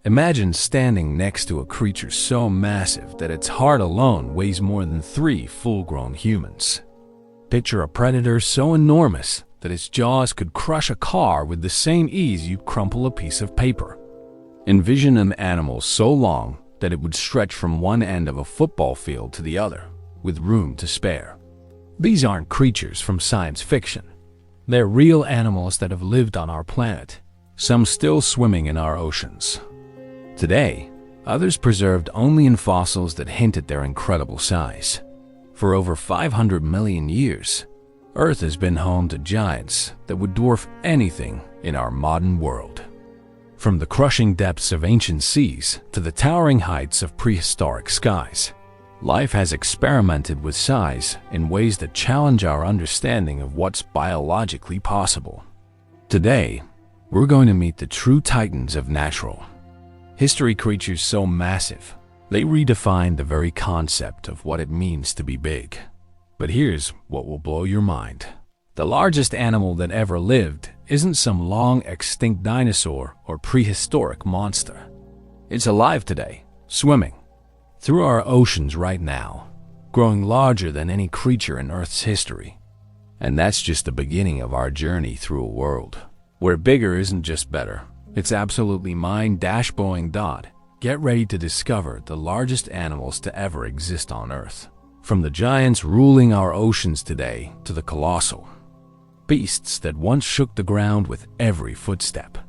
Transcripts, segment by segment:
Imagine standing next to a creature so massive that its heart alone weighs more than 3 full-grown humans. Picture a predator so enormous that its jaws could crush a car with the same ease you'd crumple a piece of paper. Envision an animal so long that it would stretch from one end of a football field to the other, with room to spare. These aren't creatures from science fiction. They're real animals that have lived on our planet, some still swimming in our oceans. Today, others preserved only in fossils that hint at their incredible size. For over 500 million years, Earth has been home to giants that would dwarf anything in our modern world. From the crushing depths of ancient seas to the towering heights of prehistoric skies, life has experimented with size in ways that challenge our understanding of what's biologically possible. Today, we're going to meet the true titans of natural history, creatures so massive, they redefined the very concept of what it means to be big. But here's what will blow your mind. The largest animal that ever lived isn't some long-extinct dinosaur or prehistoric monster. It's alive today, swimming through our oceans right now, growing larger than any creature in Earth's history. And that's just the beginning of our journey through a world where bigger isn't just better. It's absolutely mind-blowing. Get ready to discover the largest animals to ever exist on Earth. From the giants ruling our oceans today to the colossal beasts that once shook the ground with every footstep.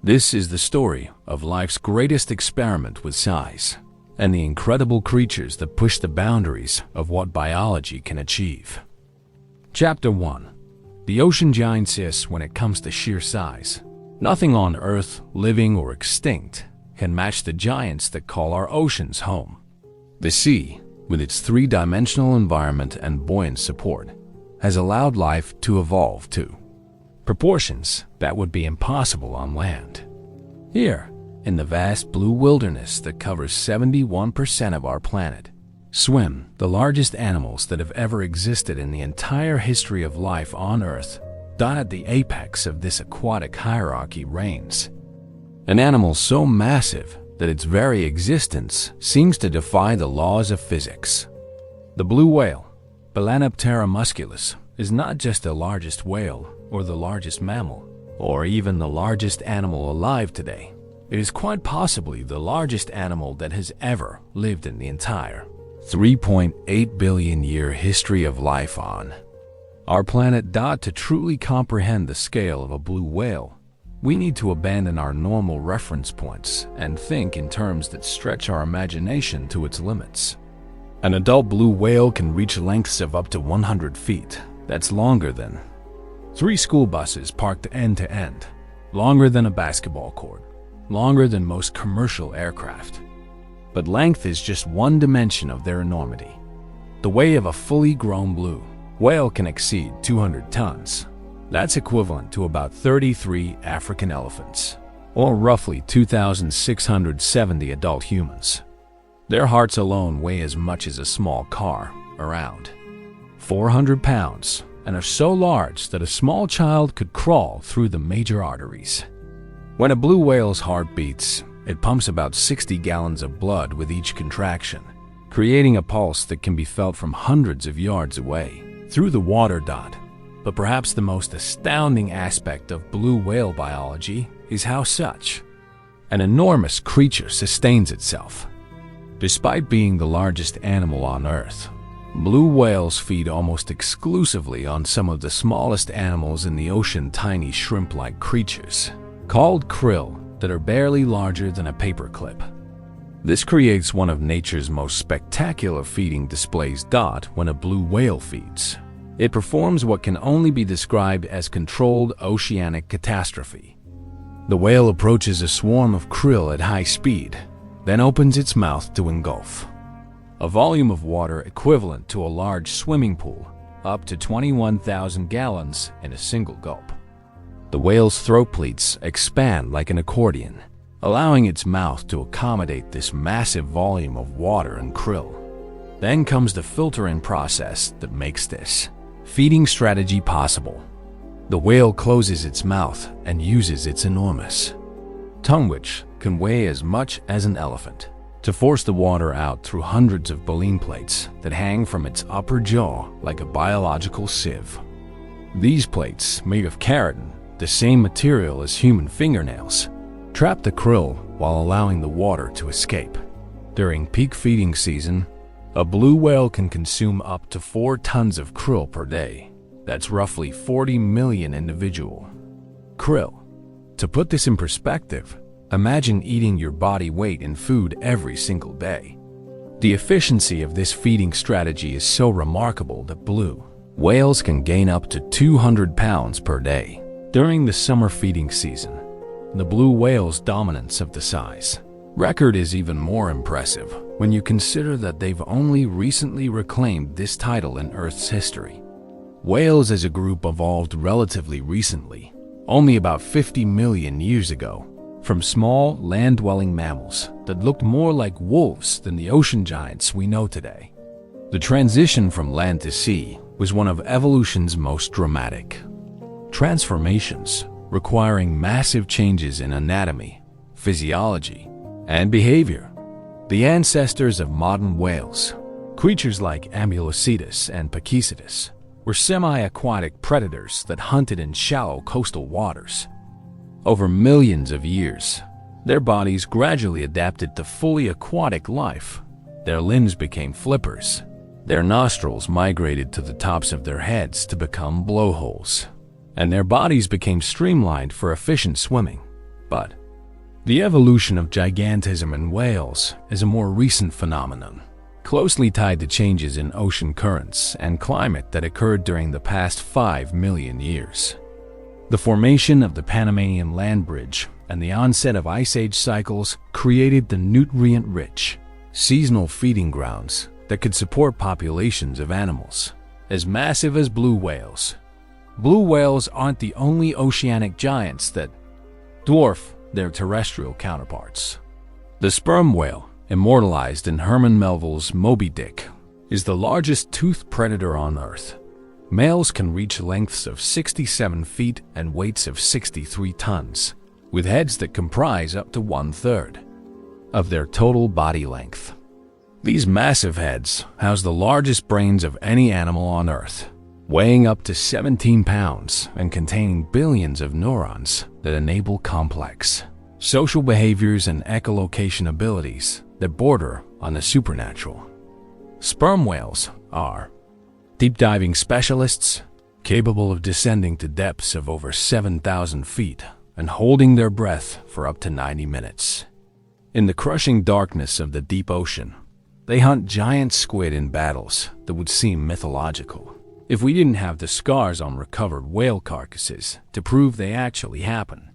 This is the story of life's greatest experiment with size and the incredible creatures that push the boundaries of what biology can achieve. Chapter 1. The ocean giants. Is when it comes to sheer size, nothing on Earth, living or extinct, can match the giants that call our oceans home. The sea, with its 3-dimensional environment and buoyant support, has allowed life to evolve to proportions that would be impossible on land. Here, in the vast blue wilderness that covers 71% of our planet, swim the largest animals that have ever existed in the entire history of life on Earth. At the apex of this aquatic hierarchy reigns an animal so massive that its very existence seems to defy the laws of physics. The blue whale, Balanoptera musculus, is not just the largest whale or the largest mammal, or even the largest animal alive today. It is quite possibly the largest animal that has ever lived in the entire 3.8 billion year history of life on our planet. To truly comprehend the scale of a blue whale, we need to abandon our normal reference points and think in terms that stretch our imagination to its limits. An adult blue whale can reach lengths of up to 100 feet. That's longer than 3 school buses parked end to end, longer than a basketball court, longer than most commercial aircraft. But length is just one dimension of their enormity. The weight of a fully grown blue whale can exceed 200 tons. That's equivalent to about 33 African elephants, or roughly 2,670 adult humans. Their hearts alone weigh as much as a small car, around 400 pounds, and are so large that a small child could crawl through the major arteries. When a blue whale's heart beats, it pumps about 60 gallons of blood with each contraction, creating a pulse that can be felt from hundreds of yards away through the water. But perhaps the most astounding aspect of blue whale biology is how such an enormous creature sustains itself. Despite being the largest animal on Earth, blue whales feed almost exclusively on some of the smallest animals in the ocean, tiny shrimp-like creatures called krill that are barely larger than a paperclip. This creates one of nature's most spectacular feeding displays. When a blue whale feeds, it performs what can only be described as controlled oceanic catastrophe. The whale approaches a swarm of krill at high speed, then opens its mouth to engulf a volume of water equivalent to a large swimming pool, up to 21,000 gallons in a single gulp. The whale's throat pleats expand like an accordion, allowing its mouth to accommodate this massive volume of water and krill. Then comes the filtering process that makes this feeding strategy possible. The whale closes its mouth and uses its enormous tongue, which can weigh as much as an elephant. To force the water out through hundreds of baleen plates that hang from its upper jaw like a biological sieve. These plates, made of keratin, the same material as human fingernails, trap the krill while allowing the water to escape. During peak feeding season, a blue whale can consume up to 4 tons of krill per day. That's roughly 40 million individual krill. To put this in perspective, imagine eating your body weight in food every single day. The efficiency of this feeding strategy is so remarkable that blue whales can gain up to 200 pounds per day. During the summer feeding season, the blue whale's dominance of the size record is even more impressive when you consider that they've only recently reclaimed this title in Earth's history. Whales as a group evolved relatively recently, only about 50 million years ago, from small land-dwelling mammals that looked more like wolves than the ocean giants we know today. The transition from land to sea was one of evolution's most dramatic transformations, requiring massive changes in anatomy, physiology, and behavior. The ancestors of modern whales, creatures like Ambulocetus and Pakicetus, were semi-aquatic predators that hunted in shallow coastal waters. Over millions of years, their bodies gradually adapted to fully aquatic life. Their limbs became flippers. Their nostrils migrated to the tops of their heads to become blowholes, and their bodies became streamlined for efficient swimming. But the evolution of gigantism in whales is a more recent phenomenon, closely tied to changes in ocean currents and climate that occurred during the past 5 million years. The formation of the Panamanian land bridge and the onset of Ice Age cycles created the nutrient-rich, seasonal feeding grounds that could support populations of animals as massive as blue whales. Blue whales aren't the only oceanic giants that dwarf their terrestrial counterparts. The sperm whale, immortalized in Herman Melville's Moby Dick, is the largest toothed predator on Earth. Males can reach lengths of 67 feet and weights of 63 tons, with heads that comprise up to 1/3 of their total body length. These massive heads house the largest brains of any animal on Earth, weighing up to 17 pounds and containing billions of neurons that enable complex social behaviors and echolocation abilities that border on the supernatural. Sperm whales are deep-diving specialists capable of descending to depths of over 7,000 feet and holding their breath for up to 90 minutes. In the crushing darkness of the deep ocean, they hunt giant squid in battles that would seem mythological if we didn't have the scars on recovered whale carcasses to prove they actually happen.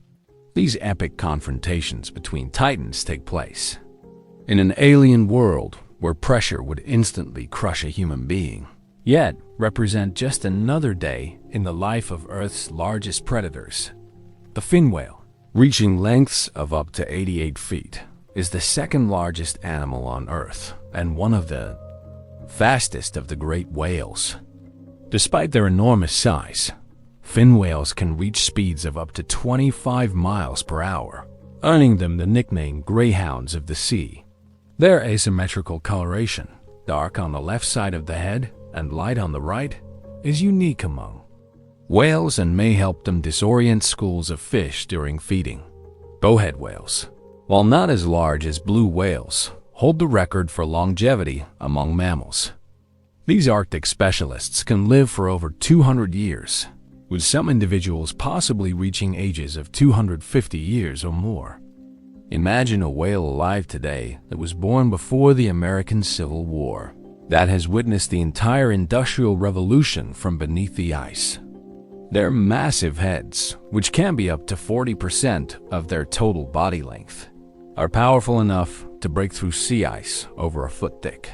These epic confrontations between titans take place in an alien world where pressure would instantly crush a human being, yet represent just another day in the life of Earth's largest predators. The fin whale, reaching lengths of up to 88 feet, is the second largest animal on Earth and one of the fastest of the great whales. Despite their enormous size, fin whales can reach speeds of up to 25 miles per hour, earning them the nickname greyhounds of the sea. Their asymmetrical coloration, dark on the left side of the head and light on the right, is unique among whales and may help them disorient schools of fish during feeding. Bowhead whales, while not as large as blue whales, hold the record for longevity among mammals. These Arctic specialists can live for over 200 years, with some individuals possibly reaching ages of 250 years or more. Imagine a whale alive today that was born before the American Civil War, that has witnessed the entire Industrial Revolution from beneath the ice. Their massive heads, which can be up to 40% of their total body length, are powerful enough to break through sea ice over a foot thick.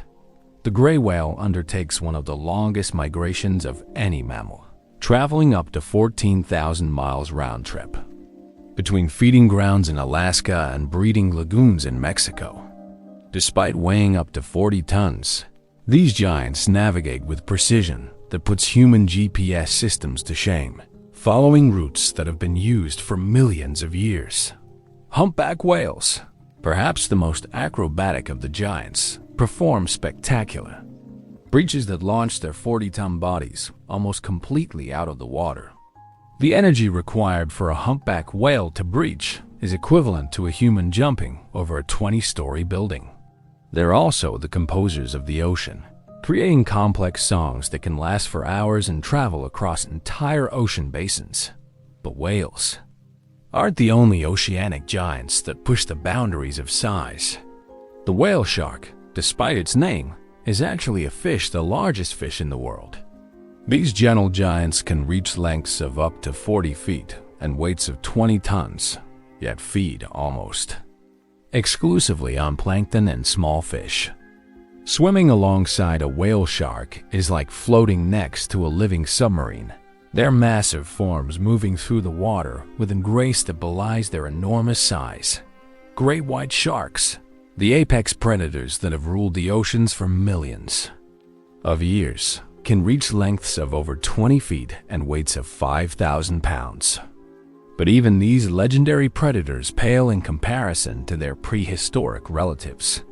The gray whale undertakes one of the longest migrations of any mammal, traveling up to 14,000 miles round trip, between feeding grounds in Alaska and breeding lagoons in Mexico. Despite weighing up to 40 tons, these giants navigate with precision that puts human GPS systems to shame, following routes that have been used for millions of years. Humpback whales, perhaps the most acrobatic of the giants, perform spectacular breaches that launch their 40-ton bodies almost completely out of the water. The energy required for a humpback whale to breach is equivalent to a human jumping over a 20-story building. They're also the composers of the ocean, creating complex songs that can last for hours and travel across entire ocean basins. But whales aren't the only oceanic giants that push the boundaries of size. The whale shark, despite its name, is actually a fish, the largest fish in the world. These gentle giants can reach lengths of up to 40 feet and weights of 20 tons, yet feed almost exclusively on plankton and small fish. Swimming alongside a whale shark is like floating next to a living submarine. Their massive forms moving through the water with a grace that belies their enormous size. Great white sharks, the apex predators that have ruled the oceans for millions of years, can reach lengths of over 20 feet and weights of 5,000 pounds. But even these legendary predators pale in comparison to their prehistoric relatives.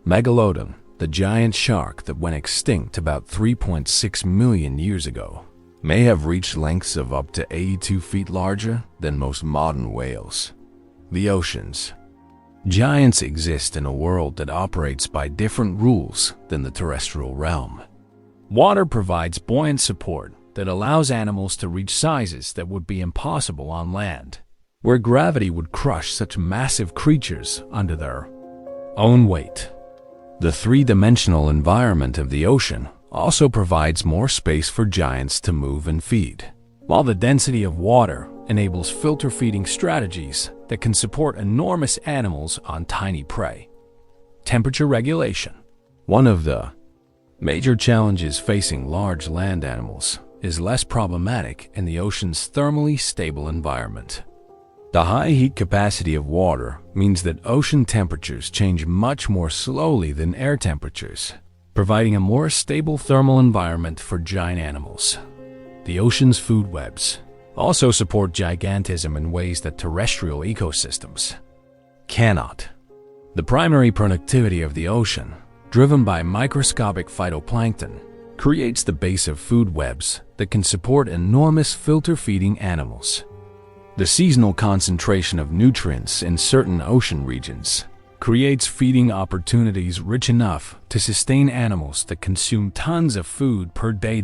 Megalodon, the giant shark that went extinct about 3.6 million years ago, may have reached lengths of up to 82 feet larger than most modern whales. The oceans. Giants exist in a world that operates by different rules than the terrestrial realm. Water provides buoyant support that allows animals to reach sizes that would be impossible on land, where gravity would crush such massive creatures under their own weight. The three-dimensional environment of the ocean also provides more space for giants to move and feed, while the density of water enables filter feeding strategies that can support enormous animals on tiny prey. Temperature regulation. One of the major challenges facing large land animals is less problematic in the ocean's thermally stable environment. The high heat capacity of water means that ocean temperatures change much more slowly than air temperatures, providing a more stable thermal environment for giant animals. The ocean's food webs also support gigantism in ways that terrestrial ecosystems cannot. The primary productivity of the ocean, driven by microscopic phytoplankton, creates the base of food webs that can support enormous filter-feeding animals. The seasonal concentration of nutrients in certain ocean regions creates feeding opportunities rich enough to sustain animals that consume tons of food per day.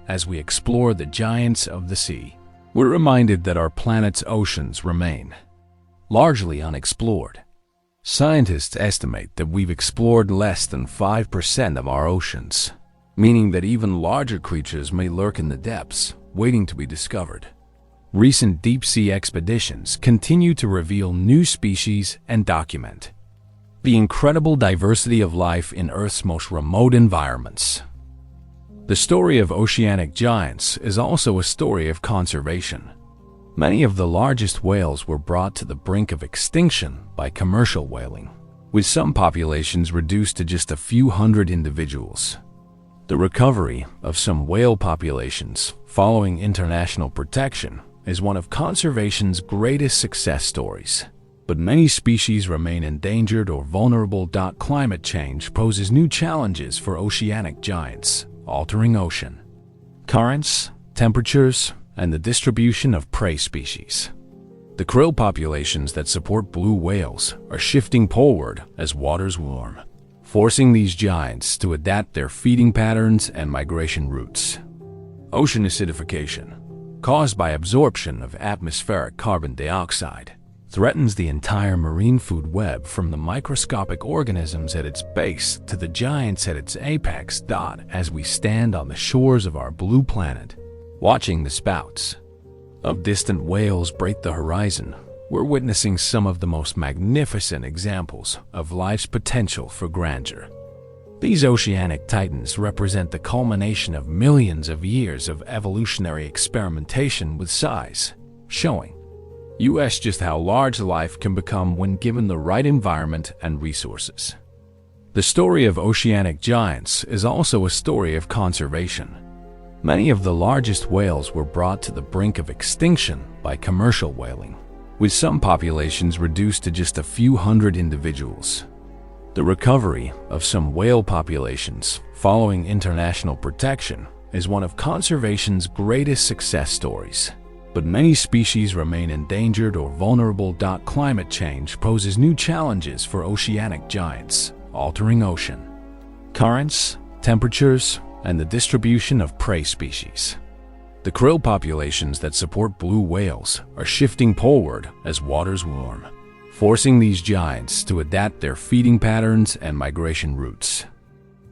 As we explore the giants of the sea, we're reminded that our planet's oceans remain largely unexplored. Scientists estimate that we've explored less than 5% of our oceans, meaning that even larger creatures may lurk in the depths, waiting to be discovered. Recent deep-sea expeditions continue to reveal new species and document the incredible diversity of life in Earth's most remote environments. The story of oceanic giants is also a story of conservation. Many of the largest whales were brought to the brink of extinction by commercial whaling, with some populations reduced to just a few hundred individuals. The recovery of some whale populations following international protection is one of conservation's greatest success stories. But many species remain endangered or vulnerable. Climate change poses new challenges for oceanic giants, altering ocean currents, temperatures, and the distribution of prey species. The krill populations that support blue whales are shifting poleward as waters warm, forcing these giants to adapt their feeding patterns and migration routes. Ocean acidification, caused by absorption of atmospheric carbon dioxide, threatens the entire marine food web from the microscopic organisms at its base to the giants at its apex. As we stand on the shores of our blue planet, watching the spouts of distant whales break the horizon, we're witnessing some of the most magnificent examples of life's potential for grandeur. These oceanic titans represent the culmination of millions of years of evolutionary experimentation with size, showing us just how large life can become when given the right environment and resources. The story of oceanic giants is also a story of conservation. Many of the largest whales were brought to the brink of extinction by commercial whaling, with some populations reduced to just a few hundred individuals. The recovery of some whale populations following international protection is one of conservation's greatest success stories. But many species remain endangered or vulnerable. Climate change poses new challenges for oceanic giants, altering ocean currents, temperatures, and the distribution of prey species. The krill populations that support blue whales are shifting poleward as waters warm, forcing these giants to adapt their feeding patterns and migration routes.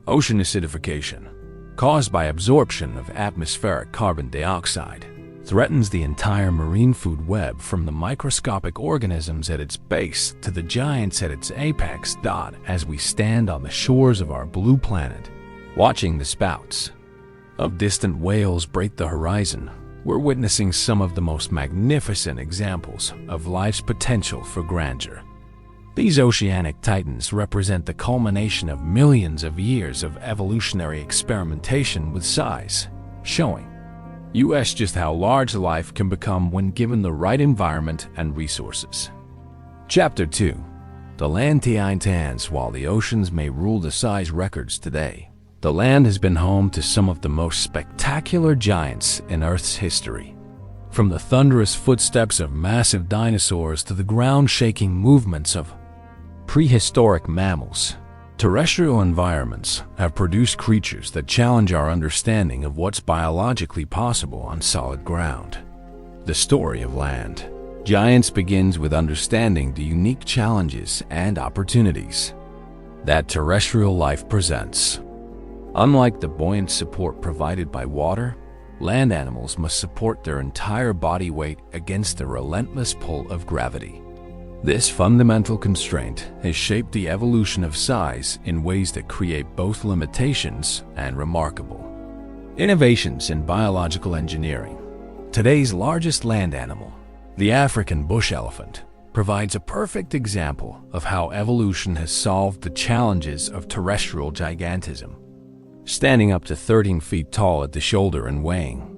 Ocean acidification, caused by absorption of atmospheric carbon dioxide, threatens the entire marine food web from the microscopic organisms at its base to the giants at its apex. As we stand on the shores of our blue planet, watching the spouts of distant whales break the horizon, we're witnessing some of the most magnificent examples of life's potential for grandeur. These oceanic titans represent the culmination of millions of years of evolutionary experimentation with size, showing us just how large life can become when given the right environment and resources. Chapter 2. The land titans. While the oceans may rule the size records today, the land has been home to some of the most spectacular giants in Earth's history. From the thunderous footsteps of massive dinosaurs to the ground-shaking movements of prehistoric mammals, terrestrial environments have produced creatures that challenge our understanding of what's biologically possible on solid ground. The story of land giants begins with understanding the unique challenges and opportunities that terrestrial life presents. Unlike the buoyant support provided by water, land animals must support their entire body weight against the relentless pull of gravity. This fundamental constraint has shaped the evolution of size in ways that create both limitations and remarkable innovations in biological engineering. Today's largest land animal, the African bush elephant, provides a perfect example of how evolution has solved the challenges of terrestrial gigantism. Standing up to 13 feet tall at the shoulder and weighing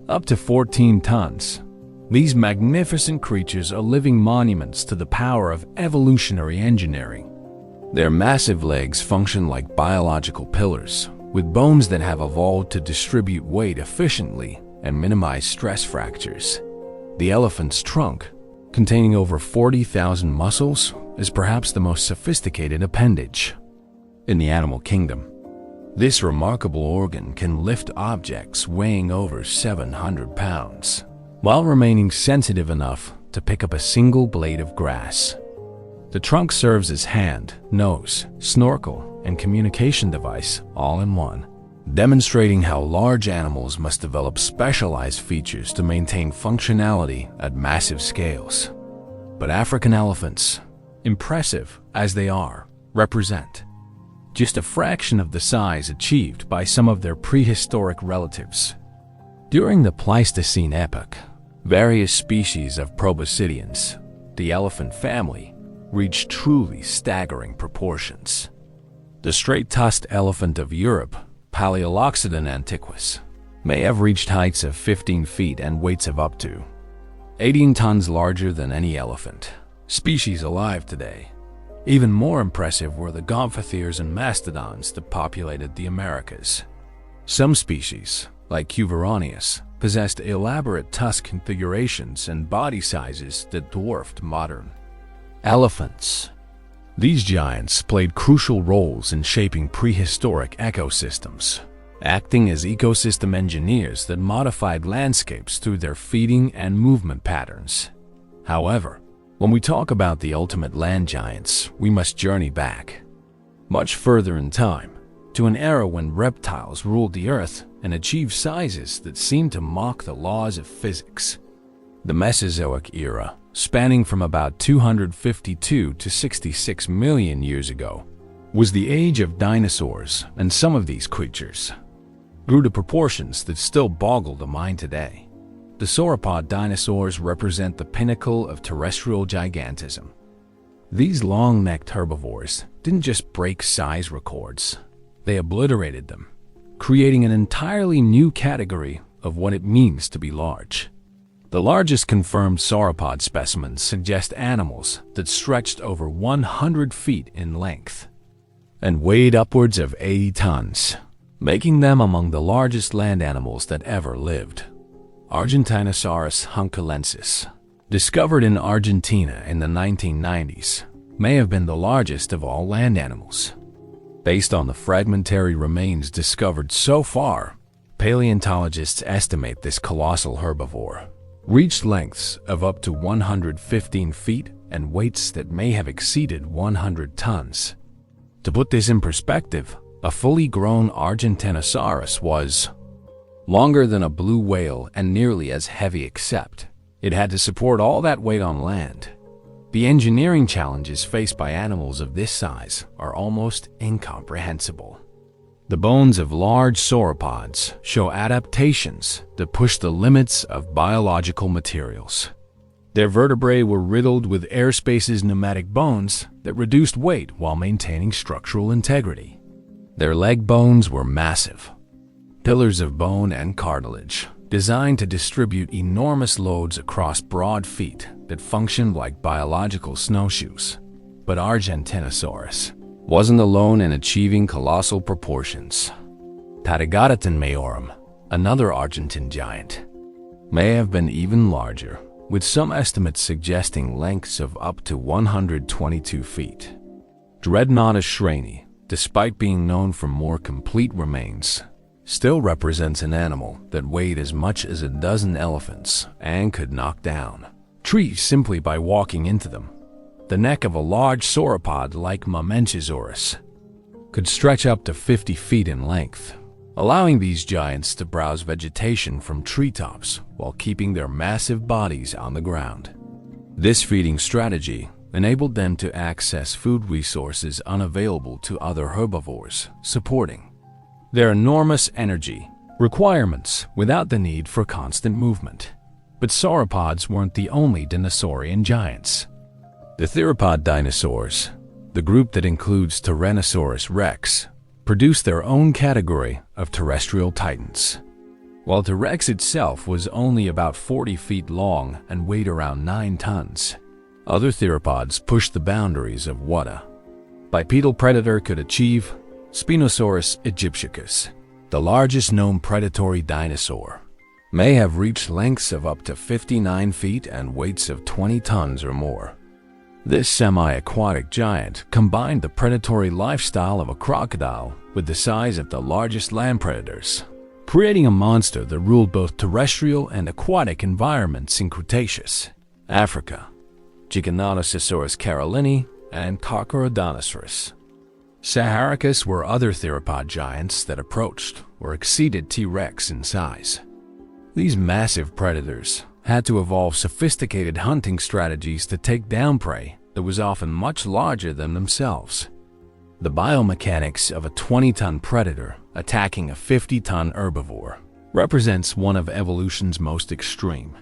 up to 14 tons, these magnificent creatures are living monuments to the power of evolutionary engineering. Their massive legs function like biological pillars, with bones that have evolved to distribute weight efficiently and minimize stress fractures. The elephant's trunk, containing over 40,000 muscles, is perhaps the most sophisticated appendage in the animal kingdom. This remarkable organ can lift objects weighing over 700 pounds, while remaining sensitive enough to pick up a single blade of grass. The trunk serves as hand, nose, snorkel, and communication device all in one, demonstrating how large animals must develop specialized features to maintain functionality at massive scales. But African elephants, impressive as they are, represent just a fraction of the size achieved by some of their prehistoric relatives. During the Pleistocene epoch, various species of proboscideans, the elephant family, reached truly staggering proportions. The straight-tusked elephant of Europe, Paleoloxodon antiquus, may have reached heights of 15 feet and weights of up to 18 tons, larger than any elephant species alive today. Even more impressive were the gomphotheres and mastodons that populated the Americas. Some species, like Cuvironeus, possessed elaborate tusk configurations and body sizes that dwarfed modern elephants. These giants played crucial roles in shaping prehistoric ecosystems, acting as ecosystem engineers that modified landscapes through their feeding and movement patterns. However, when we talk about the ultimate land giants, we must journey back much further in time, to an era when reptiles ruled the earth and achieved sizes that seemed to mock the laws of physics. The Mesozoic era, spanning from about 252 to 66 million years ago, was the age of dinosaurs, and some of these creatures grew to proportions that still boggle the mind today. The sauropod dinosaurs represent the pinnacle of terrestrial gigantism. These long-necked herbivores didn't just break size records, they obliterated them, creating an entirely new category of what it means to be large. The largest confirmed sauropod specimens suggest animals that stretched over 100 feet in length and weighed upwards of 80 tons, making them among the largest land animals that ever lived. Argentinosaurus huncalensis, discovered in Argentina in the 1990s, may have been the largest of all land animals. Based on the fragmentary remains discovered so far, paleontologists estimate this colossal herbivore reached lengths of up to 115 feet and weights that may have exceeded 100 tons. To put this in perspective, a fully grown Argentinosaurus was longer than a blue whale and nearly as heavy, except it had to support all that weight on land. The engineering challenges faced by animals of this size are almost incomprehensible. The bones of large sauropods show adaptations that push the limits of biological materials. Their vertebrae were riddled with airspace's pneumatic bones that reduced weight while maintaining structural integrity. Their leg bones were massive, pillars of bone and cartilage, designed to distribute enormous loads across broad feet that functioned like biological snowshoes. But Argentinosaurus wasn't alone in achieving colossal proportions. Patagodaton majorum, another Argentine giant, may have been even larger, with some estimates suggesting lengths of up to 122 feet. Dreadnoughtus schreini, despite being known for more complete remains, still represents an animal that weighed as much as a dozen elephants and could knock down trees simply by walking into them. The neck of a large sauropod like Mamenchisaurus could stretch up to 50 feet in length, allowing these giants to browse vegetation from treetops while keeping their massive bodies on the ground. This feeding strategy enabled them to access food resources unavailable to other herbivores, supporting their enormous energy requirements without the need for constant movement. But sauropods weren't the only dinosaurian giants. The theropod dinosaurs, the group that includes Tyrannosaurus rex, produced their own category of terrestrial titans. While T. rex itself was only about 40 feet long and weighed around 9 tons, other theropods pushed the boundaries of what a bipedal predator could achieve. Spinosaurus aegyptiacus, the largest known predatory dinosaur, may have reached lengths of up to 59 feet and weights of 20 tons or more. This semi-aquatic giant combined the predatory lifestyle of a crocodile with the size of the largest land predators, creating a monster that ruled both terrestrial and aquatic environments in Cretaceous Africa. Giganotosaurus carolini and Carcharodontosaurus saharicus were other theropod giants that approached or exceeded T. rex in size. These massive predators had to evolve sophisticated hunting strategies to take down prey that was often much larger than themselves. The biomechanics of a 20-ton predator attacking a 50-ton herbivore represents one of evolution's most extreme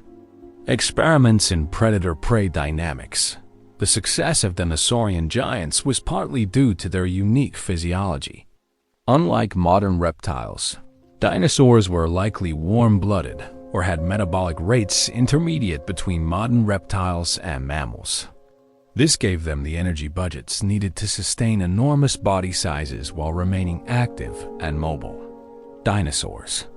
experiments in predator-prey dynamics. The success of dinosaurian giants was partly due to their unique physiology. Unlike modern reptiles, dinosaurs were likely warm-blooded or had metabolic rates intermediate between modern reptiles and mammals. This gave them the energy budgets needed to sustain enormous body sizes while remaining active and mobile. Dinosaurs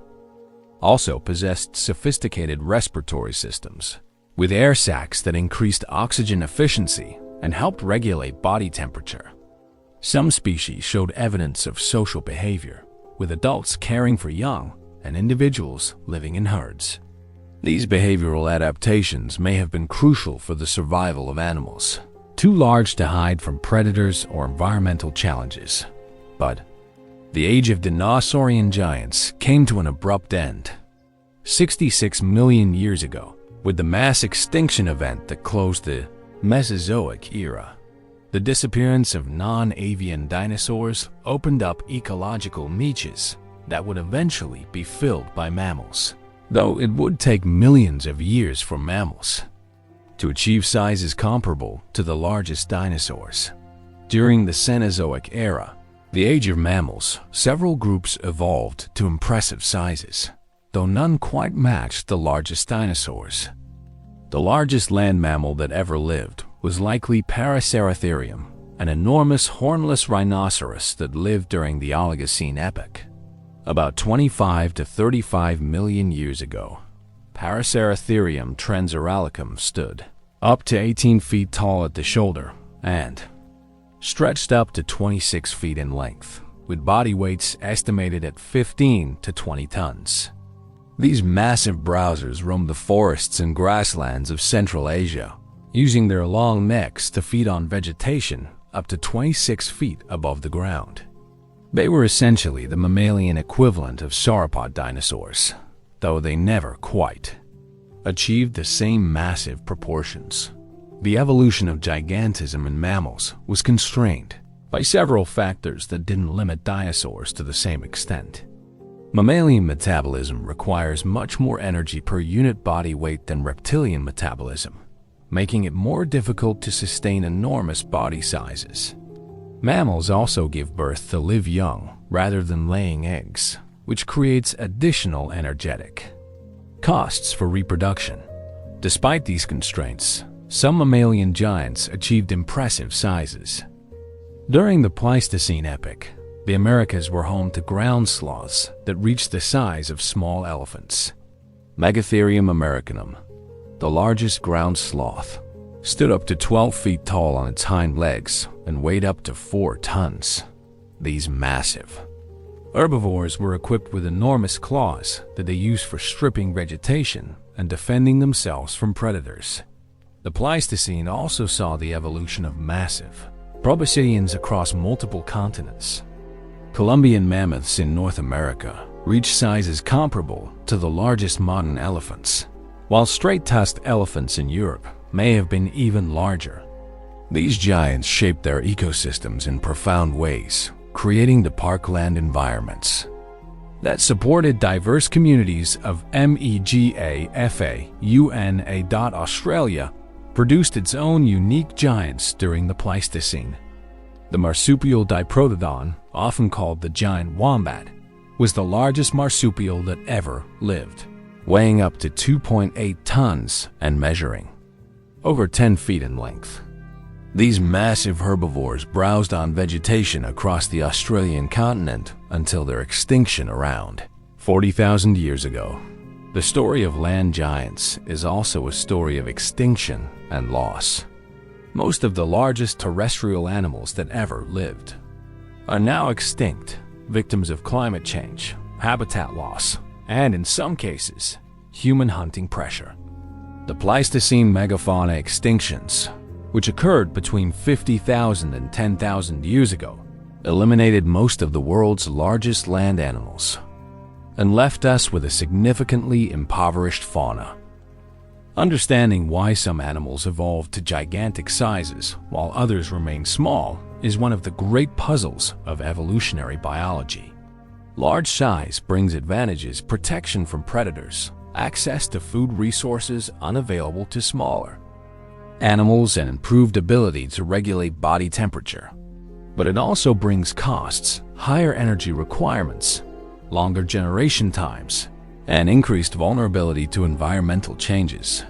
also possessed sophisticated respiratory systems, with air sacs that increased oxygen efficiency and helped regulate body temperature. Some species showed evidence of social behavior, with adults caring for young and individuals living in herds. These behavioral adaptations may have been crucial for the survival of animals too large to hide from predators or environmental challenges. But the age of dinosaurian giants came to an abrupt end 66 million years ago, with the mass extinction event that closed the Mesozoic era. The disappearance of non-avian dinosaurs opened up ecological niches that would eventually be filled by mammals, though it would take millions of years for mammals to achieve sizes comparable to the largest dinosaurs. During the Cenozoic era, the age of mammals, several groups evolved to impressive sizes, though none quite matched the largest dinosaurs. The largest land mammal that ever lived was likely Paraceratherium, an enormous hornless rhinoceros that lived during the Oligocene epoch. About 25 to 35 million years ago, Paraceratherium transoralicum stood up to 18 feet tall at the shoulder and stretched up to 26 feet in length, with body weights estimated at 15 to 20 tons. These massive browsers roamed the forests and grasslands of Central Asia, using their long necks to feed on vegetation up to 26 feet above the ground. They were essentially the mammalian equivalent of sauropod dinosaurs, though they never quite achieved the same massive proportions. The evolution of gigantism in mammals was constrained by several factors that didn't limit dinosaurs to the same extent. Mammalian metabolism requires much more energy per unit body weight than reptilian metabolism, making it more difficult to sustain enormous body sizes. Mammals also give birth to live young rather than laying eggs, which creates additional energetic costs for reproduction. Despite these constraints, some mammalian giants achieved impressive sizes. During the Pleistocene epoch, the Americas were home to ground sloths that reached the size of small elephants. Megatherium americanum, the largest ground sloth, stood up to 12 feet tall on its hind legs and weighed up to 4 tons. These massive herbivores were equipped with enormous claws that they used for stripping vegetation and defending themselves from predators. The Pleistocene also saw the evolution of massive proboscideans across multiple continents. Columbian mammoths in North America reached sizes comparable to the largest modern elephants, while straight-tusked elephants in Europe may have been even larger. These giants shaped their ecosystems in profound ways, creating the parkland environments that supported diverse communities of MEGAFAUNA. Australia produced its own unique giants during the Pleistocene. The marsupial diprotodon, often called the giant wombat, was the largest marsupial that ever lived, weighing up to 2.8 tons and measuring over 10 feet in length. These massive herbivores browsed on vegetation across the Australian continent until their extinction around 40,000 years ago. The story of land giants is also a story of extinction and loss. Most of the largest terrestrial animals that ever lived are now extinct, victims of climate change, habitat loss, and in some cases, human hunting pressure. The Pleistocene megafauna extinctions, which occurred between 50,000 and 10,000 years ago, eliminated most of the world's largest land animals and left us with a significantly impoverished fauna. Understanding why some animals evolved to gigantic sizes while others remain small is one of the great puzzles of evolutionary biology. Large size brings advantages: protection from predators, access to food resources unavailable to smaller animals, and improved ability to regulate body temperature. But it also brings costs, higher energy requirements, longer generation times, and increased vulnerability to environmental changes.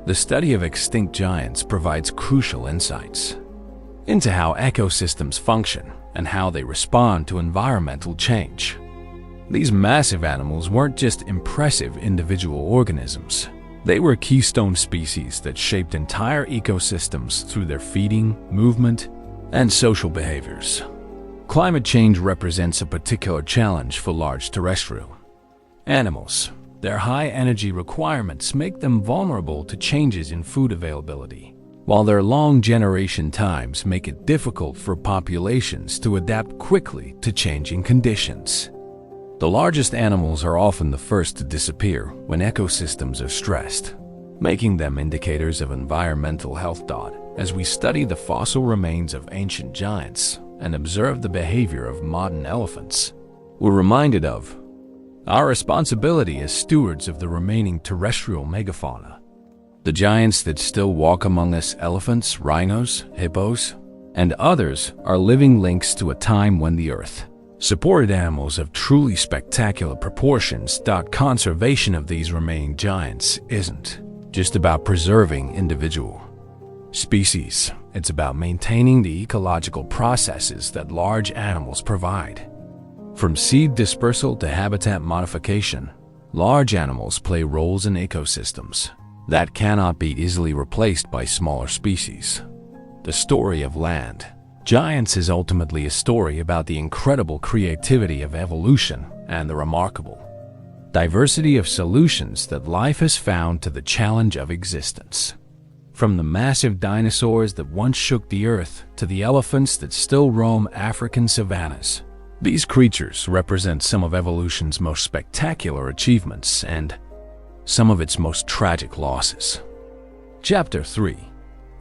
The study of extinct giants provides crucial insights into how ecosystems function and how they respond to environmental change. These massive animals weren't just impressive individual organisms. They were keystone species that shaped entire ecosystems through their feeding, movement, and social behaviors. Climate change represents a particular challenge for large terrestrial animals. Their high energy requirements make them vulnerable to changes in food availability, while their long generation times make it difficult for populations to adapt quickly to changing conditions. The largest animals are often the first to disappear when ecosystems are stressed, making them indicators of environmental health. As we study the fossil remains of ancient giants and observe the behavior of modern elephants, we're reminded of our responsibility as stewards of the remaining terrestrial megafauna. The giants that still walk among us, elephants, rhinos, hippos, and others, are living links to a time when the Earth supported animals of truly spectacular proportions. Conservation of these remaining giants isn't just about preserving individual species. It's about maintaining the ecological processes that large animals provide. From seed dispersal to habitat modification, large animals play roles in ecosystems that cannot be easily replaced by smaller species. The story of land giants is ultimately a story about the incredible creativity of evolution and the remarkable diversity of solutions that life has found to the challenge of existence. From the massive dinosaurs that once shook the earth to the elephants that still roam African savannas, these creatures represent some of evolution's most spectacular achievements and some of its most tragic losses. Chapter 3.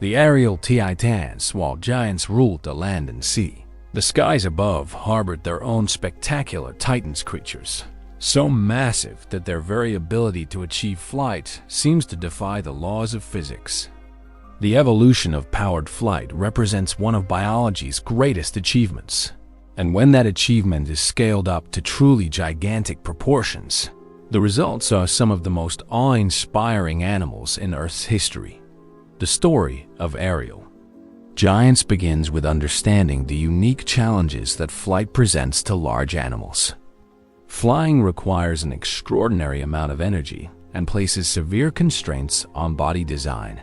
The aerial Titans. While giants ruled the land and sea, the skies above harbored their own spectacular Titans creatures, so massive that their very ability to achieve flight seems to defy the laws of physics. The evolution of powered flight represents one of biology's greatest achievements, and when that achievement is scaled up to truly gigantic proportions, the results are some of the most awe-inspiring animals in Earth's history. The story of aerial giants begins with understanding the unique challenges that flight presents to large animals. Flying requires an extraordinary amount of energy and places severe constraints on body design.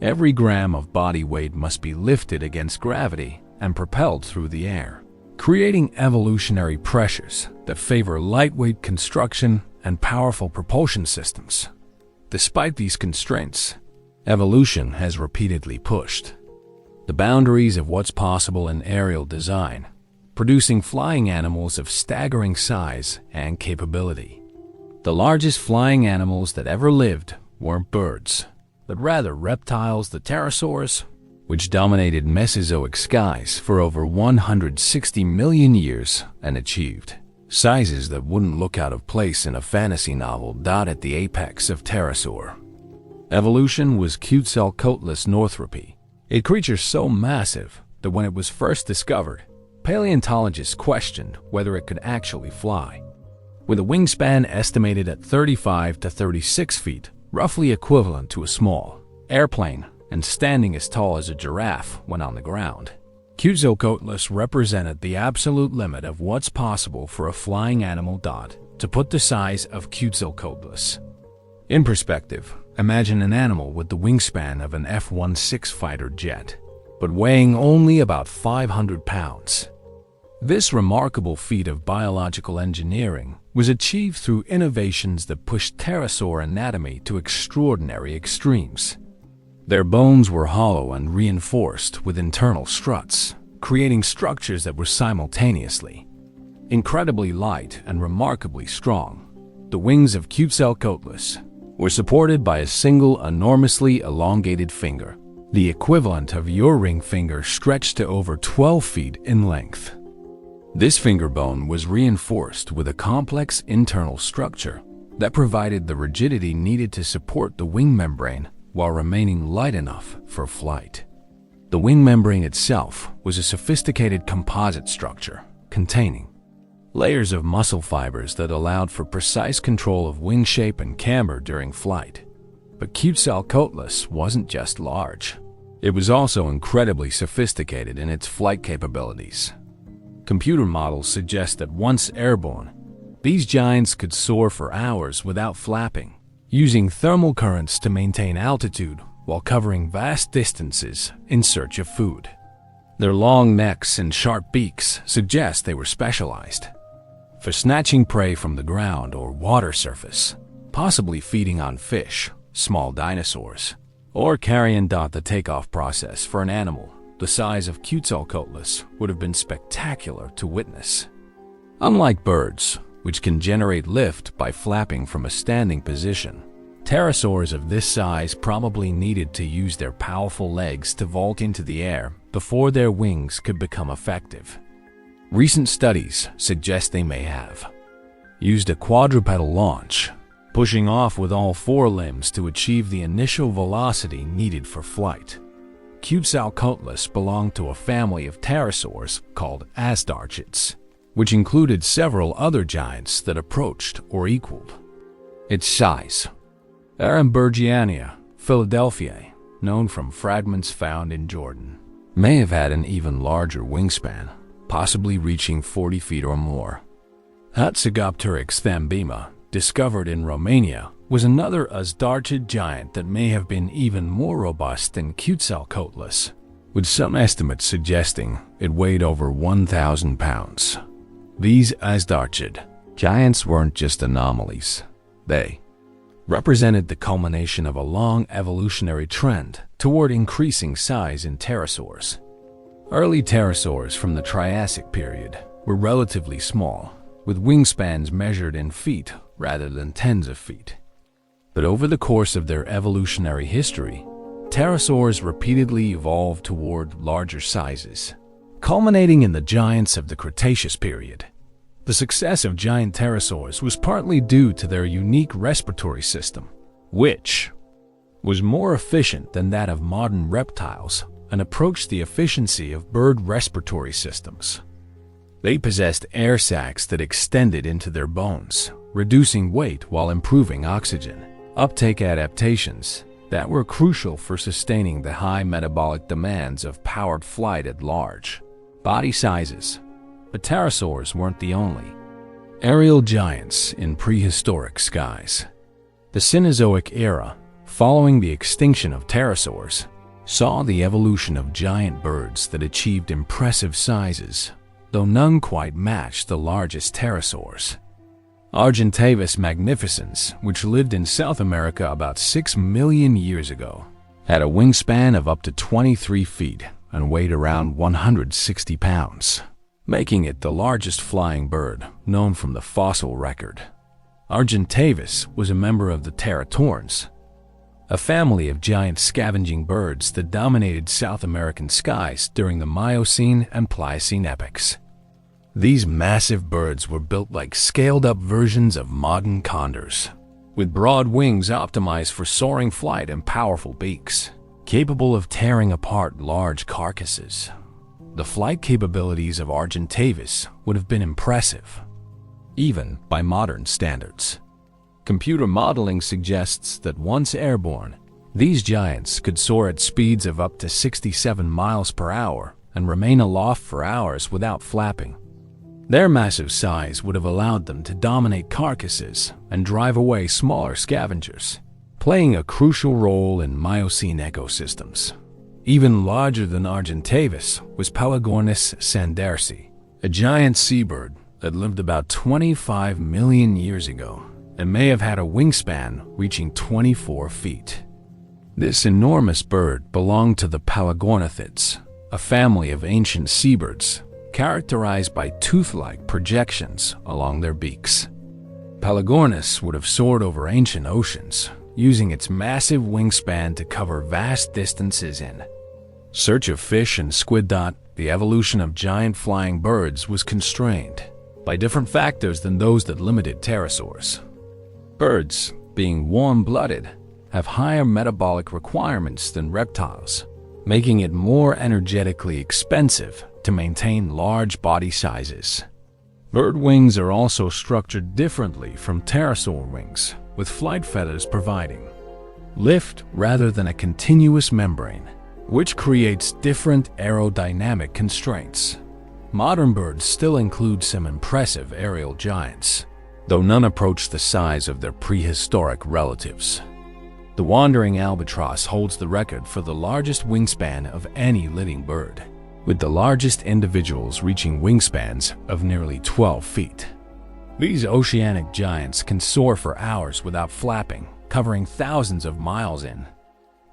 Every gram of body weight must be lifted against gravity and propelled through the air, creating evolutionary pressures that favor lightweight construction and powerful propulsion systems. Despite these constraints, evolution has repeatedly pushed the boundaries of what's possible in aerial design, producing flying animals of staggering size and capability. The largest flying animals that ever lived weren't birds, but rather reptiles, the pterosaurs, which dominated Mesozoic skies for over 160 million years and achieved sizes that wouldn't look out of place in a fantasy novel. At the apex of pterosaur evolution was Quetzalcoatlus northropi, a creature so massive that when it was first discovered, paleontologists questioned whether it could actually fly. With a wingspan estimated at 35 to 36 feet, roughly equivalent to a small airplane, and standing as tall as a giraffe when on the ground, Quetzalcoatlus represented the absolute limit of what's possible for a flying animal. To put the size of Quetzalcoatlus in perspective, imagine an animal with the wingspan of an F-16 fighter jet, but weighing only about 500 pounds. This remarkable feat of biological engineering was achieved through innovations that pushed pterosaur anatomy to extraordinary extremes. Their bones were hollow and reinforced with internal struts, creating structures that were simultaneously incredibly light and remarkably strong. The wings of Quetzalcoatlus were supported by a single enormously elongated finger, the equivalent of your ring finger stretched to over 12 feet in length. This finger bone was reinforced with a complex internal structure that provided the rigidity needed to support the wing membrane while remaining light enough for flight. The wing membrane itself was a sophisticated composite structure containing layers of muscle fibers that allowed for precise control of wing shape and camber during flight. But Quetzalcoatlus wasn't just large. It was also incredibly sophisticated in its flight capabilities. Computer models suggest that once airborne, these giants could soar for hours without flapping, using thermal currents to maintain altitude while covering vast distances in search of food. Their long necks and sharp beaks suggest they were specialized for snatching prey from the ground or water surface, possibly feeding on fish, small dinosaurs, or carrion. The takeoff process for an animal the size of Quetzalcoatlus would have been spectacular to witness. Unlike birds, which can generate lift by flapping from a standing position, pterosaurs of this size probably needed to use their powerful legs to vault into the air before their wings could become effective. Recent studies suggest they may have used a quadrupedal launch, pushing off with all four limbs to achieve the initial velocity needed for flight. Quetzalcoatlus belonged to a family of pterosaurs called Astarchids, which included several other giants that approached or equaled its size. Arambergiania philadelphiae, known from fragments found in Jordan, may have had an even larger wingspan, possibly reaching 40 feet or more. Hatzegopteryx thambema, discovered in Romania, was another Azdarchid giant that may have been even more robust than Quetzalcoatlus, with some estimates suggesting it weighed over 1,000 pounds. These Azdarchid giants weren't just anomalies. They represented the culmination of a long evolutionary trend toward increasing size in pterosaurs. Early pterosaurs from the Triassic period were relatively small, with wingspans measured in feet rather than tens of feet. But over the course of their evolutionary history, pterosaurs repeatedly evolved toward larger sizes, culminating in the giants of the Cretaceous period. The success of giant pterosaurs was partly due to their unique respiratory system, which was more efficient than that of modern reptiles and approached the efficiency of bird respiratory systems. They possessed air sacs that extended into their bones, reducing weight while improving oxygen uptake adaptations that were crucial for sustaining the high metabolic demands of powered flight at large body sizes. But pterosaurs weren't the only aerial giants in prehistoric skies. The Cenozoic era, following the extinction of pterosaurs, saw the evolution of giant birds that achieved impressive sizes, though none quite matched the largest pterosaurs. Argentavis magnificens, which lived in South America about 6 million years ago, had a wingspan of up to 23 feet and weighed around 160 pounds, making it the largest flying bird known from the fossil record. Argentavis was a member of the Teratorns, a family of giant scavenging birds that dominated South American skies during the Miocene and Pliocene epochs. These massive birds were built like scaled-up versions of modern condors, with broad wings optimized for soaring flight and powerful beaks, capable of tearing apart large carcasses. The flight capabilities of Argentavis would have been impressive, even by modern standards. Computer modeling suggests that once airborne, these giants could soar at speeds of up to 67 miles per hour and remain aloft for hours without flapping. Their massive size would have allowed them to dominate carcasses and drive away smaller scavengers, playing a crucial role in Miocene ecosystems. Even larger than Argentavis was Pelagornis sandersi, a giant seabird that lived about 25 million years ago and may have had a wingspan reaching 24 feet. This enormous bird belonged to the Pelagornithids, a family of ancient seabirds characterized by tooth-like projections along their beaks. Pelagornis would have soared over ancient oceans, using its massive wingspan to cover vast distances in search of fish and squid. The evolution of giant flying birds was constrained by different factors than those that limited pterosaurs. Birds, being warm-blooded, have higher metabolic requirements than reptiles, making it more energetically expensive to maintain large body sizes. Bird wings are also structured differently from pterosaur wings, with flight feathers providing lift rather than a continuous membrane, which creates different aerodynamic constraints. Modern birds still include some impressive aerial giants, though none approach the size of their prehistoric relatives. The wandering albatross holds the record for the largest wingspan of any living bird, with the largest individuals reaching wingspans of nearly 12 feet. These oceanic giants can soar for hours without flapping, covering thousands of miles in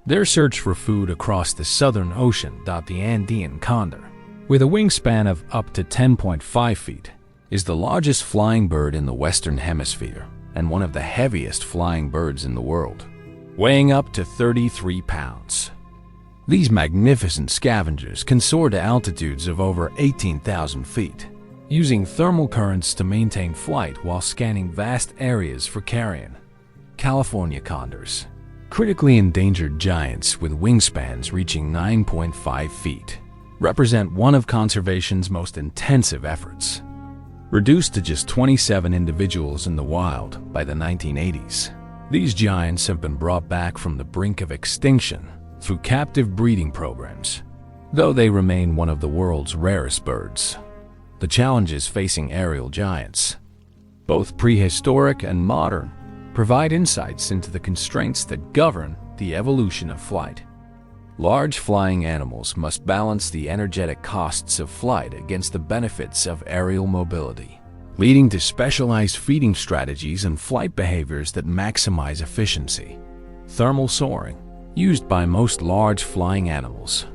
their search for food across the Southern Ocean. The Andean condor, with a wingspan of up to 10.5 feet, is the largest flying bird in the Western Hemisphere and one of the heaviest flying birds in the world, weighing up to 33 pounds. These magnificent scavengers can soar to altitudes of over 18,000 feet, using thermal currents to maintain flight while scanning vast areas for carrion. California condors, critically endangered giants with wingspans reaching 9.5 feet, represent one of conservation's most intensive efforts. Reduced to just 27 individuals in the wild by the 1980s, These giants have been brought back from the brink of extinction through captive breeding programs, though they remain one of the world's rarest birds. The challenges facing aerial giants, both prehistoric and modern, provide insights into the constraints that govern the evolution of flight. Large flying animals must balance the energetic costs of flight against the benefits of aerial mobility, leading to specialized feeding strategies and flight behaviors that maximize efficiency. Thermal soaring, used by most large flying animals,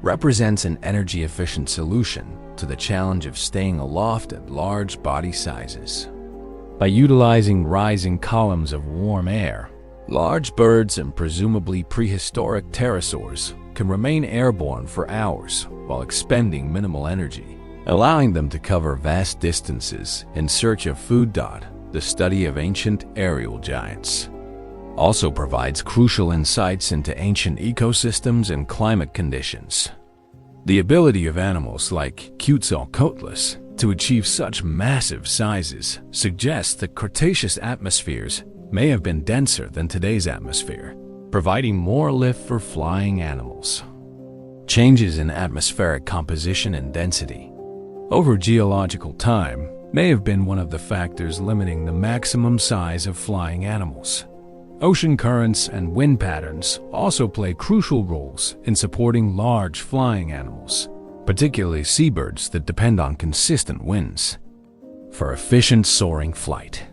represents an energy-efficient solution to the challenge of staying aloft at large body sizes. By utilizing rising columns of warm air, large birds and presumably prehistoric pterosaurs can remain airborne for hours while expending minimal energy, allowing them to cover vast distances in search of food. The study of ancient aerial giants also provides crucial insights into ancient ecosystems and climate conditions. The ability of animals like Quetzalcoatlus to achieve such massive sizes suggests that Cretaceous atmospheres may have been denser than today's atmosphere, providing more lift for flying animals. Changes in atmospheric composition and density over geological time may have been one of the factors limiting the maximum size of flying animals. Ocean currents and wind patterns also play crucial roles in supporting large flying animals, particularly seabirds that depend on consistent winds for efficient soaring flight.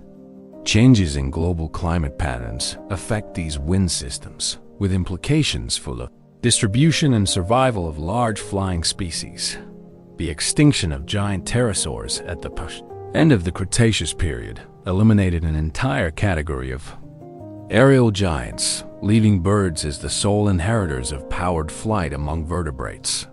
Changes in global climate patterns affect these wind systems, with implications for the distribution and survival of large flying species. The extinction of giant pterosaurs at the end of the Cretaceous period eliminated an entire category of aerial giants, leaving birds as the sole inheritors of powered flight among vertebrates.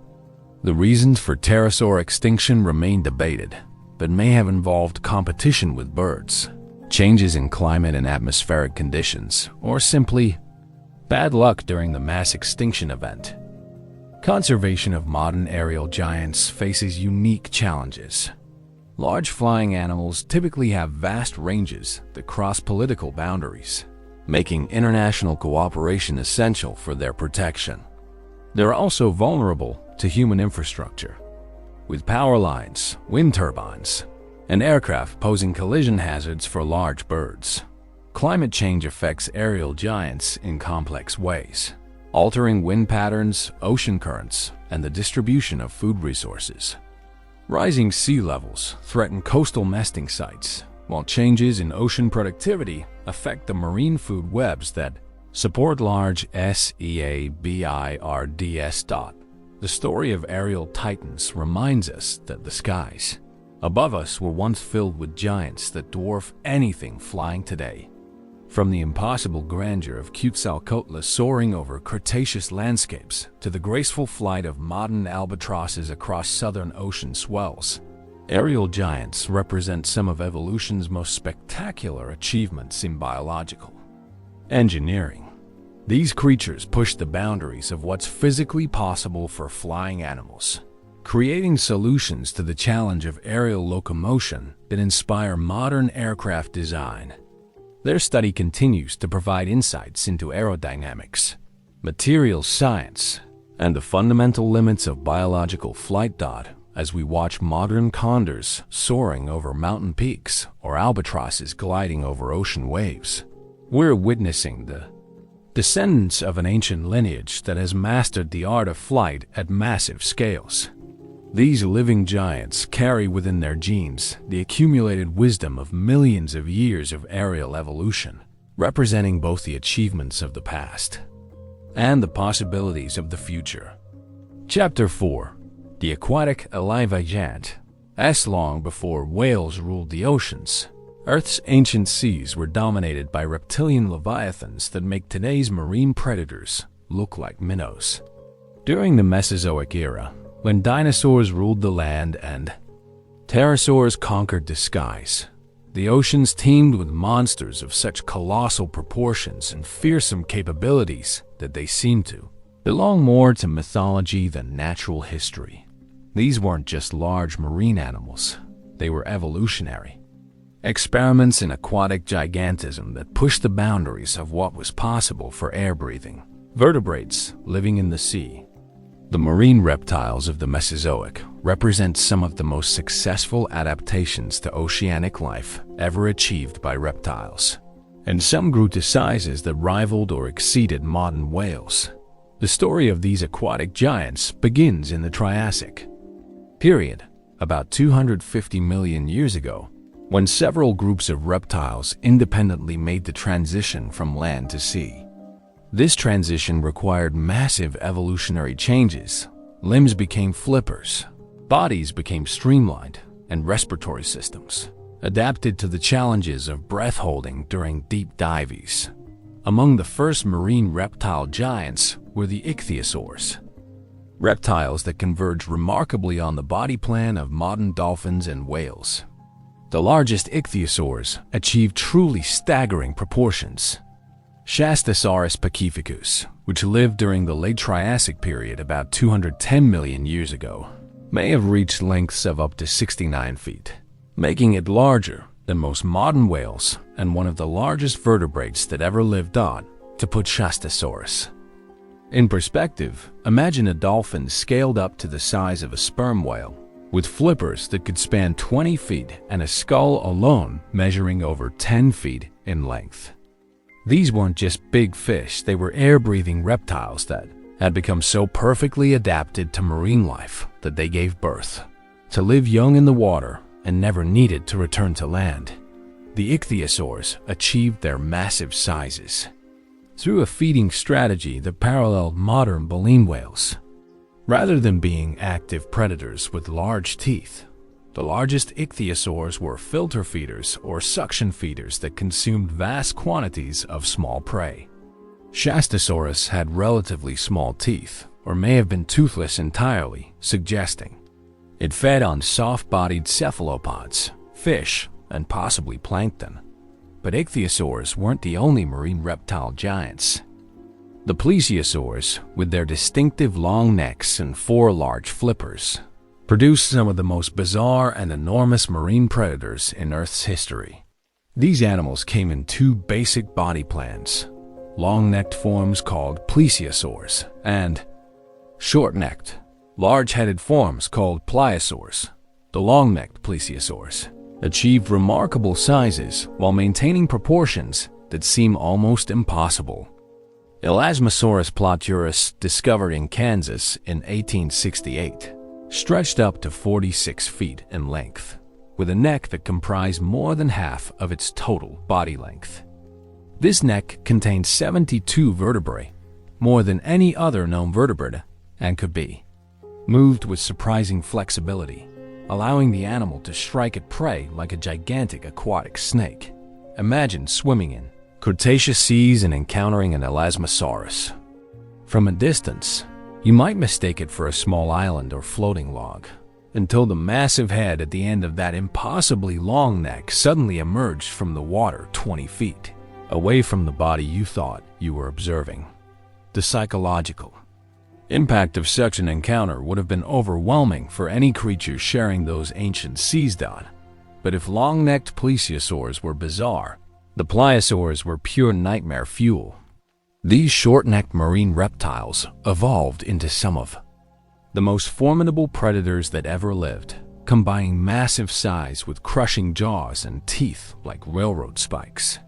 The reasons for pterosaur extinction remain debated, but may have involved competition with birds, changes in climate and atmospheric conditions, or simply bad luck during the mass extinction event. Conservation of modern aerial giants faces unique challenges. Large flying animals typically have vast ranges that cross political boundaries, making international cooperation essential for their protection. They're also vulnerable to human infrastructure, with power lines, wind turbines, and aircraft posing collision hazards for large birds. Climate change affects aerial giants in complex ways, altering wind patterns, ocean currents, and the distribution of food resources. Rising sea levels threaten coastal nesting sites, while changes in ocean productivity affect the marine food webs that support large seabirds. The story of aerial titans reminds us that the skies above us were once filled with giants that dwarf anything flying today. From the impossible grandeur of Quetzalcoatlus soaring over Cretaceous landscapes to the graceful flight of modern albatrosses across southern ocean swells, aerial giants represent some of evolution's most spectacular achievements in biological engineering. These creatures push the boundaries of what's physically possible for flying animals, creating solutions to the challenge of aerial locomotion that inspire modern aircraft design. Their study continues to provide insights into aerodynamics, materials science, and the fundamental limits of biological flight. As we watch modern condors soaring over mountain peaks or albatrosses gliding over ocean waves, we're witnessing the descendants of an ancient lineage that has mastered the art of flight at massive scales. These living giants carry within their genes the accumulated wisdom of millions of years of aerial evolution, representing both the achievements of the past and the possibilities of the future. Chapter 4. The Aquatic Leviathan. As long before whales ruled the oceans, Earth's ancient seas were dominated by reptilian leviathans that make today's marine predators look like minnows. During the Mesozoic era, when dinosaurs ruled the land and pterosaurs conquered the skies, the oceans teemed with monsters of such colossal proportions and fearsome capabilities that they seemed to belong more to mythology than natural history. These weren't just large marine animals, they were evolutionary. Experiments in aquatic gigantism that pushed the boundaries of what was possible for air-breathing vertebrates living in the sea. The marine reptiles of the Mesozoic represent some of the most successful adaptations to oceanic life ever achieved by reptiles, and some grew to sizes that rivaled or exceeded modern whales. The story of these aquatic giants begins in the Triassic period, about 250 million years ago, when several groups of reptiles independently made the transition from land to sea. This transition required massive evolutionary changes. Limbs became flippers, bodies became streamlined, and respiratory systems adapted to the challenges of breath holding during deep dives. Among the first marine reptile giants were the ichthyosaurs, reptiles that converged remarkably on the body plan of modern dolphins and whales. The largest ichthyosaurs achieved truly staggering proportions. Shastasaurus pacificus, which lived during the late Triassic period about 210 million years ago, may have reached lengths of up to 69 feet, making it larger than most modern whales and one of the largest vertebrates that ever lived on. To put Shastasaurus in perspective, imagine a dolphin scaled up to the size of a sperm whale, with flippers that could span 20 feet and a skull alone measuring over 10 feet in length. These weren't just big fish, they were air-breathing reptiles that had become so perfectly adapted to marine life that they gave birth to live young in the water and never needed to return to land. The ichthyosaurs achieved their massive sizes through a feeding strategy that paralleled modern baleen whales. Rather than being active predators with large teeth, the largest ichthyosaurs were filter feeders or suction feeders that consumed vast quantities of small prey. Shastasaurus had relatively small teeth, or may have been toothless entirely, suggesting it fed on soft-bodied cephalopods, fish, and possibly plankton. But ichthyosaurs weren't the only marine reptile giants. The plesiosaurs, with their distinctive long necks and 4 large flippers, produced some of the most bizarre and enormous marine predators in Earth's history. These animals came in 2 basic body plans: long-necked forms called plesiosaurs and short-necked, large-headed forms called pliosaurs. The long-necked plesiosaurs achieved remarkable sizes while maintaining proportions that seem almost impossible. Elasmosaurus platurus, discovered in Kansas in 1868, stretched up to 46 feet in length, with a neck that comprised more than half of its total body length. This neck contained 72 vertebrae, more than any other known vertebrate, and could be moved with surprising flexibility, allowing the animal to strike at prey like a gigantic aquatic snake. Imagine swimming in Cretaceous seas and encountering an Elasmosaurus. From a distance, you might mistake it for a small island or floating log, until the massive head at the end of that impossibly long neck suddenly emerged from the water 20 feet, away from the body you thought you were observing. The psychological impact of such an encounter would have been overwhelming for any creature sharing those ancient seas. But if long-necked plesiosaurs were bizarre, the pliosaurs were pure nightmare fuel. These short-necked marine reptiles evolved into some of the most formidable predators that ever lived, combining massive size with crushing jaws and teeth like railroad spikes.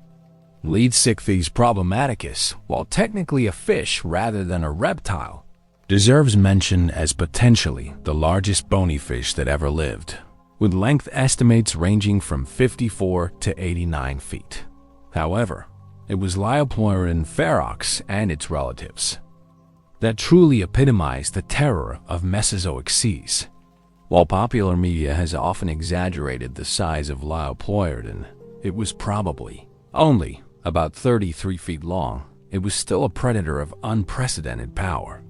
Leadsichthys problematicus, while technically a fish rather than a reptile, deserves mention as potentially the largest bony fish that ever lived, with length estimates ranging from 54 to 89 feet. However, it was Liopleurodon ferox and its relatives that truly epitomized the terror of Mesozoic seas. While popular media has often exaggerated the size of Liopleurodon, it was probably only about 33 feet long. It was still a predator of unprecedented power.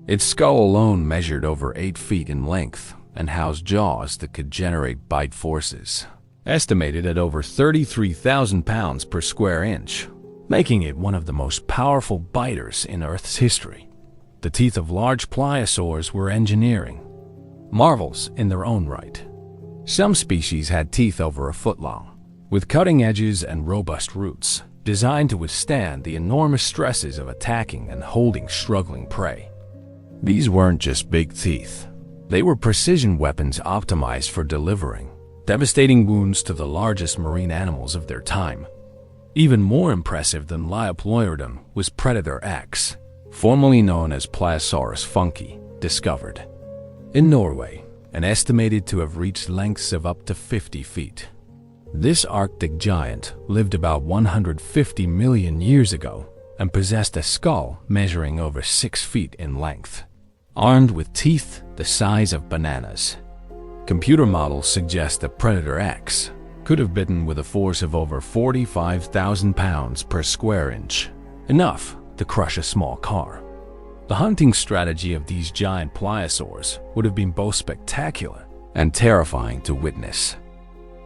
Its skull alone measured over 8 feet in length and housed jaws that could generate bite forces, estimated at over 33,000 pounds per square inch, making it one of the most powerful biters in Earth's history. The teeth of large pliosaurs were engineering marvels in their own right. Some species had teeth over a foot long, with cutting edges and robust roots, designed to withstand the enormous stresses of attacking and holding struggling prey. These weren't just big teeth. They were precision weapons optimized for delivering devastating wounds to the largest marine animals of their time. Even more impressive than Leoploirodon was Predator X, formerly known as Pliosaurus funki, discovered in Norway and estimated to have reached lengths of up to 50 feet. This Arctic giant lived about 150 million years ago and possessed a skull measuring over 6 feet in length, armed with teeth the size of bananas. Computer models suggest that Predator X could have bitten with a force of over 45,000 pounds per square inch, enough to crush a small car. The hunting strategy of these giant pliosaurs would have been both spectacular and terrifying to witness.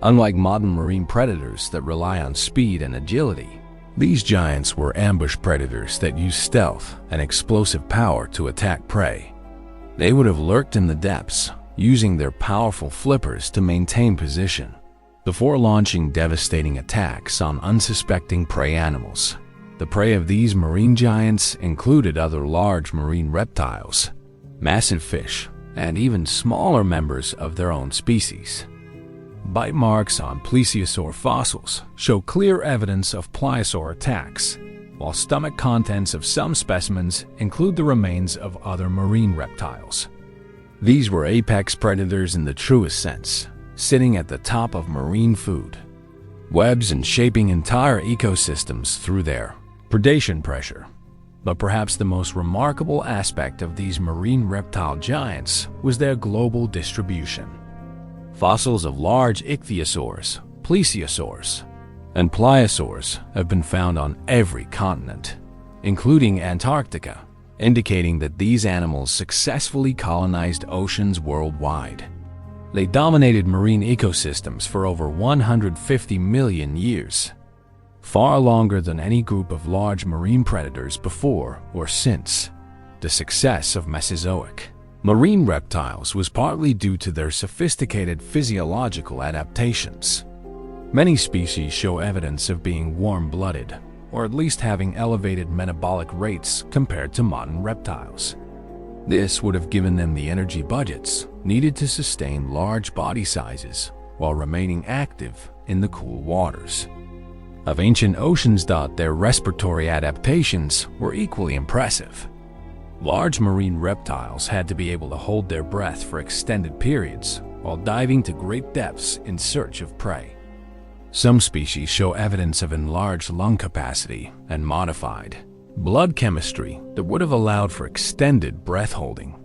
Unlike modern marine predators that rely on speed and agility, these giants were ambush predators that use stealth and explosive power to attack prey. They would have lurked in the depths, using their powerful flippers to maintain position before launching devastating attacks on unsuspecting prey animals. The prey of these marine giants included other large marine reptiles, massive fish, and even smaller members of their own species. Bite marks on plesiosaur fossils show clear evidence of pliosaur attacks, while stomach contents of some specimens include the remains of other marine reptiles. These were apex predators in the truest sense, sitting at the top of marine food webs and shaping entire ecosystems through their predation pressure. But perhaps the most remarkable aspect of these marine reptile giants was their global distribution. Fossils of large ichthyosaurs, plesiosaurs, and pliosaurs have been found on every continent, including Antarctica, indicating that these animals successfully colonized oceans worldwide. They dominated marine ecosystems for over 150 million years, far longer than any group of large marine predators before or since the success of Mesozoic marine reptiles was partly due to their sophisticated physiological adaptations. Many species show evidence of being warm-blooded, or at least having elevated metabolic rates compared to modern reptiles. This would have given them the energy budgets needed to sustain large body sizes while remaining active in the cool waters of ancient oceans. Their respiratory adaptations were equally impressive. Large marine reptiles had to be able to hold their breath for extended periods while diving to great depths in search of prey. Some species show evidence of enlarged lung capacity and modified blood chemistry that would have allowed for extended breath holding,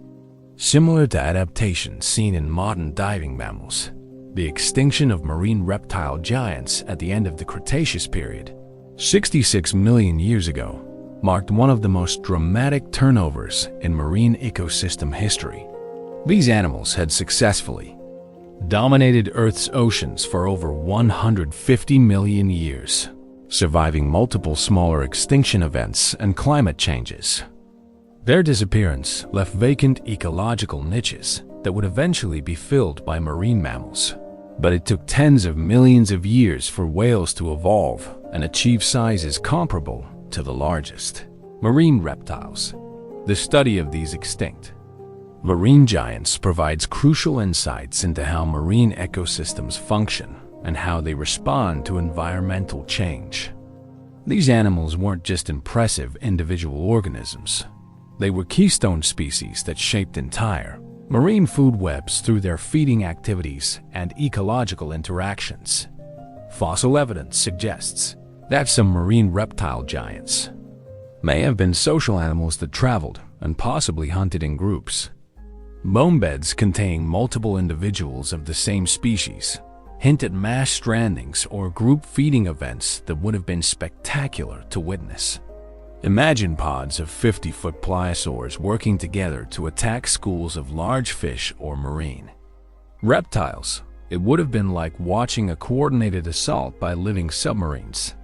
similar to adaptations seen in modern diving mammals. The extinction of marine reptile giants at the end of the Cretaceous period, 66 million years ago, marked one of the most dramatic turnovers in marine ecosystem history. These animals had successfully dominated Earth's oceans for over 150 million years, surviving multiple smaller extinction events and climate changes. Their disappearance left vacant ecological niches that would eventually be filled by marine mammals. But it took tens of millions of years for whales to evolve and achieve sizes comparable to the largest marine reptiles. The study of these extinct marine giants provides crucial insights into how marine ecosystems function and how they respond to environmental change. These animals weren't just impressive individual organisms. They were keystone species that shaped entire marine food webs through their feeding activities and ecological interactions. Fossil evidence suggests that some marine reptile giants may have been social animals that traveled and possibly hunted in groups. Bone beds containing multiple individuals of the same species hint at mass strandings or group feeding events that would have been spectacular to witness. Imagine pods of 50-foot pliosaurs working together to attack schools of large fish or marine reptiles. It would have been like watching a coordinated assault by living submarines.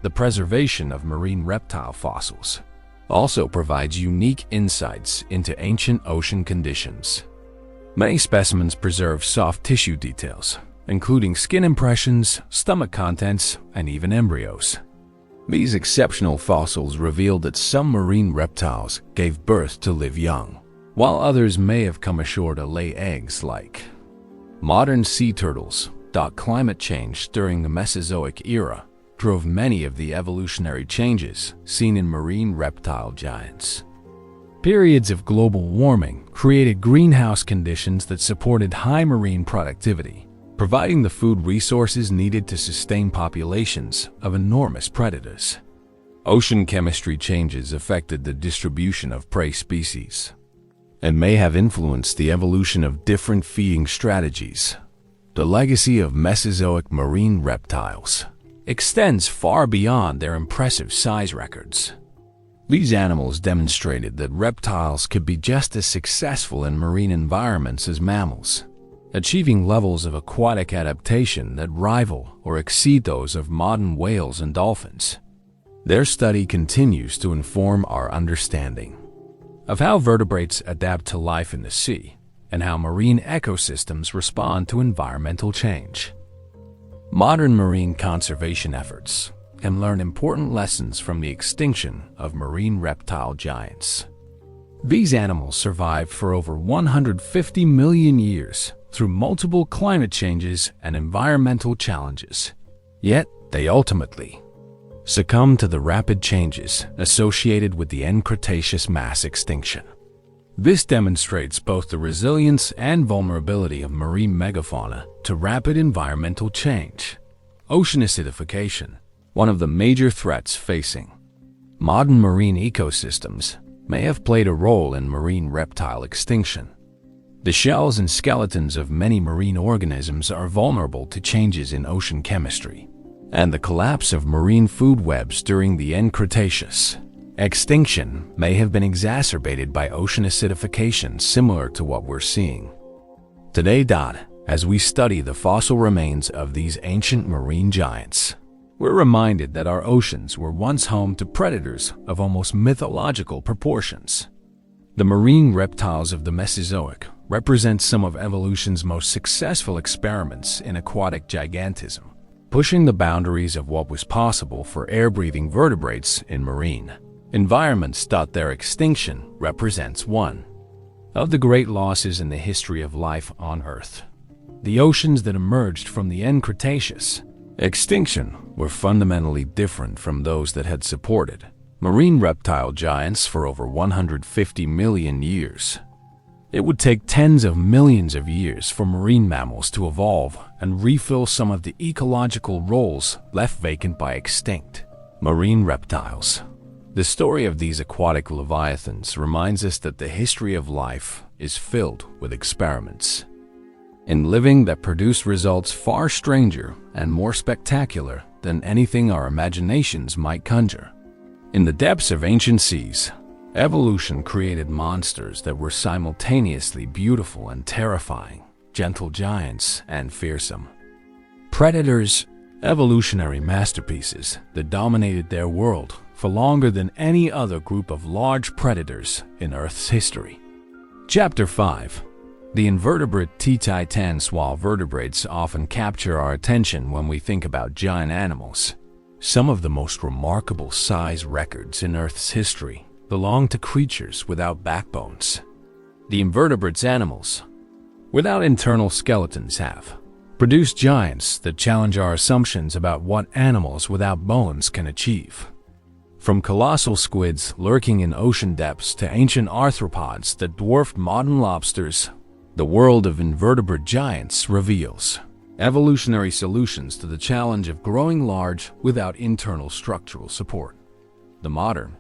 The preservation of marine reptile fossils also provides unique insights into ancient ocean conditions. Many specimens preserve soft tissue details, including skin impressions, stomach contents, and even embryos. These exceptional fossils revealed that some marine reptiles gave birth to live young, while others may have come ashore to lay eggs like modern sea turtles. Climate change during the Mesozoic era drove many of the evolutionary changes seen in marine reptile giants. Periods of global warming created greenhouse conditions that supported high marine productivity, providing the food resources needed to sustain populations of enormous predators. Ocean chemistry changes affected the distribution of prey species and may have influenced the evolution of different feeding strategies. The legacy of Mesozoic marine reptiles extends far beyond their impressive size records. These animals demonstrated that reptiles could be just as successful in marine environments as mammals, achieving levels of aquatic adaptation that rival or exceed those of modern whales and dolphins. Their study continues to inform our understanding of how vertebrates adapt to life in the sea and how marine ecosystems respond to environmental change. Modern marine conservation efforts can learn important lessons from the extinction of marine reptile giants. These animals survived for over 150 million years through multiple climate changes and environmental challenges. Yet, they ultimately succumbed to the rapid changes associated with the end Cretaceous mass extinction. This demonstrates both the resilience and vulnerability of marine megafauna to rapid environmental change. Ocean acidification, one of the major threats facing modern marine ecosystems, may have played a role in marine reptile extinction. The shells and skeletons of many marine organisms are vulnerable to changes in ocean chemistry, and the collapse of marine food webs during the end Cretaceous extinction may have been exacerbated by ocean acidification similar to what we're seeing today. As we study the fossil remains of these ancient marine giants, we're reminded that our oceans were once home to predators of almost mythological proportions. The marine reptiles of the Mesozoic represent some of evolution's most successful experiments in aquatic gigantism, pushing the boundaries of what was possible for air-breathing vertebrates in marine environments. Their extinction represents one of the great losses in the history of life on Earth. The oceans that emerged from the end Cretaceous extinction were fundamentally different from those that had supported marine reptile giants for over 150 million years. It would take tens of millions of years for marine mammals to evolve and refill some of the ecological roles left vacant by extinct marine reptiles. The story of these aquatic leviathans reminds us that the history of life is filled with experiments in living that produce results far stranger and more spectacular than anything our imaginations might conjure. In the depths of ancient seas, evolution created monsters that were simultaneously beautiful and terrifying, gentle giants and fearsome predators, evolutionary masterpieces that dominated their world for longer than any other group of large predators in Earth's history. Chapter 5. The invertebrate T-Titans. While vertebrates often capture our attention when we think about giant animals, some of the most remarkable size records in Earth's history belong to creatures without backbones. The invertebrates, animals without internal skeletons, have produced giants that challenge our assumptions about what animals without bones can achieve. From colossal squids lurking in ocean depths to ancient arthropods that dwarfed modern lobsters, the world of invertebrate giants reveals evolutionary solutions to the challenge of growing large without internal structural support. The modern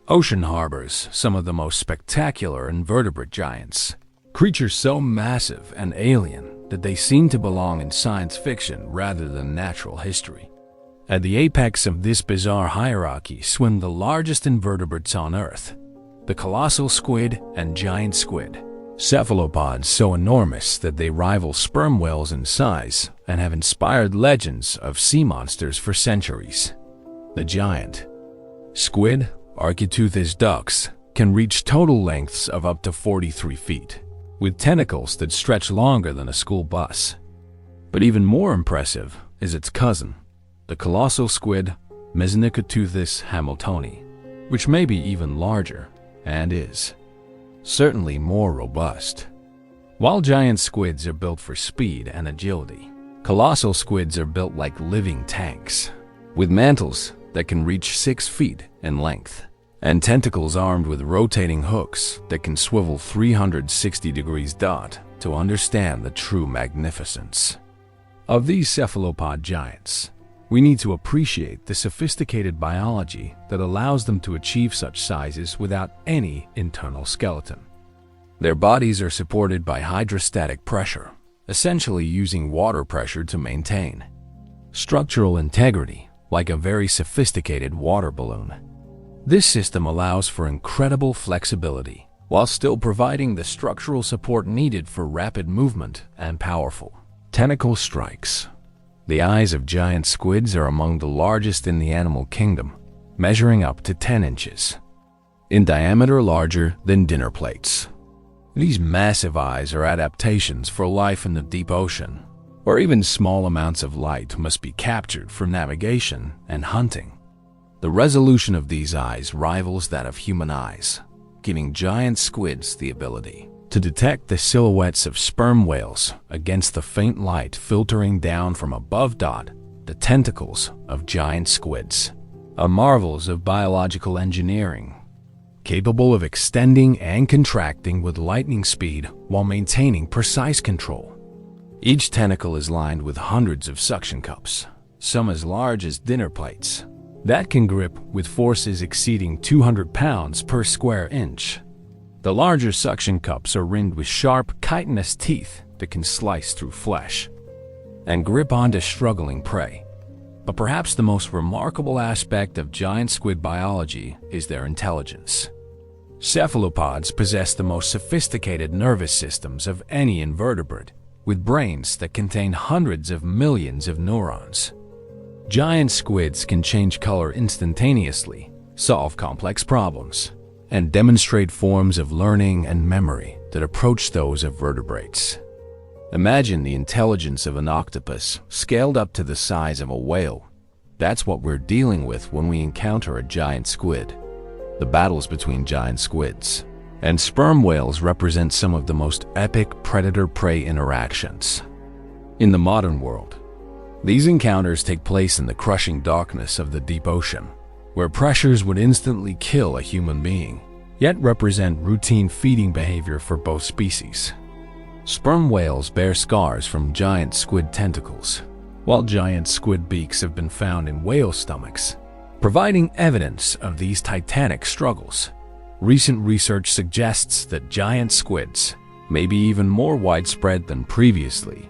ocean harbors some of the most spectacular invertebrate giants, creatures so massive and alien that they seem to belong in science fiction rather than natural history. At the apex of this bizarre hierarchy swim the largest invertebrates on Earth, the colossal squid and giant squid, cephalopods so enormous that they rival sperm whales in size and have inspired legends of sea monsters for centuries. The giant squid, Architeuthis dux, can reach total lengths of up to 43 feet, with tentacles that stretch longer than a school bus. But even more impressive is its cousin, the colossal squid Mesonychoteuthis hamiltoni, which may be even larger and is certainly more robust. While giant squids are built for speed and agility, colossal squids are built like living tanks, with mantles that can reach 6 feet in length and tentacles armed with rotating hooks that can swivel 360 degrees to understand the true magnificence of these cephalopod giants. We need to appreciate the sophisticated biology that allows them to achieve such sizes without any internal skeleton. Their bodies are supported by hydrostatic pressure, essentially using water pressure to maintain structural integrity, like a very sophisticated water balloon. This system allows for incredible flexibility, while still providing the structural support needed for rapid movement and powerful tentacle strikes. The eyes of giant squids are among the largest in the animal kingdom, measuring up to 10 inches in diameter, larger than dinner plates. These massive eyes are adaptations for life in the deep ocean, where even small amounts of light must be captured for navigation and hunting. The resolution of these eyes rivals that of human eyes, giving giant squids the ability to detect the silhouettes of sperm whales against the faint light filtering down from above. The tentacles of giant squids are marvels of biological engineering, capable of extending and contracting with lightning speed while maintaining precise control. Each tentacle is lined with hundreds of suction cups, some as large as dinner plates, that can grip with forces exceeding 200 pounds per square inch. The larger suction cups are ringed with sharp, chitinous teeth that can slice through flesh and grip onto struggling prey. But perhaps the most remarkable aspect of giant squid biology is their intelligence. Cephalopods possess the most sophisticated nervous systems of any invertebrate, with brains that contain hundreds of millions of neurons. Giant squids can change color instantaneously, solve complex problems, and demonstrate forms of learning and memory that approach those of vertebrates. Imagine the intelligence of an octopus scaled up to the size of a whale. That's what we're dealing with when we encounter a giant squid. The battles between giant squids and sperm whales represent some of the most epic predator-prey interactions in the modern world. These encounters take place in the crushing darkness of the deep ocean, where pressures would instantly kill a human being, yet represent routine feeding behavior for both species. Sperm whales bear scars from giant squid tentacles, while giant squid beaks have been found in whale stomachs, providing evidence of these titanic struggles. Recent research suggests that giant squids may be even more widespread than previously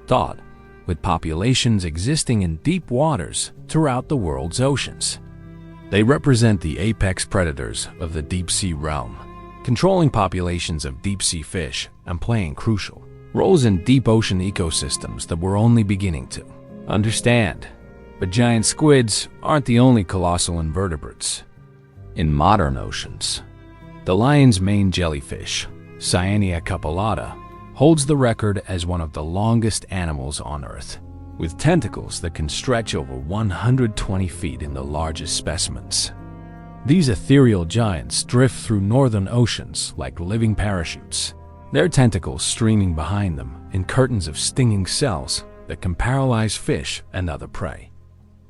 thought, with populations existing in deep waters throughout the world's oceans. They represent the apex predators of the deep-sea realm, controlling populations of deep-sea fish and playing crucial roles in deep ocean ecosystems that we're only beginning to understand. But giant squids aren't the only colossal invertebrates in modern oceans. The lion's mane jellyfish, Cyanea capillata, holds the record as one of the longest animals on Earth, with tentacles that can stretch over 120 feet in the largest specimens. These ethereal giants drift through northern oceans like living parachutes, their tentacles streaming behind them in curtains of stinging cells that can paralyze fish and other prey.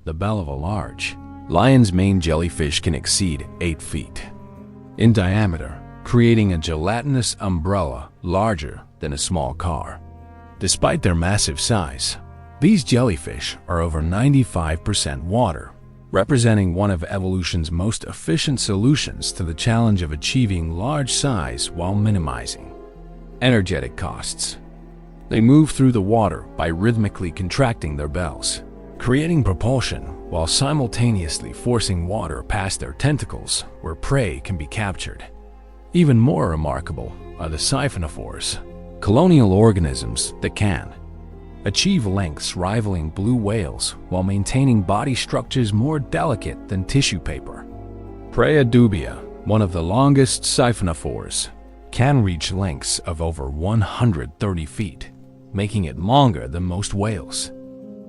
The bell of a large lion's mane jellyfish can exceed 8 feet in diameter, creating a gelatinous umbrella larger than a small car. Despite their massive size, these jellyfish are over 95% water, representing one of evolution's most efficient solutions to the challenge of achieving large size while minimizing energetic costs. They move through the water by rhythmically contracting their bells, creating propulsion while simultaneously forcing water past their tentacles where prey can be captured. Even more remarkable are the siphonophores, colonial organisms that can achieve lengths rivaling blue whales while maintaining body structures more delicate than tissue paper. Praia dubia, one of the longest siphonophores, can reach lengths of over 130 feet. making it longer than most whales.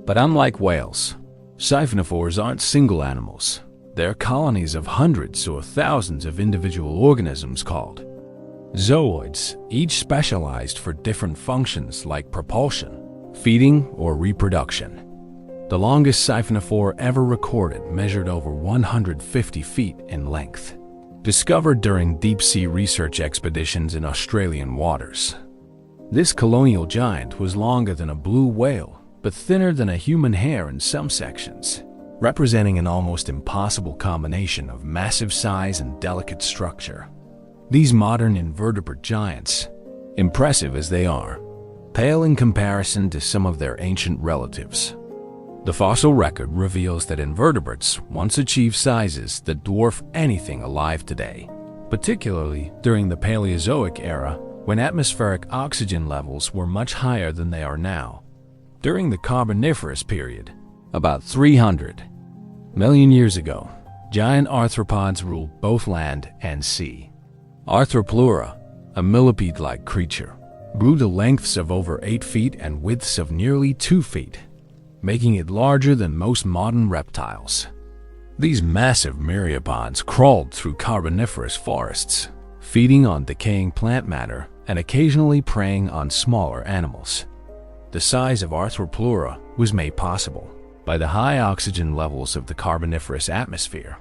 But unlike whales, siphonophores aren't single animals. They're colonies of hundreds or thousands of individual organisms called zooids, each specialized for different functions like propulsion, feeding, or reproduction. The longest siphonophore ever recorded measured over 150 feet in length, discovered during deep-sea research expeditions in Australian waters. This colonial giant was longer than a blue whale, but thinner than a human hair in some sections, representing an almost impossible combination of massive size and delicate structure. These modern invertebrate giants, impressive as they are, pale in comparison to some of their ancient relatives. The fossil record reveals that invertebrates once achieved sizes that dwarf anything alive today, particularly during the Paleozoic era when atmospheric oxygen levels were much higher than they are now. During the Carboniferous period, about 300 million years ago, giant arthropods ruled both land and sea. Arthropleura, a millipede-like creature, grew to lengths of over 8 feet and widths of nearly 2 feet, making it larger than most modern reptiles. These massive myriapods crawled through Carboniferous forests, feeding on decaying plant matter and occasionally preying on smaller animals. The size of Arthropleura was made possible by the high oxygen levels of the Carboniferous atmosphere,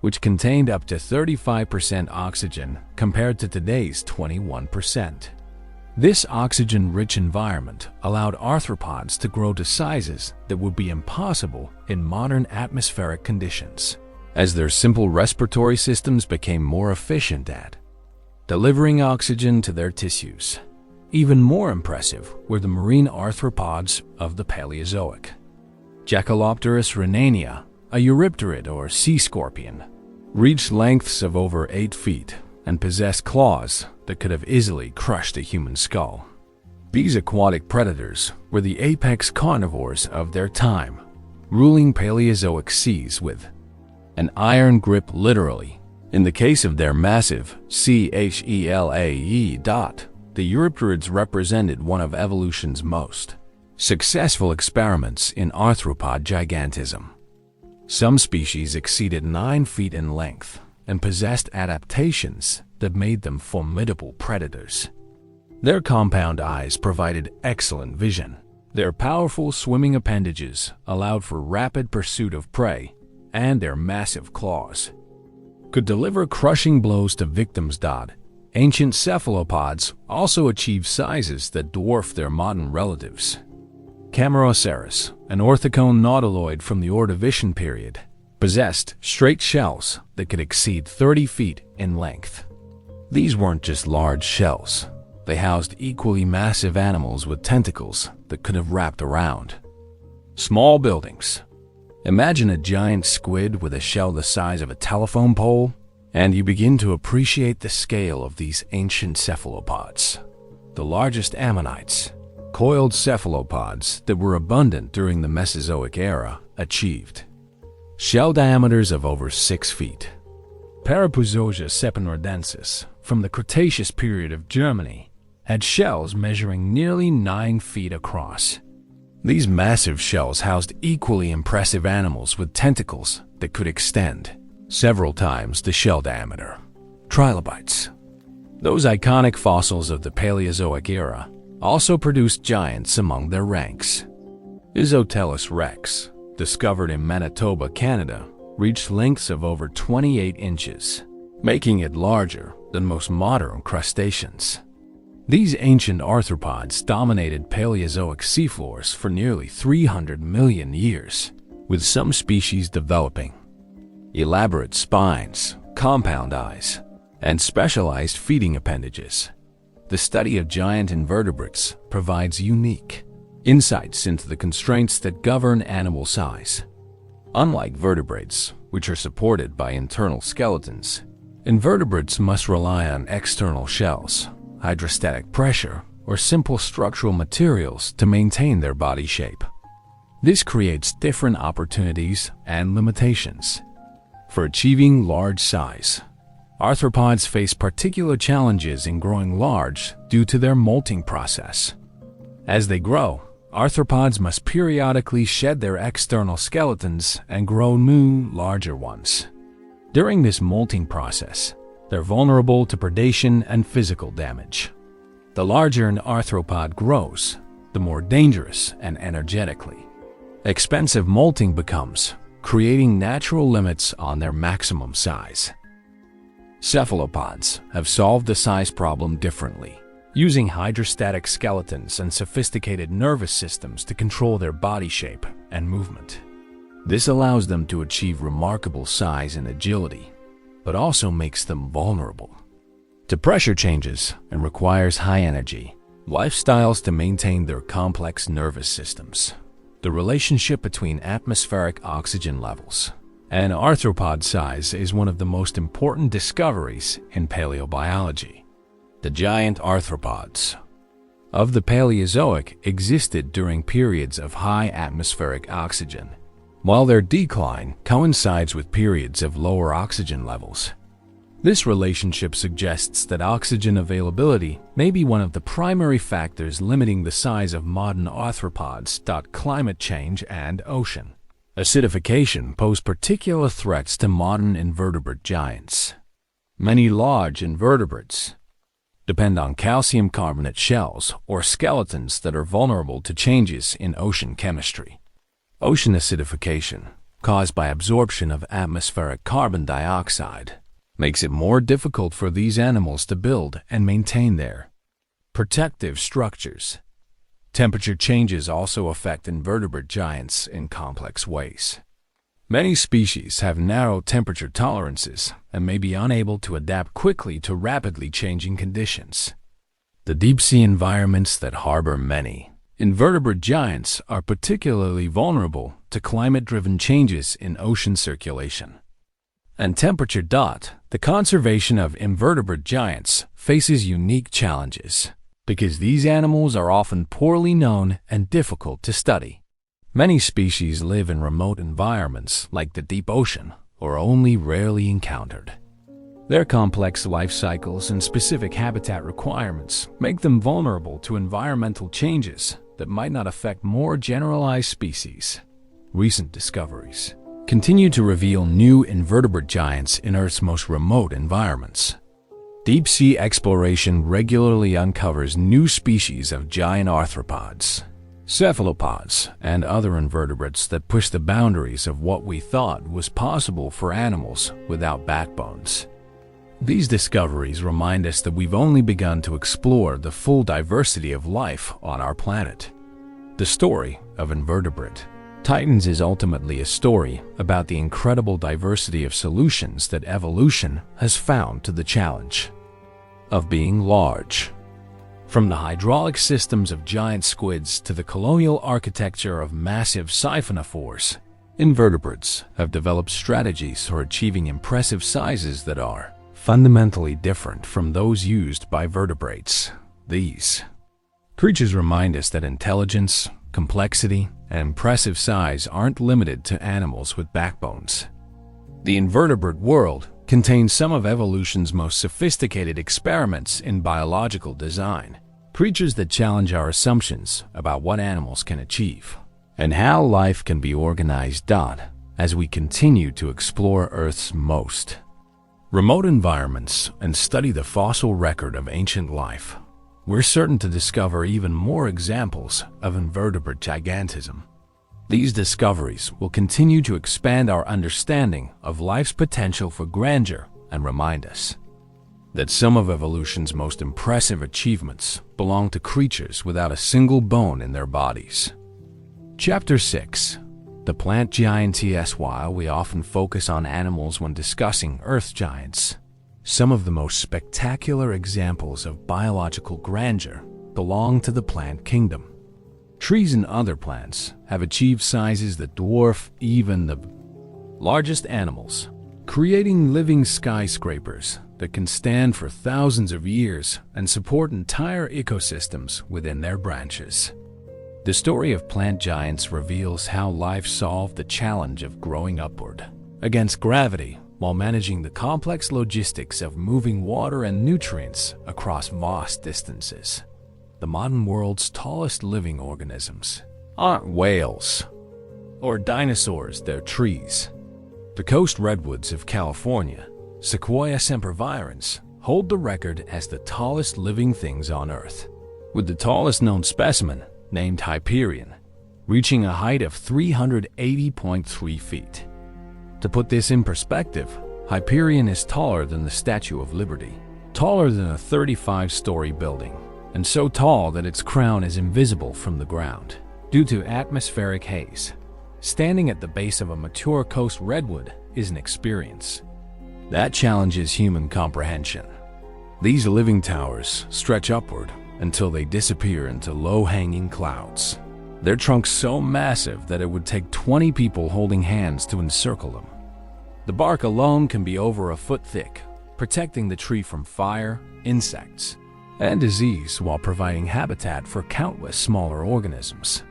which contained up to 35% oxygen compared to today's 21%. This oxygen-rich environment allowed arthropods to grow to sizes that would be impossible in modern atmospheric conditions, as their simple respiratory systems became more efficient at delivering oxygen to their tissues. Even more impressive were the marine arthropods of the Paleozoic. Jackalopterus rhenania, a eurypterid or sea scorpion, reached lengths of over 8 feet and possessed claws that could have easily crushed a human skull. These aquatic predators were the apex carnivores of their time, ruling Paleozoic seas with an iron grip literally. In the case of their massive CHELAE, the eurypterids represented one of evolution's most successful experiments in arthropod gigantism. Some species exceeded 9 feet in length and possessed adaptations that made them formidable predators. Their compound eyes provided excellent vision. Their powerful swimming appendages allowed for rapid pursuit of prey, and their massive claws could deliver crushing blows to victims. Ancient cephalopods also achieved sizes that dwarf their modern relatives. Camarasaurus, an orthocone nautiloid from the Ordovician period, possessed straight shells that could exceed 30 feet in length. These weren't just large shells. They housed equally massive animals with tentacles that could have wrapped around small buildings. Imagine a giant squid with a shell the size of a telephone pole, and you begin to appreciate the scale of these ancient cephalopods. The largest ammonites, coiled cephalopods that were abundant during the Mesozoic era, achieved shell diameters of over 6 feet. Parapuzosia sepinordensis, from the Cretaceous period of Germany, had shells measuring nearly 9 feet across. These massive shells housed equally impressive animals with tentacles that could extend several times the shell diameter. Trilobites, those iconic fossils of the Paleozoic era, also produced giants among their ranks. Isotellus rex, discovered in Manitoba, Canada, reached lengths of over 28 inches, making it larger than most modern crustaceans. These ancient arthropods dominated Paleozoic seafloors for nearly 300 million years, with some species developing elaborate spines, compound eyes, and specialized feeding appendages. The study of giant invertebrates provides unique insights into the constraints that govern animal size. Unlike vertebrates, which are supported by internal skeletons, invertebrates must rely on external shells, hydrostatic pressure, or simple structural materials to maintain their body shape. This creates different opportunities and limitations. For achieving large size, arthropods face particular challenges in growing large due to their molting process. As they grow, arthropods must periodically shed their external skeletons and grow new, larger ones. During this molting process, they're vulnerable to predation and physical damage. The larger an arthropod grows, the more dangerous and energetically expensive molting becomes, creating natural limits on their maximum size. Cephalopods have solved the size problem differently, using hydrostatic skeletons and sophisticated nervous systems to control their body shape and movement. This allows them to achieve remarkable size and agility, but also makes them vulnerable to pressure changes and requires high energy lifestyles to maintain their complex nervous systems. The relationship between atmospheric oxygen levels and arthropod size is one of the most important discoveries in paleobiology. The giant arthropods of the Paleozoic existed during periods of high atmospheric oxygen, while their decline coincides with periods of lower oxygen levels. This relationship suggests that oxygen availability may be one of the primary factors limiting the size of modern arthropods. Climate change and ocean acidification pose particular threats to modern invertebrate giants. Many large invertebrates depend on calcium carbonate shells or skeletons that are vulnerable to changes in ocean chemistry. Ocean acidification, caused by absorption of atmospheric carbon dioxide, makes it more difficult for these animals to build and maintain their protective structures. Temperature changes also affect invertebrate giants in complex ways. Many species have narrow temperature tolerances and may be unable to adapt quickly to rapidly changing conditions. The deep-sea environments that harbor many invertebrate giants are particularly vulnerable to climate-driven changes in ocean circulation and temperature. The conservation of invertebrate giants faces unique challenges because these animals are often poorly known and difficult to study. Many species live in remote environments like the deep ocean or only rarely encountered. Their complex life cycles and specific habitat requirements make them vulnerable to environmental changes that might not affect more generalized species. Recent discoveries continue to reveal new invertebrate giants in Earth's most remote environments. Deep-sea exploration regularly uncovers new species of giant arthropods, cephalopods, and other invertebrates that push the boundaries of what we thought was possible for animals without backbones. These discoveries remind us that we've only begun to explore the full diversity of life on our planet. The story of invertebrate Titans is ultimately a story about the incredible diversity of solutions that evolution has found to the challenge of being large. From the hydraulic systems of giant squids to the colonial architecture of massive siphonophores, invertebrates have developed strategies for achieving impressive sizes that are fundamentally different from those used by vertebrates. These creatures remind us that intelligence, complexity, and impressive size aren't limited to animals with backbones. The invertebrate world contains some of evolution's most sophisticated experiments in biological design, creatures that challenge our assumptions about what animals can achieve and how life can be organized. As we continue to explore Earth's most remote environments and study the fossil record of ancient life, we're certain to discover even more examples of invertebrate gigantism. These discoveries will continue to expand our understanding of life's potential for grandeur and remind us that some of evolution's most impressive achievements belong to creatures without a single bone in their bodies. Chapter 6. The Plant Giants. While we often focus on animals when discussing Earth giants, some of the most spectacular examples of biological grandeur belong to the plant kingdom. Trees and other plants have achieved sizes that dwarf even the largest animals, creating living skyscrapers that can stand for thousands of years and support entire ecosystems within their branches. The story of plant giants reveals how life solved the challenge of growing upward against gravity while managing the complex logistics of moving water and nutrients across vast distances. the modern world's tallest living organisms aren't whales or dinosaurs, they're trees. The coast redwoods of California, Sequoia sempervirens, hold the record as the tallest living things on Earth, with the tallest known specimen, named Hyperion, reaching a height of 380.3 feet. To put this in perspective, Hyperion is taller than the Statue of Liberty, taller than a 35-story building, and so tall that its crown is invisible from the ground due to atmospheric haze. Standing at the base of a mature coast redwood is an experience that challenges human comprehension. These living towers stretch upward until they disappear into low-hanging clouds. Their trunks so massive that it would take 20 people holding hands to encircle them. The bark alone can be over a foot thick, protecting the tree from fire, insects, and disease while providing habitat for countless smaller organisms.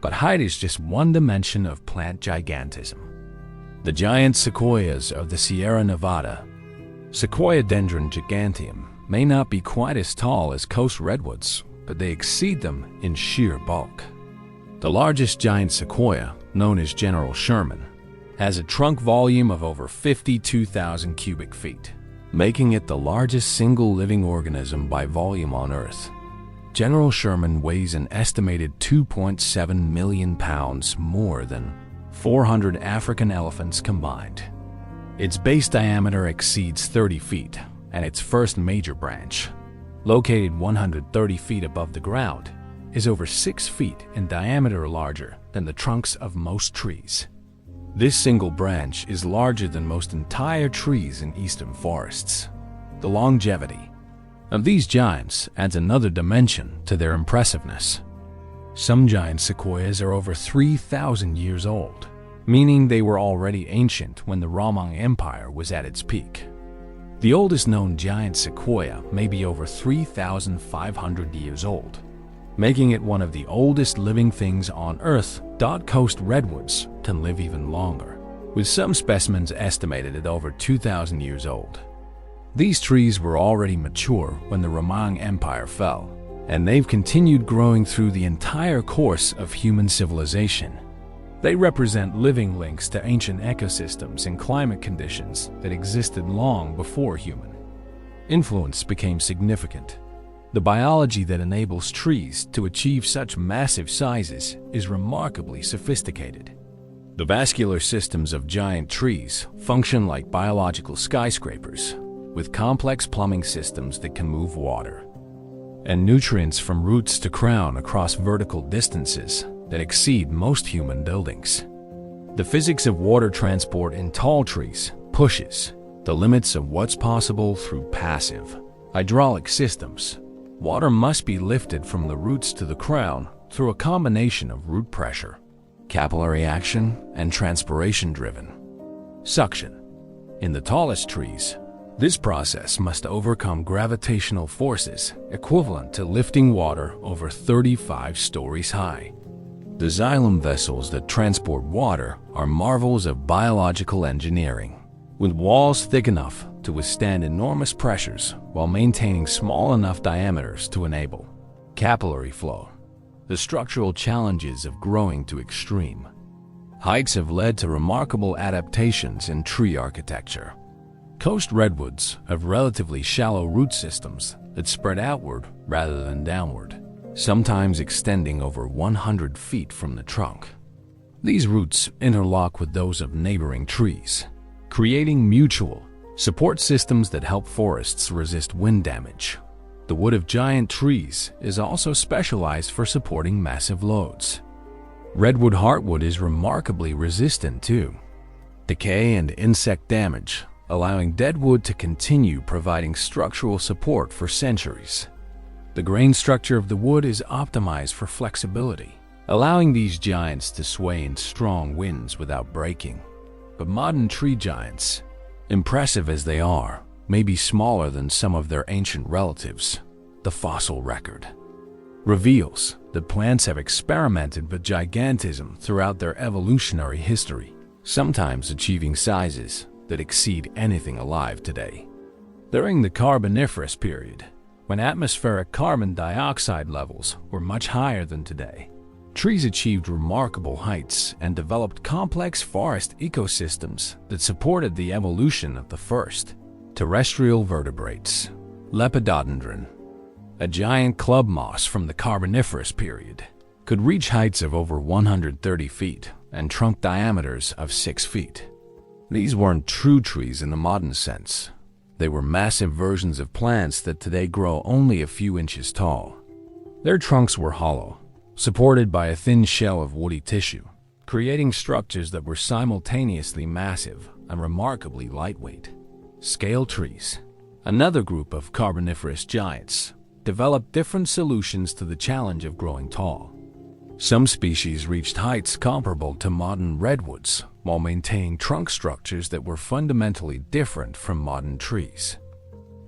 But height is just one dimension of plant gigantism. The giant sequoias of the Sierra Nevada, Sequoiadendron giganteum, may not be quite as tall as coast redwoods, but they exceed them in sheer bulk. The largest giant sequoia, known as General Sherman, has a trunk volume of over 52,000 cubic feet, making it the largest single living organism by volume on Earth. General Sherman weighs an estimated 2.7 million pounds more than 400 African elephants combined. Its base diameter exceeds 30 feet, and its first major branch, located 130 feet above the ground, is over 6 feet in diameter, larger than the trunks of most trees. This single branch is larger than most entire trees in eastern forests. The longevity of these giants adds another dimension to their impressiveness. Some giant sequoias are over 3,000 years old, meaning they were already ancient when the Ramong Empire was at its peak. The oldest known giant sequoia may be over 3,500 years old, making it one of the oldest living things on Earth. Coast redwoods can live even longer, with some specimens estimated at over 2,000 years old. These trees were already mature when the Ramong Empire fell, and they've continued growing through the entire course of human civilization. They represent living links to ancient ecosystems and climate conditions that existed long before human influence became significant. The biology that enables trees to achieve such massive sizes is remarkably sophisticated. The vascular systems of giant trees function like biological skyscrapers, with complex plumbing systems that can move water and nutrients from roots to crown across vertical distances that exceed most human buildings. The physics of water transport in tall trees pushes the limits of what's possible through passive hydraulic systems. Water must be lifted from the roots to the crown through a combination of root pressure, capillary action, and transpiration-driven suction. In the tallest trees, this process must overcome gravitational forces equivalent to lifting water over 35 stories high. The xylem vessels that transport water are marvels of biological engineering, with walls thick enough to withstand enormous pressures while maintaining small enough diameters to enable capillary flow. The structural challenges of growing to extreme heights have led to remarkable adaptations in tree architecture. Coast redwoods have relatively shallow root systems that spread outward rather than downward, sometimes extending over 100 feet from the trunk. These roots interlock with those of neighboring trees, creating mutual support systems that help forests resist wind damage. The wood of giant trees is also specialized for supporting massive loads. Redwood heartwood is remarkably resistant to decay and insect damage, allowing dead wood to continue providing structural support for centuries. The grain structure of the wood is optimized for flexibility, allowing these giants to sway in strong winds without breaking. But modern tree giants, impressive as they are, may be smaller than some of their ancient relatives. The fossil record reveals that plants have experimented with gigantism throughout their evolutionary history, sometimes achieving sizes that exceed anything alive today. During the Carboniferous period, when atmospheric carbon dioxide levels were much higher than today. Trees achieved remarkable heights and developed complex forest ecosystems that supported the evolution of the first terrestrial vertebrates. Lepidodendron, a giant club moss from the Carboniferous period, could reach heights of over 130 feet and trunk diameters of 6 feet. These weren't true trees in the modern sense. They were massive versions of plants that today grow only a few inches tall. Their trunks were hollow, supported by a thin shell of woody tissue, creating structures that were simultaneously massive and remarkably lightweight. Scale trees, another group of Carboniferous giants, developed different solutions to the challenge of growing tall. Some species reached heights comparable to modern redwoods, while maintaining trunk structures that were fundamentally different from modern trees.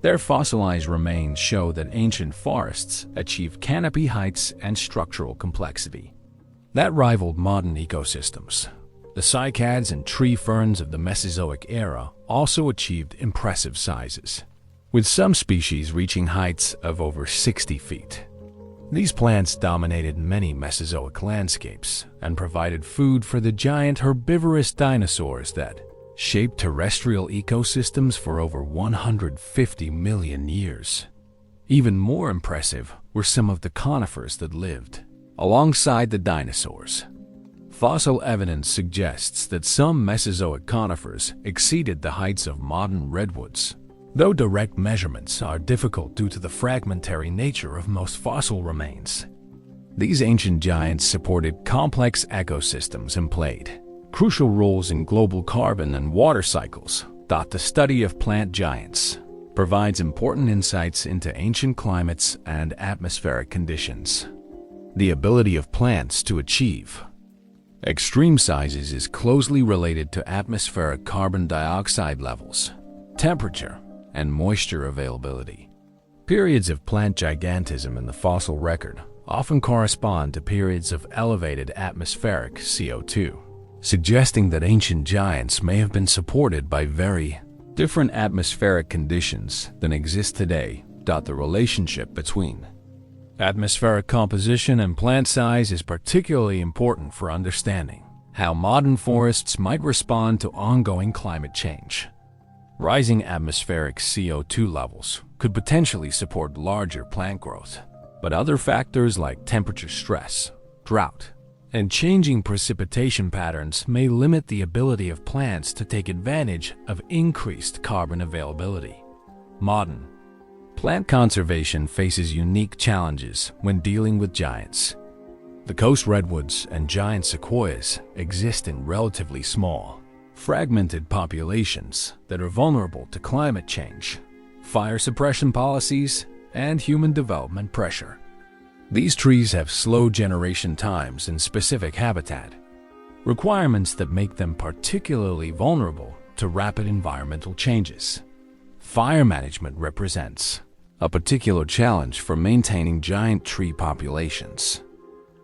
Their fossilized remains show that ancient forests achieved canopy heights and structural complexity that rivaled modern ecosystems. The cycads and tree ferns of the Mesozoic era also achieved impressive sizes, with some species reaching heights of over 60 feet. These plants dominated many Mesozoic landscapes and provided food for the giant herbivorous dinosaurs that shaped terrestrial ecosystems for over 150 million years. Even more impressive were some of the conifers that lived alongside the dinosaurs. Fossil evidence suggests that some Mesozoic conifers exceeded the heights of modern redwoods, though direct measurements are difficult due to the fragmentary nature of most fossil remains. These ancient giants supported complex ecosystems and played crucial roles in global carbon and water cycles. The study of plant giants provides important insights into ancient climates and atmospheric conditions. The ability of plants to achieve extreme sizes is closely related to atmospheric carbon dioxide levels, temperature, and moisture availability. Periods of plant gigantism in the fossil record often correspond to periods of elevated atmospheric CO2, suggesting that ancient giants may have been supported by very different atmospheric conditions than exist today. The relationship between atmospheric composition and plant size is particularly important for understanding how modern forests might respond to ongoing climate change. Rising atmospheric CO2 levels could potentially support larger plant growth, but other factors like temperature stress, drought, and changing precipitation patterns may limit the ability of plants to take advantage of increased carbon availability. Modern plant conservation faces unique challenges when dealing with giants. The coast redwoods and giant sequoias exist in relatively small, fragmented populations that are vulnerable to climate change, fire suppression policies, and human development pressure. These trees have slow generation times in specific habitat, requirements that make them particularly vulnerable to rapid environmental changes. Fire management represents a particular challenge for maintaining giant tree populations.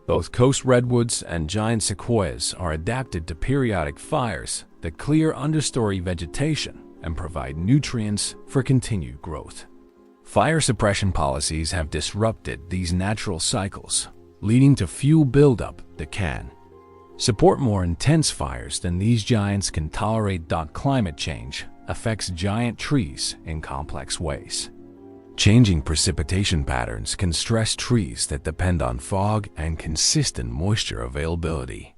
Both coast redwoods and giant sequoias are adapted to periodic fires that clear understory vegetation and provide nutrients for continued growth. Fire suppression policies have disrupted these natural cycles, leading to fuel buildup that can support more intense fires than these giants can tolerate. Climate change affects giant trees in complex ways. Changing precipitation patterns can stress trees that depend on fog and consistent moisture availability.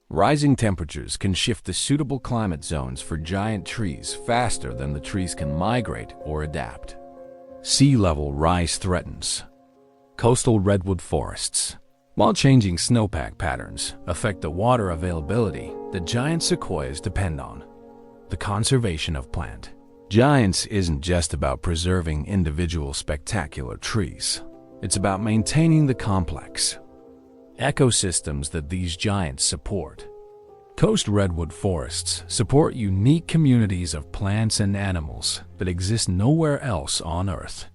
Rising temperatures can shift the suitable climate zones for giant trees faster than the trees can migrate or adapt. Sea level rise threatens coastal redwood forests, while changing snowpack patterns affect the water availability that giant sequoias depend on. The conservation of plant giants isn't just about preserving individual spectacular trees. It's about maintaining the complex ecosystems that these giants support. Coast redwood forests support unique communities of plants and animals that exist nowhere else on Earth.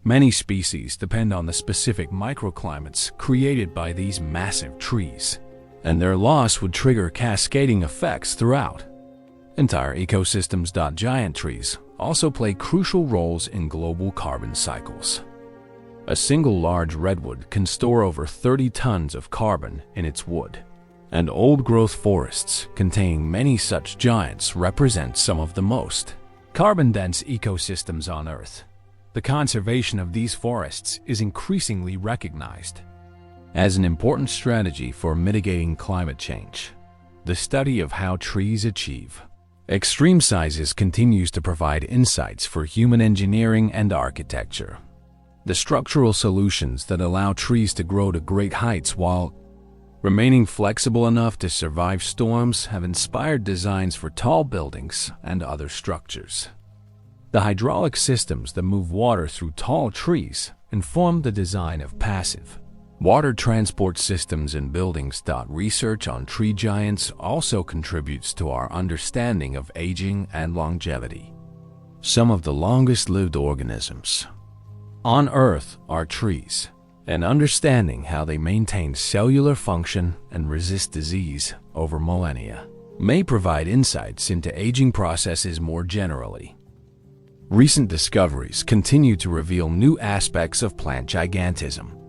Many species depend on the specific microclimates created by these massive trees, and their loss would trigger cascading effects throughout entire ecosystems. Giant trees also play crucial roles in global carbon cycles. A single large redwood can store over 30 tons of carbon in its wood, and old-growth forests containing many such giants represent some of the most carbon-dense ecosystems on Earth. The conservation of these forests is increasingly recognized as an important strategy for mitigating climate change. The study of how trees achieve extreme sizes continues to provide insights for human engineering and architecture. The structural solutions that allow trees to grow to great heights while remaining flexible enough to survive storms have inspired designs for tall buildings and other structures. The hydraulic systems that move water through tall trees inform the design of passive water transport systems in buildings. Research on tree giants also contributes to our understanding of aging and longevity. Some of the longest-lived organisms on Earth are trees, and understanding how they maintain cellular function and resist disease over millennia may provide insights into aging processes more generally. Recent discoveries continue to reveal new aspects of plant gigantism.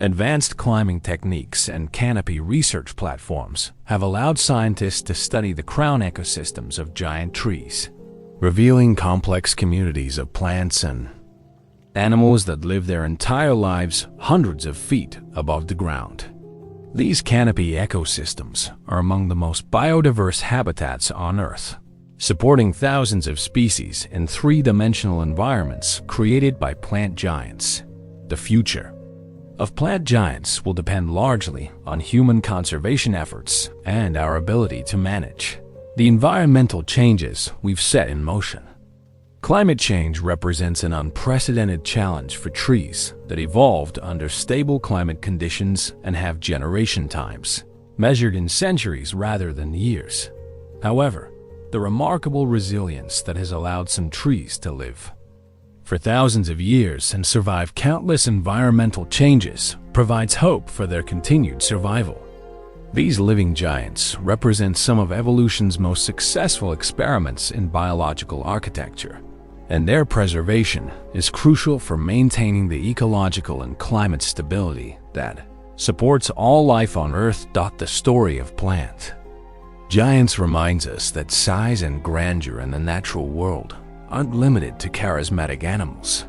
Advanced climbing techniques and canopy research platforms have allowed scientists to study the crown ecosystems of giant trees, revealing complex communities of plants and animals that live their entire lives hundreds of feet above the ground. These canopy ecosystems are among the most biodiverse habitats on Earth, supporting thousands of species in three-dimensional environments created by plant giants. The future of plant giants will depend largely on human conservation efforts and our ability to manage the environmental changes we've set in motion. Climate change represents an unprecedented challenge for trees that evolved under stable climate conditions and have generation times measured in centuries rather than years. However, the remarkable resilience that has allowed some trees to live for thousands of years and survive countless environmental changes provides hope for their continued survival. These living giants represent some of evolution's most successful experiments in biological architecture, and their preservation is crucial for maintaining the ecological and climate stability that supports all life on Earth. The story of plant giants reminds us that size and grandeur in the natural world aren't limited to charismatic animals.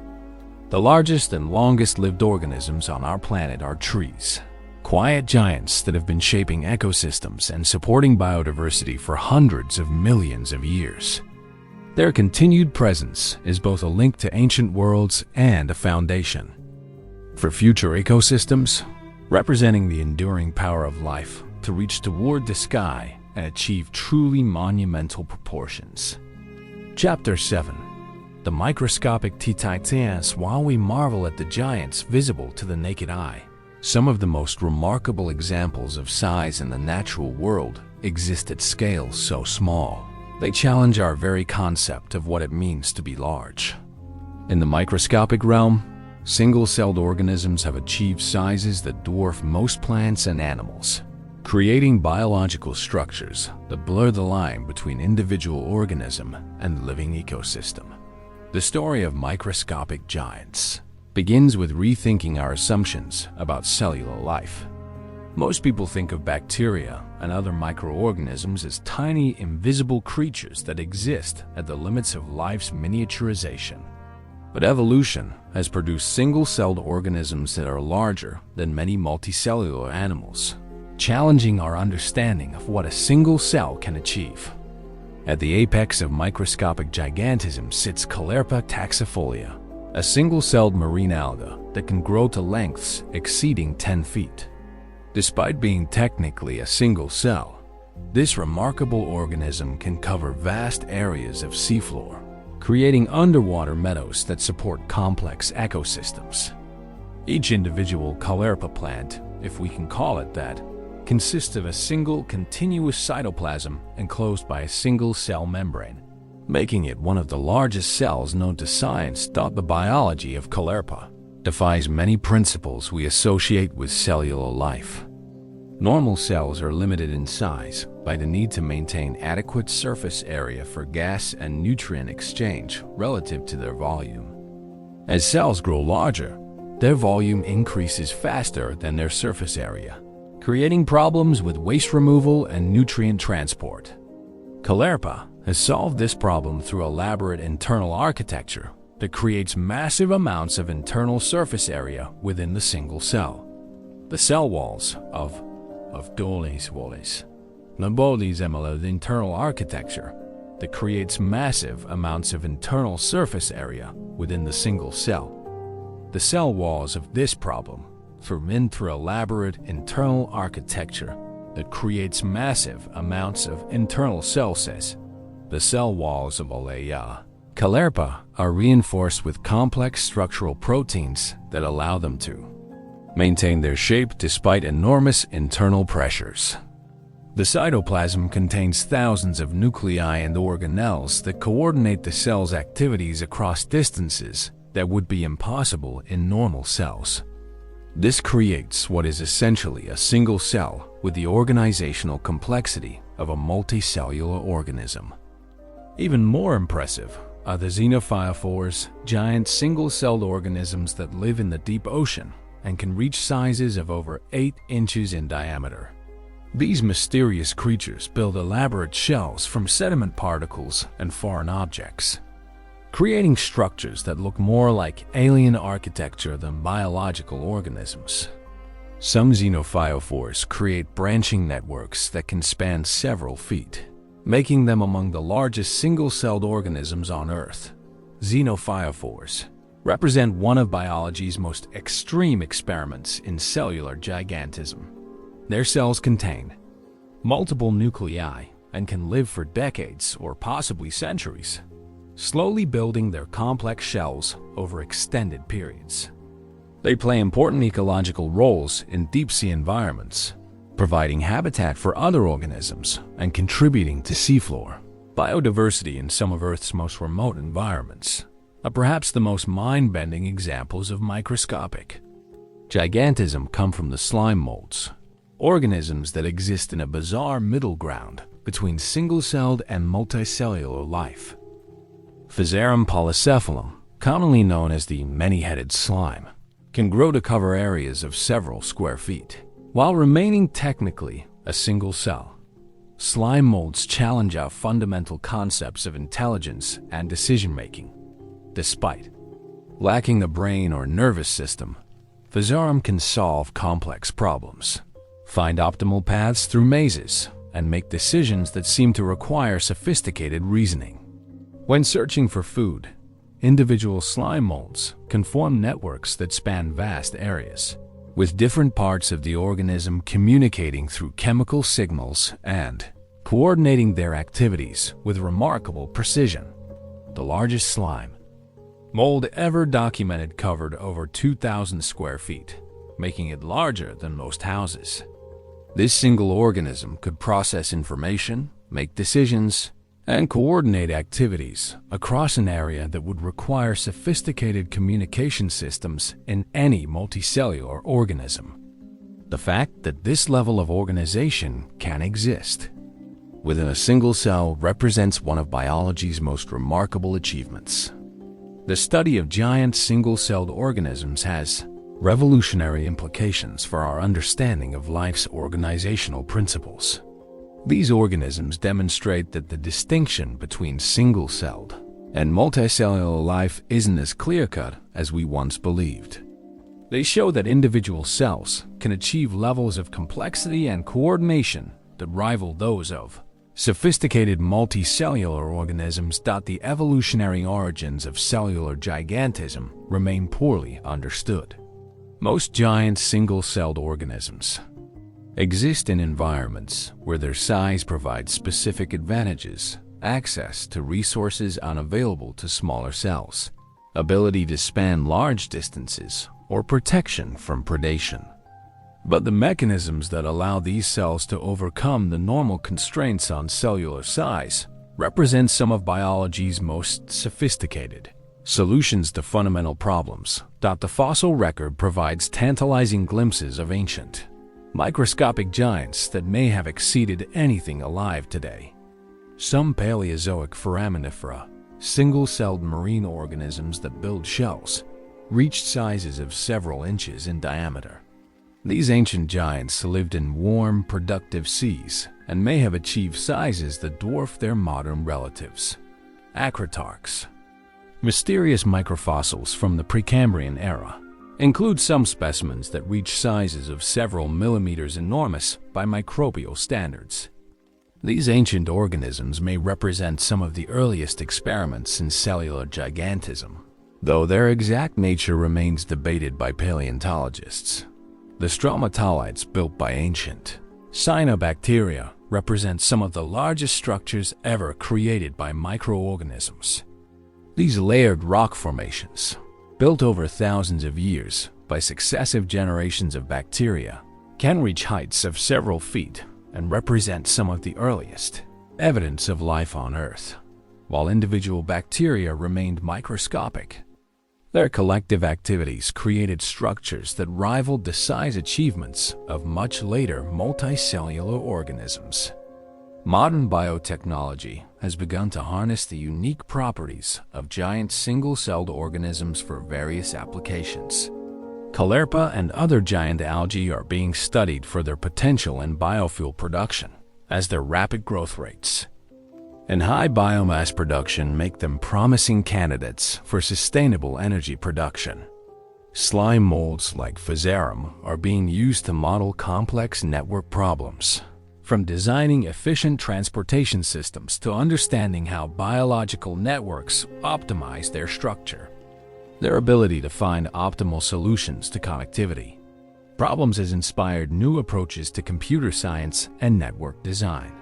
The largest and longest-lived organisms on our planet are trees, quiet giants that have been shaping ecosystems and supporting biodiversity for hundreds of millions of years. Their continued presence is both a link to ancient worlds and a foundation for future ecosystems, representing the enduring power of life to reach toward the sky and achieve truly monumental proportions. Chapter 7. The Microscopic Titans. While we marvel at the giants visible to the naked eye, some of the most remarkable examples of size in the natural world exist at scales so small they challenge our very concept of what it means to be large. In the microscopic realm, single-celled organisms have achieved sizes that dwarf most plants and animals, creating biological structures that blur the line between individual organism and living ecosystem. The story of microscopic giants begins with rethinking our assumptions about cellular life. Most people think of bacteria and other microorganisms as tiny, invisible creatures that exist at the limits of life's miniaturization. But evolution has produced single-celled organisms that are larger than many multicellular animals, challenging our understanding of what a single cell can achieve. At the apex of microscopic gigantism sits Caulerpa taxifolia, a single-celled marine alga that can grow to lengths exceeding 10 feet. Despite being technically a single cell, this remarkable organism can cover vast areas of seafloor, creating underwater meadows that support complex ecosystems. Each individual Caulerpa plant, if we can call it that, consists of a single continuous cytoplasm enclosed by a single cell membrane, making it one of the largest cells known to science. The biology of Caulerpa defies many principles we associate with cellular life. Normal cells are limited in size by the need to maintain adequate surface area for gas and nutrient exchange relative to their volume. As cells grow larger, their volume increases faster than their surface area, creating problems with waste removal and nutrient transport. Caulerpa has solved this problem through elaborate internal architecture that creates massive amounts of internal surface area within the single cell. The cell walls of Dolly's walls. The body's internal architecture that creates massive amounts of internal surface area within the single cell. The cell walls of this problem ferment through elaborate internal architecture that creates massive amounts of internal cell cells. The cell walls of Caulerpa are reinforced with complex structural proteins that allow them to maintain their shape despite enormous internal pressures. The cytoplasm contains thousands of nuclei and organelles that coordinate the cell's activities across distances that would be impossible in normal cells. This creates what is essentially a single cell with the organizational complexity of a multicellular organism. Even more impressive are the xenophyophores, giant single-celled organisms that live in the deep ocean and can reach sizes of over 8 inches in diameter. These mysterious creatures build elaborate shells from sediment particles and foreign objects, creating structures that look more like alien architecture than biological organisms. Some xenophyophores create branching networks that can span several feet, making them among the largest single-celled organisms on Earth. Xenophyophores represent one of biology's most extreme experiments in cellular gigantism. Their cells contain multiple nuclei and can live for decades or possibly centuries, slowly building their complex shells over extended periods. They play important ecological roles in deep-sea environments, providing habitat for other organisms and contributing to seafloor biodiversity in some of Earth's most remote environments, are perhaps the most mind-bending examples of microscopic gigantism come from the slime molds, organisms that exist in a bizarre middle ground between single-celled and multicellular life. Physarum polycephalum, commonly known as the many-headed slime, can grow to cover areas of several square feet, while remaining technically a single cell. Slime molds challenge our fundamental concepts of intelligence and decision-making. Despite lacking the brain or nervous system, Physarum can solve complex problems, find optimal paths through mazes, and make decisions that seem to require sophisticated reasoning. When searching for food, individual slime molds can form networks that span vast areas, with different parts of the organism communicating through chemical signals and coordinating their activities with remarkable precision. The largest slime mold ever documented covered over 2,000 square feet, making it larger than most houses. This single organism could process information, make decisions, and coordinate activities across an area that would require sophisticated communication systems in any multicellular organism. The fact that this level of organization can exist within a single cell represents one of biology's most remarkable achievements. The study of giant single-celled organisms has revolutionary implications for our understanding of life's organizational principles. These organisms demonstrate that the distinction between single-celled and multicellular life isn't as clear-cut as we once believed. They show that individual cells can achieve levels of complexity and coordination that rival those of sophisticated multicellular organisms. The evolutionary origins of cellular gigantism remain poorly understood. Most giant single-celled organisms exist in environments where their size provides specific advantages: access to resources unavailable to smaller cells, ability to span large distances, or protection from predation. But the mechanisms that allow these cells to overcome the normal constraints on cellular size represent some of biology's most sophisticated solutions to fundamental problems. The fossil record provides tantalizing glimpses of ancient, microscopic giants that may have exceeded anything alive today. Some Paleozoic foraminifera, single-celled marine organisms that build shells, reached sizes of several inches in diameter. These ancient giants lived in warm, productive seas and may have achieved sizes that dwarf their modern relatives. Aquatarchs. Mysterious microfossils from the Precambrian era include some specimens that reach sizes of several millimeters enormous by microbial standards. These ancient organisms may represent some of the earliest experiments in cellular gigantism, though their exact nature remains debated by paleontologists. The stromatolites built by ancient cyanobacteria represent some of the largest structures ever created by microorganisms. These layered rock formations, built over thousands of years by successive generations of bacteria, can reach heights of several feet and represent some of the earliest evidence of life on Earth. While individual bacteria remained microscopic, their collective activities created structures that rivaled the size achievements of much later multicellular organisms. Modern biotechnology has begun to harness the unique properties of giant single-celled organisms for various applications. Caulerpa and other giant algae are being studied for their potential in biofuel production, as their rapid growth rates and high biomass production make them promising candidates for sustainable energy production. Slime molds like Physarum are being used to model complex network problems, from designing efficient transportation systems to understanding how biological networks optimize their structure. Their ability to find optimal solutions to connectivity problems has inspired new approaches to computer science and network design.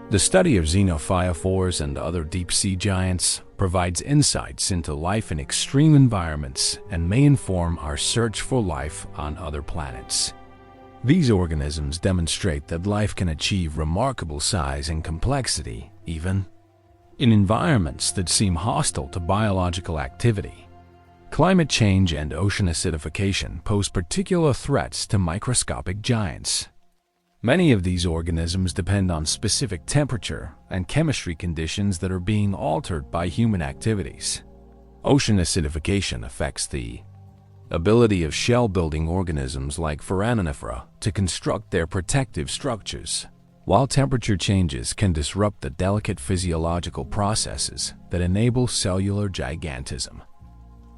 The study of xenophyophores and other deep-sea giants provides insights into life in extreme environments and may inform our search for life on other planets. These organisms demonstrate that life can achieve remarkable size and complexity, even in environments that seem hostile to biological activity. Climate change and ocean acidification pose particular threats to microscopic giants. Many of these organisms depend on specific temperature and chemistry conditions that are being altered by human activities. Ocean acidification affects the ability of shell-building organisms like foraminifera to construct their protective structures, while temperature changes can disrupt the delicate physiological processes that enable cellular gigantism.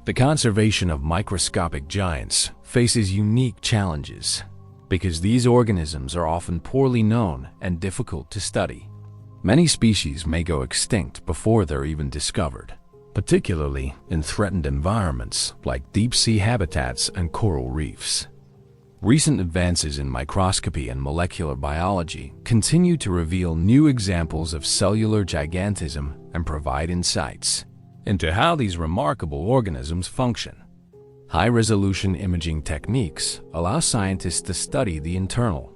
The conservation of microscopic giants faces unique challenges because these organisms are often poorly known and difficult to study. Many species may go extinct before they're even discovered, particularly in threatened environments like deep-sea habitats and coral reefs. Recent advances in microscopy and molecular biology continue to reveal new examples of cellular gigantism and provide insights into how these remarkable organisms function. High-resolution imaging techniques allow scientists to study the internal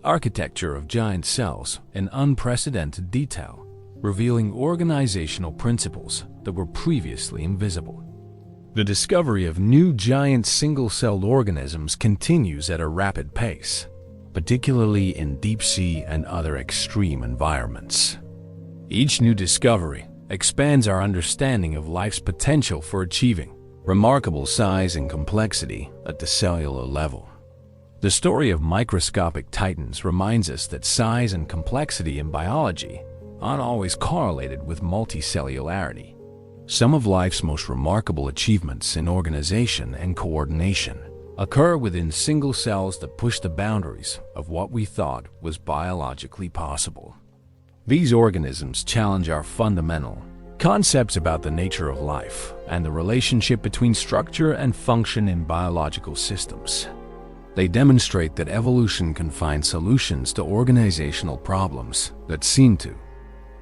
architecture of giant cells in unprecedented detail, revealing organizational principles that were previously invisible. The discovery of new giant single-celled organisms continues at a rapid pace, particularly in deep-sea and other extreme environments. Each new discovery expands our understanding of life's potential for achieving remarkable size and complexity at the cellular level. The story of microscopic titans reminds us that size and complexity in biology aren't always correlated with multicellularity. Some of life's most remarkable achievements in organization and coordination occur within single cells that push the boundaries of what we thought was biologically possible. These organisms challenge our fundamental concepts about the nature of life and the relationship between structure and function in biological systems. They demonstrate that evolution can find solutions to organizational problems that seem to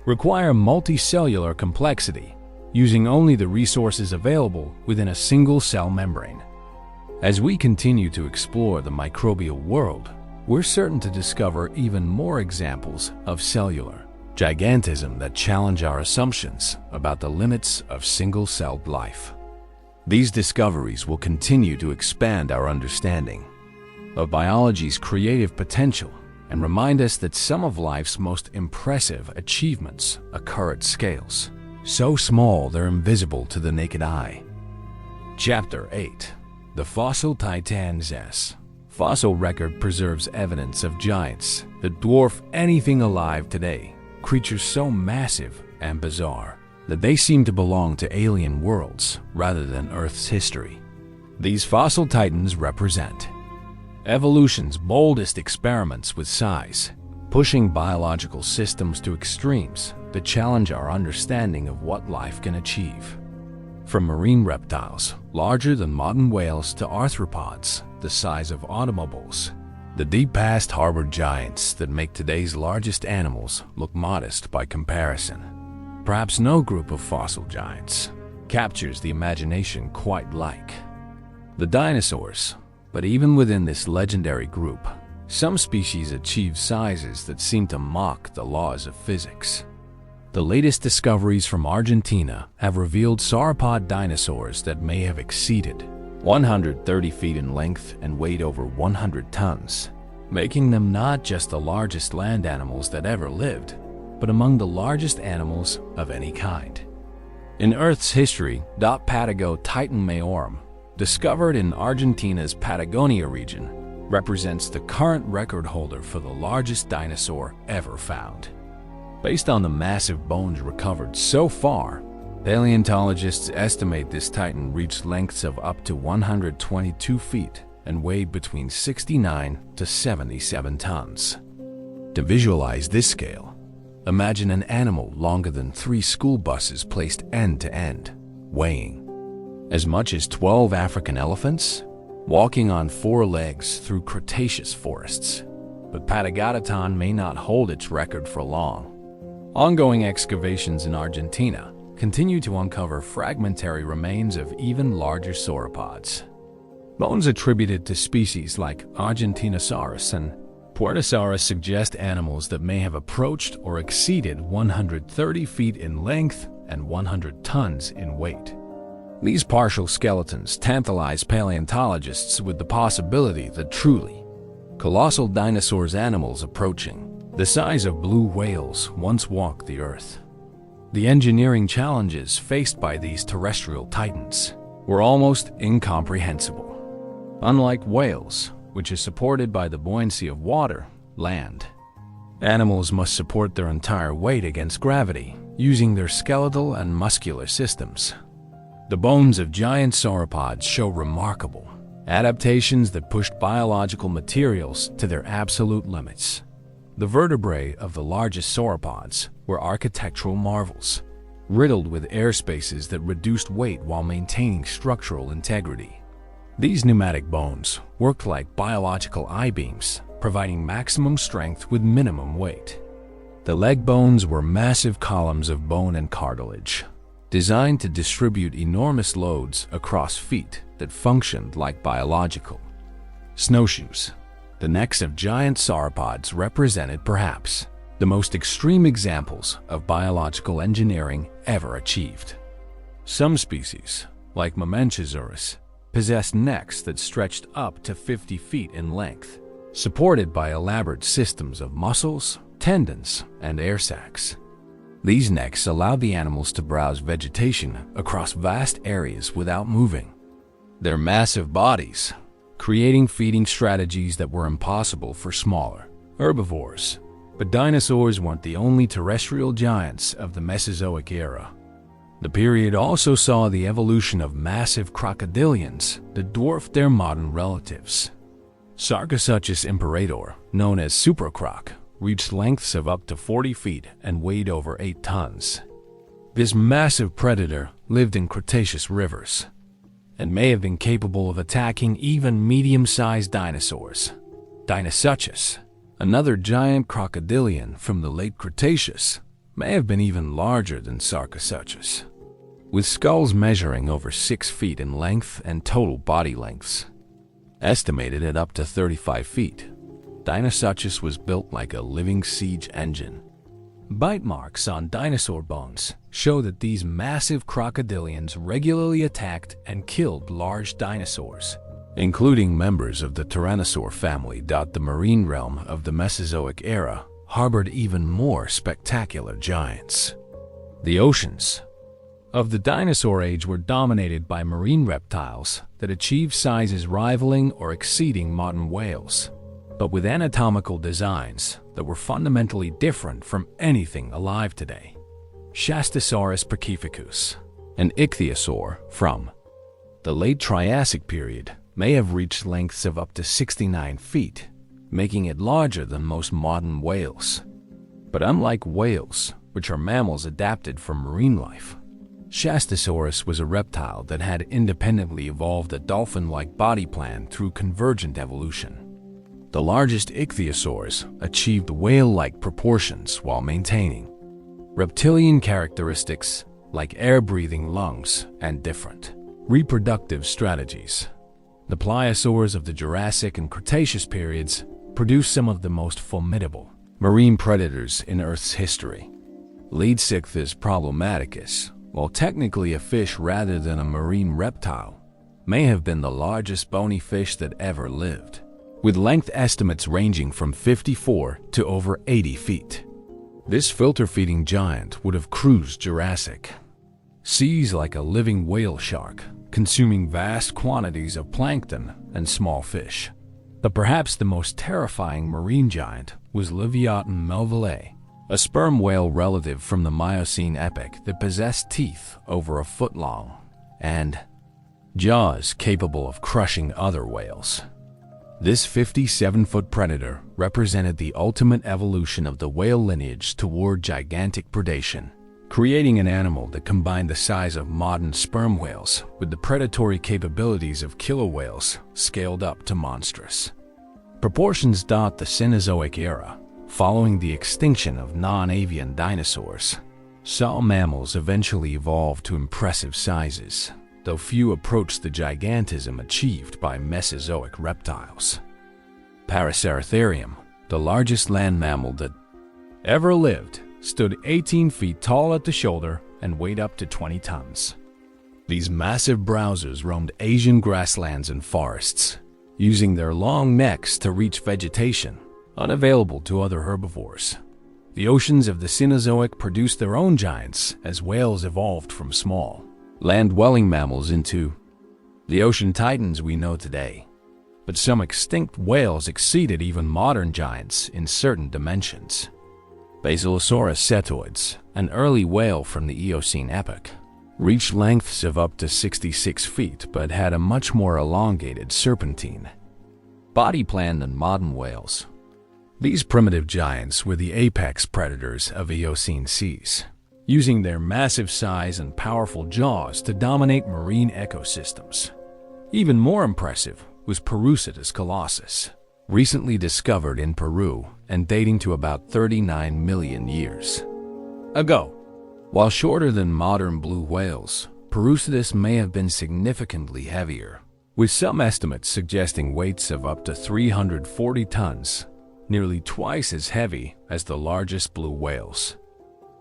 require multicellular complexity, using only the resources available within a single cell membrane. As we continue to explore the microbial world, we're certain to discover even more examples of cellular gigantism that challenge our assumptions about the limits of single-celled life. These discoveries will continue to expand our understanding of biology's creative potential and remind us that some of life's most impressive achievements occur at scales so small they're invisible to the naked eye. Chapter 8. The Fossil Titans. Fossil record preserves evidence of giants that dwarf anything alive today, creatures so massive and bizarre that they seem to belong to alien worlds rather than Earth's history. These fossil titans represent evolution's boldest experiments with size, pushing biological systems to extremes that challenge our understanding of what life can achieve. From marine reptiles, larger than modern whales, to arthropods, the size of automobiles, the deep past harbored giants that make today's largest animals look modest by comparison. Perhaps no group of fossil giants captures the imagination quite like the dinosaurs, but even within this legendary group, some species achieve sizes that seem to mock the laws of physics. The latest discoveries from Argentina have revealed sauropod dinosaurs that may have exceeded 130 feet in length and weighed over 100 tons, making them not just the largest land animals that ever lived, but among the largest animals of any kind. In Earth's history, Patago Titan Mayorum, discovered in Argentina's Patagonia region, represents the current record holder for the largest dinosaur ever found. Based on the massive bones recovered so far, paleontologists estimate this titan reached lengths of up to 122 feet and weighed between 69 to 77 tons. To visualize this scale, imagine an animal longer than 3 school buses placed end to end, weighing as much as 12 African elephants, walking on 4 legs through Cretaceous forests. But Patagonia may not hold its record for long. Ongoing excavations in Argentina continue to uncover fragmentary remains of even larger sauropods. Bones attributed to species like Argentinosaurus and Puertosaurus suggest animals that may have approached or exceeded 130 feet in length and 100 tons in weight. These partial skeletons tantalize paleontologists with the possibility that truly colossal dinosaurs animals approaching the size of blue whales once walked the Earth. The engineering challenges faced by these terrestrial titans were almost incomprehensible. Unlike whales, which is supported by the buoyancy of water, land, animals must support their entire weight against gravity using their skeletal and muscular systems. The bones of giant sauropods show remarkable adaptations that pushed biological materials to their absolute limits. The vertebrae of the largest sauropods were architectural marvels, riddled with air spaces that reduced weight while maintaining structural integrity. These pneumatic bones worked like biological I-beams, providing maximum strength with minimum weight. The leg bones were massive columns of bone and cartilage, designed to distribute enormous loads across feet that functioned like biological snowshoes. The necks of giant sauropods represented perhaps the most extreme examples of biological engineering ever achieved. Some species, like Mamenchisaurus, possessed necks that stretched up to 50 feet in length, supported by elaborate systems of muscles, tendons, and air sacs. These necks allowed the animals to browse vegetation across vast areas without moving. Their massive bodies creating feeding strategies that were impossible for smaller herbivores. But dinosaurs weren't the only terrestrial giants of the Mesozoic era. The period also saw the evolution of massive crocodilians that dwarfed their modern relatives. Sarcosuchus imperator, known as Supracroc, reached lengths of up to 40 feet and weighed over 8 tons. This massive predator lived in Cretaceous rivers and may have been capable of attacking even medium-sized dinosaurs. Deinosuchus, another giant crocodilian from the late Cretaceous, may have been even larger than Sarcosuchus, with skulls measuring over 6 feet in length and total body lengths estimated at up to 35 feet. Deinosuchus was built like a living siege engine. Bite marks on dinosaur bones show that these massive crocodilians regularly attacked and killed large dinosaurs, including members of the Tyrannosaur family. The marine realm of the Mesozoic era harbored even more spectacular giants. The oceans, of the dinosaur age were dominated by marine reptiles that achieved sizes rivaling or exceeding modern whales, but with anatomical designs that were fundamentally different from anything alive today. Shastasaurus pachyficus, an ichthyosaur from the late Triassic period, may have reached lengths of up to 69 feet, making it larger than most modern whales. But unlike whales, which are mammals adapted for marine life, Shastasaurus was a reptile that had independently evolved a dolphin-like body plan through convergent evolution. The largest ichthyosaurs achieved whale-like proportions while maintaining reptilian characteristics like air-breathing lungs and different reproductive strategies. The pliosaurs of the Jurassic and Cretaceous periods produced some of the most formidable marine predators in Earth's history. Leadsichthys problematicus, while technically a fish rather than a marine reptile, may have been the largest bony fish that ever lived, with length estimates ranging from 54 to over 80 feet. This filter-feeding giant would have cruised Jurassic seas like a living whale shark, consuming vast quantities of plankton and small fish. But perhaps the most terrifying marine giant was Leviathan melvillei, a sperm whale relative from the Miocene epoch that possessed teeth over a foot long and jaws capable of crushing other whales. This 57-foot predator represented the ultimate evolution of the whale lineage toward gigantic predation, creating an animal that combined the size of modern sperm whales with the predatory capabilities of killer whales scaled up to monstrous proportions. The Cenozoic era, following the extinction of non-avian dinosaurs, saw mammals eventually evolve to impressive sizes, though few approached the gigantism achieved by Mesozoic reptiles. Paraceratherium, the largest land mammal that ever lived, stood 18 feet tall at the shoulder and weighed up to 20 tons. These massive browsers roamed Asian grasslands and forests, using their long necks to reach vegetation unavailable to other herbivores. The oceans of the Cenozoic produced their own giants as whales evolved from small, land-dwelling mammals into the ocean titans we know today. But some extinct whales exceeded even modern giants in certain dimensions. Basilosaurus cetoides, an early whale from the Eocene epoch, reached lengths of up to 66 feet but had a much more elongated serpentine body plan than modern whales. These primitive giants were the apex predators of Eocene seas, using their massive size and powerful jaws to dominate marine ecosystems. Even more impressive was Perusitas colossus, recently discovered in Peru and dating to about 39 million years ago. While shorter than modern blue whales, Perusitas may have been significantly heavier, with some estimates suggesting weights of up to 340 tons, nearly twice as heavy as the largest blue whales.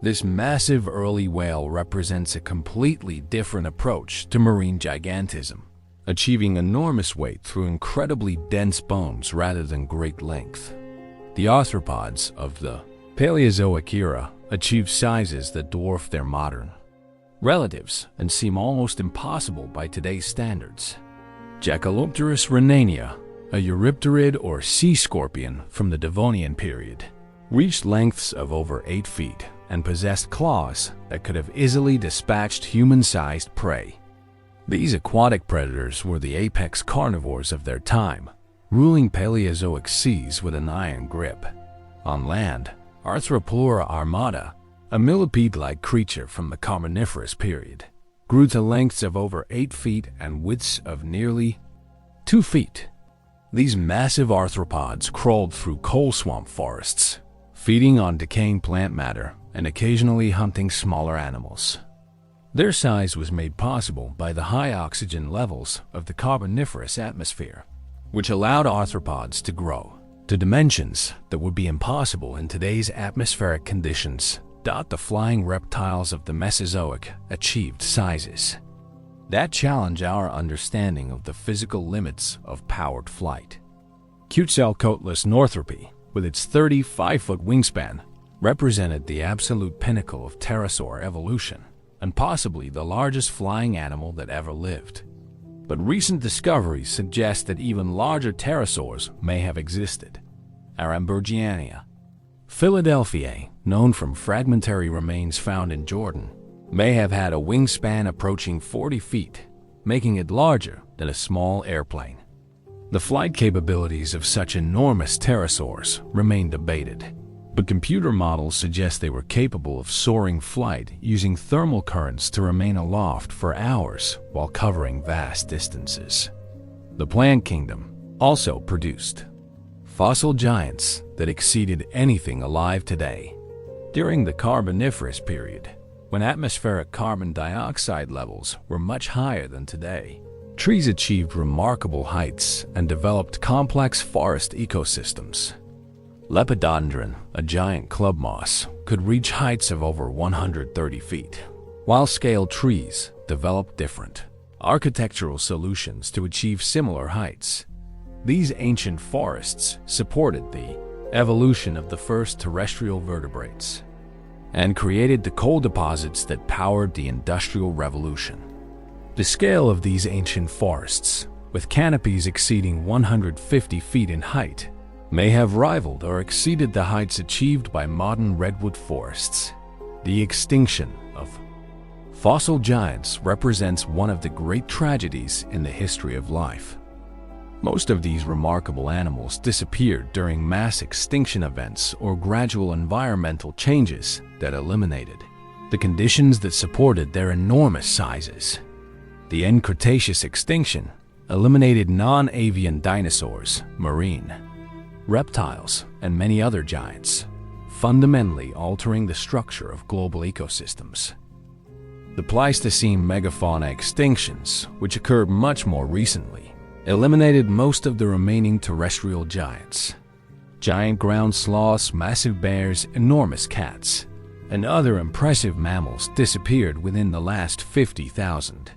This massive early whale represents a completely different approach to marine gigantism, achieving enormous weight through incredibly dense bones rather than great length. The arthropods of the Paleozoic era achieved sizes that dwarf their modern relatives and seem almost impossible by today's standards. Jackalopterus rhenania, a eurypterid or sea scorpion from the Devonian period, reached lengths of over 8 feet and possessed claws that could have easily dispatched human-sized prey. These aquatic predators were the apex carnivores of their time, ruling Paleozoic seas with an iron grip. On land, Arthroplura armata, a millipede-like creature from the Carboniferous period, grew to lengths of over 8 feet and widths of nearly 2 feet. These massive arthropods crawled through coal swamp forests, feeding on decaying plant matter and occasionally hunting smaller animals. Their size was made possible by the high oxygen levels of the Carboniferous atmosphere, which allowed arthropods to grow to dimensions that would be impossible in today's atmospheric conditions. The flying reptiles of the Mesozoic achieved sizes that challenge our understanding of the physical limits of powered flight. Quetzalcoatlus northropi, with its 35-foot wingspan, represented the absolute pinnacle of pterosaur evolution. and possibly the largest flying animal that ever lived. But recent discoveries suggest that even larger pterosaurs may have existed. Aramburgiania philadelphiae, known from fragmentary remains found in Jordan, may have had a wingspan approaching 40 feet, making it larger than a small airplane. The flight capabilities of such enormous pterosaurs remain debated, but computer models suggest they were capable of soaring flight using thermal currents to remain aloft for hours while covering vast distances. The plant kingdom also produced fossil giants that exceeded anything alive today. During the Carboniferous period, when atmospheric carbon dioxide levels were much higher than today, trees achieved remarkable heights and developed complex forest ecosystems. Lepidodendron, a giant club moss, could reach heights of over 130 feet, while scale trees developed different architectural solutions to achieve similar heights. These ancient forests supported the evolution of the first terrestrial vertebrates and created the coal deposits that powered the Industrial Revolution. The scale of these ancient forests, with canopies exceeding 150 feet in height, may have rivaled or exceeded the heights achieved by modern redwood forests. The extinction of fossil giants represents one of the great tragedies in the history of life. Most of these remarkable animals disappeared during mass extinction events or gradual environmental changes that eliminated the conditions that supported their enormous sizes. The end Cretaceous extinction eliminated non-avian dinosaurs, marine reptiles, and many other giants, fundamentally altering the structure of global ecosystems. The Pleistocene megafauna extinctions, which occurred much more recently, eliminated most of the remaining terrestrial giants. Giant ground sloths, massive bears, enormous cats, and other impressive mammals disappeared within the last 50,000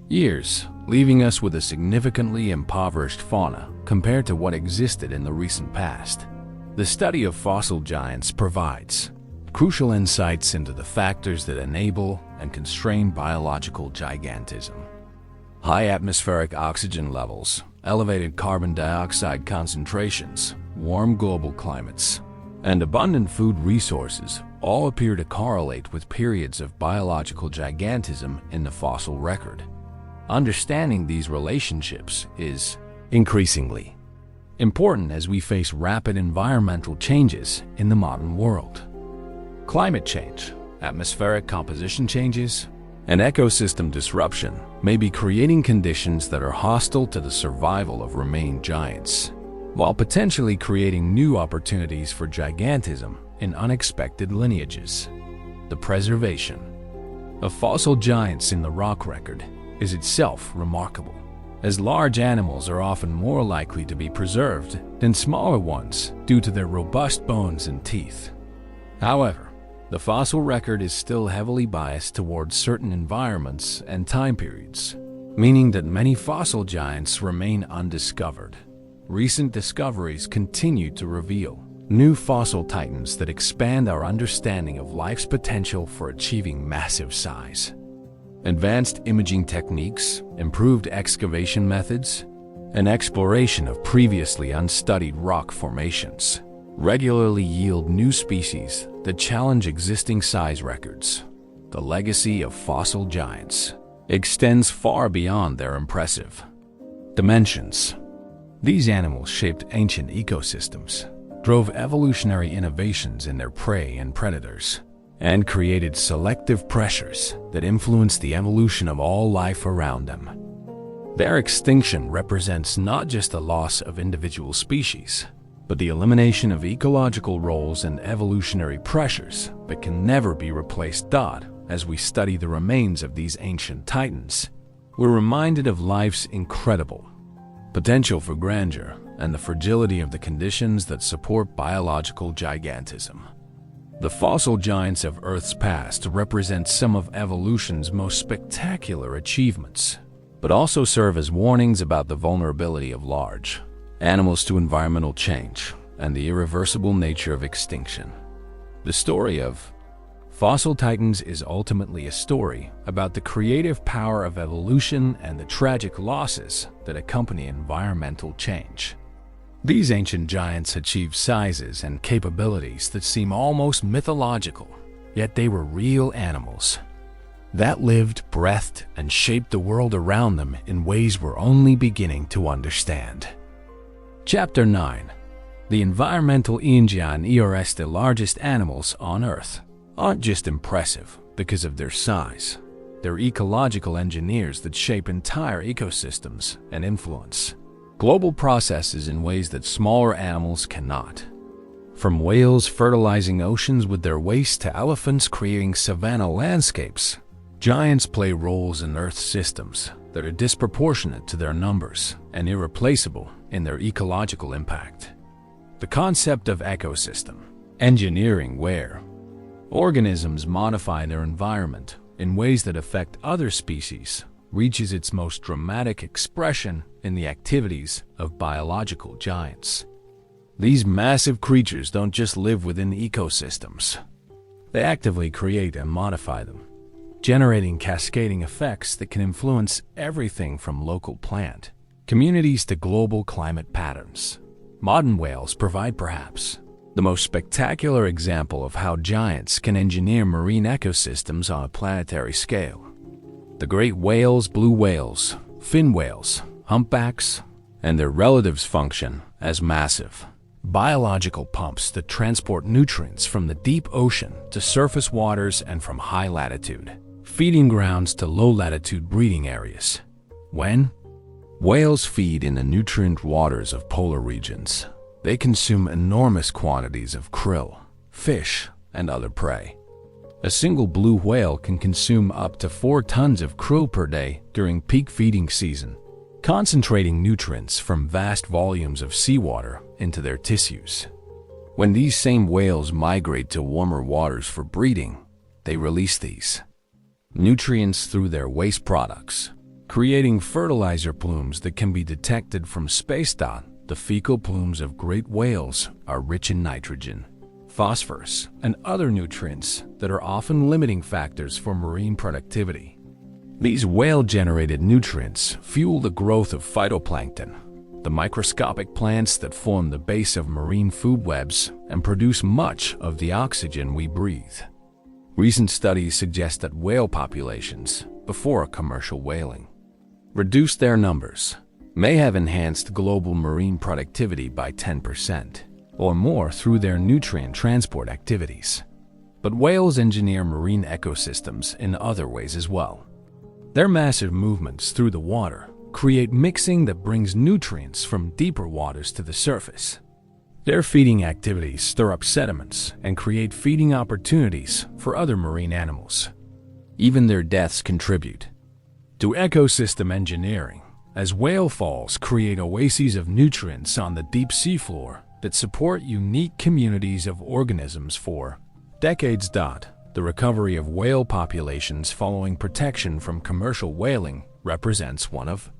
years, leaving us with a significantly impoverished fauna compared to what existed in the recent past. The study of fossil giants provides crucial insights into the factors that enable and constrain biological gigantism. High atmospheric oxygen levels, elevated carbon dioxide concentrations, warm global climates, and abundant food resources all appear to correlate with periods of biological gigantism in the fossil record. Understanding these relationships is increasingly important as we face rapid environmental changes in the modern world. Climate change, atmospheric composition changes, and ecosystem disruption may be creating conditions that are hostile to the survival of remaining giants, while potentially creating new opportunities for gigantism in unexpected lineages. The preservation of fossil giants in the rock record is itself remarkable, as large animals are often more likely to be preserved than smaller ones due to their robust bones and teeth. However, the fossil record is still heavily biased towards certain environments and time periods, meaning that many fossil giants remain undiscovered. Recent discoveries continue to reveal new fossil titans that expand our understanding of life's potential for achieving massive size. Advanced imaging techniques, improved excavation methods, and exploration of previously unstudied rock formations regularly yield new species that challenge existing size records. The legacy of fossil giants extends far beyond their impressive dimensions. These animals shaped ancient ecosystems, drove evolutionary innovations in their prey and predators, and created selective pressures that influenced the evolution of all life around them. Their extinction represents not just the loss of individual species, but the elimination of ecological roles and evolutionary pressures that can never be replaced. As we study the remains of these ancient titans, we're reminded of life's incredible potential for grandeur and the fragility of the conditions that support biological gigantism. The fossil giants of Earth's past represent some of evolution's most spectacular achievements, but also serve as warnings about the vulnerability of large animals to environmental change and the irreversible nature of extinction. The story of Fossil Titans is ultimately a story about the creative power of evolution and the tragic losses that accompany environmental change. These ancient giants achieved sizes and capabilities that seem almost mythological, yet they were real animals that lived, breathed, and shaped the world around them in ways we're only beginning to understand. Chapter 9. The environmental Giant ERS, the largest animals on Earth, aren't just impressive because of their size. They're ecological engineers that shape entire ecosystems and influence global processes in ways that smaller animals cannot. From whales fertilizing oceans with their waste to elephants creating savanna landscapes, giants play roles in Earth's systems that are disproportionate to their numbers and irreplaceable in their ecological impact. The concept of ecosystem engineering, where organisms modify their environment in ways that affect other species, reaches its most dramatic expression in the activities of biological giants. These massive creatures don't just live within ecosystems. They actively create and modify them, generating cascading effects that can influence everything from local plant communities to global climate patterns. Modern whales provide perhaps the most spectacular example of how giants can engineer marine ecosystems on a planetary scale. The great whales, blue whales, fin whales, humpbacks, and their relatives function as massive biological pumps that transport nutrients from the deep ocean to surface waters and from high-latitude feeding grounds to low-latitude breeding areas. When whales feed in the nutrient waters of polar regions, they consume enormous quantities of krill, fish, and other prey. A single blue whale can consume up to 4 tons of krill per day during peak feeding season, concentrating nutrients from vast volumes of seawater into their tissues. When these same whales migrate to warmer waters for breeding, they release these nutrients through their waste products, creating fertilizer plumes that can be detected from space. The fecal plumes of great whales are rich in nitrogen, phosphorus, and other nutrients that are often limiting factors for marine productivity. These whale-generated nutrients fuel the growth of phytoplankton, the microscopic plants that form the base of marine food webs and produce much of the oxygen we breathe. Recent studies suggest that whale populations, before commercial whaling, reduced their numbers, may have enhanced global marine productivity by 10% or more through their nutrient transport activities. But whales engineer marine ecosystems in other ways as well. Their massive movements through the water create mixing that brings nutrients from deeper waters to the surface. Their feeding activities stir up sediments and create feeding opportunities for other marine animals. Even their deaths contribute to ecosystem engineering, as whale falls create oases of nutrients on the deep seafloor that support unique communities of organisms for decades. The recovery of whale populations following protection from commercial whaling represents one of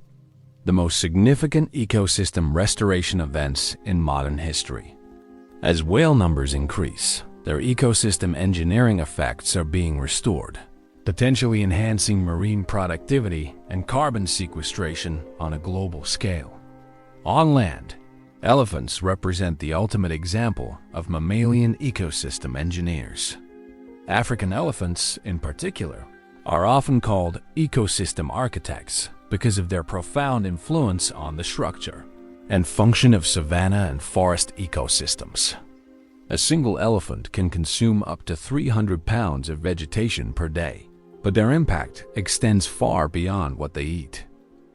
the most significant ecosystem restoration events in modern history. As whale numbers increase, their ecosystem engineering effects are being restored, potentially enhancing marine productivity and carbon sequestration on a global scale. On land, elephants represent the ultimate example of mammalian ecosystem engineers. African elephants, in particular, are often called ecosystem architects because of their profound influence on the structure and function of savanna and forest ecosystems. A single elephant can consume up to 300 pounds of vegetation per day, but their impact extends far beyond what they eat.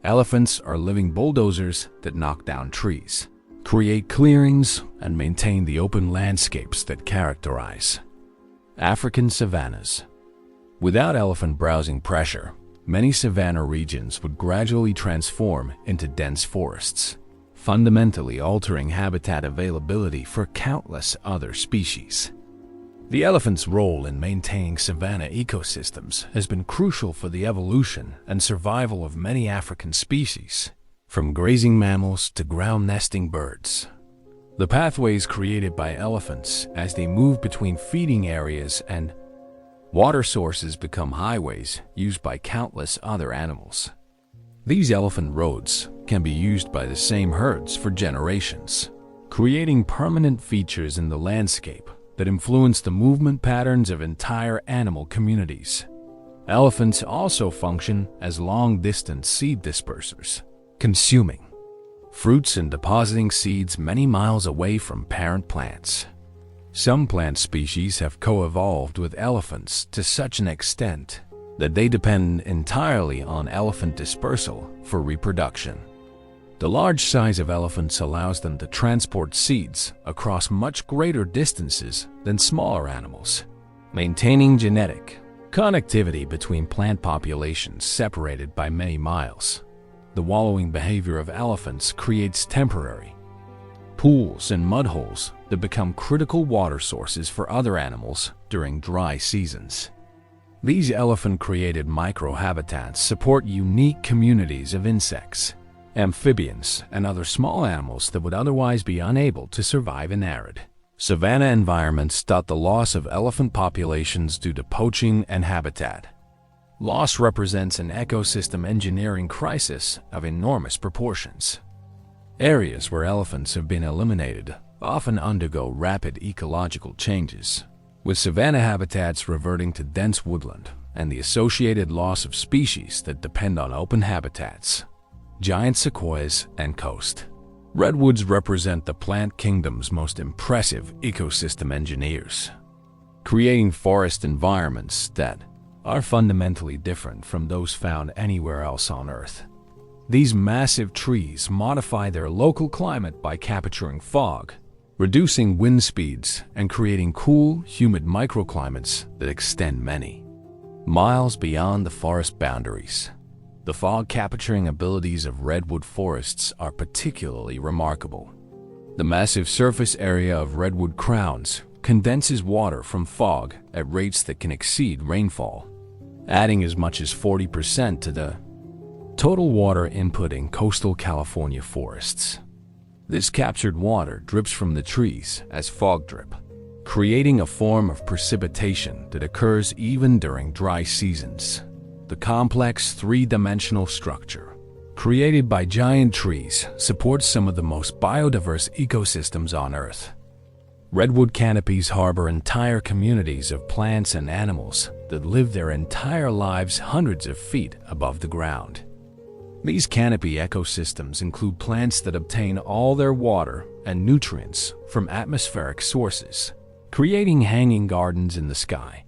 Elephants are living bulldozers that knock down trees, create clearings, and maintain the open landscapes that characterize African savannas. Without elephant browsing pressure, many savanna regions would gradually transform into dense forests, fundamentally altering habitat availability for countless other species. The elephant's role in maintaining savanna ecosystems has been crucial for the evolution and survival of many African species, from grazing mammals to ground-nesting birds. The pathways created by elephants as they move between feeding areas and Water sources become highways used by countless other animals. These elephant roads can be used by the same herds for generations, creating permanent features in the landscape that influence the movement patterns of entire animal communities. Elephants also function as long-distance seed dispersers, consuming fruits and depositing seeds many miles away from parent plants. Some plant species have co-evolved with elephants to such an extent that they depend entirely on elephant dispersal for reproduction. The large size of elephants allows them to transport seeds across much greater distances than smaller animals, maintaining genetic connectivity between plant populations separated by many miles. The wallowing behavior of elephants creates temporary pools and mud holes that become critical water sources for other animals during dry seasons. These elephant-created microhabitats support unique communities of insects, amphibians, and other small animals that would otherwise be unable to survive in arid savanna environments. The loss of elephant populations due to poaching and habitat loss represents an ecosystem engineering crisis of enormous proportions. Areas where elephants have been eliminated often undergo rapid ecological changes, with savanna habitats reverting to dense woodland and the associated loss of species that depend on open habitats, giant sequoias, and coast. Redwoods represent the plant kingdom's most impressive ecosystem engineers, creating forest environments that are fundamentally different from those found anywhere else on Earth. These massive trees modify their local climate by capturing fog, reducing wind speeds, and creating cool, humid microclimates that extend many miles beyond the forest boundaries. The fog-capturing abilities of redwood forests are particularly remarkable. The massive surface area of redwood crowns condenses water from fog at rates that can exceed rainfall, adding as much as 40% to the total water input in coastal California forests. This captured water drips from the trees as fog drip, creating a form of precipitation that occurs even during dry seasons. The complex three-dimensional structure created by giant trees supports some of the most biodiverse ecosystems on Earth. Redwood canopies harbor entire communities of plants and animals that live their entire lives hundreds of feet above the ground. These canopy ecosystems include plants that obtain all their water and nutrients from atmospheric sources, creating hanging gardens in the sky.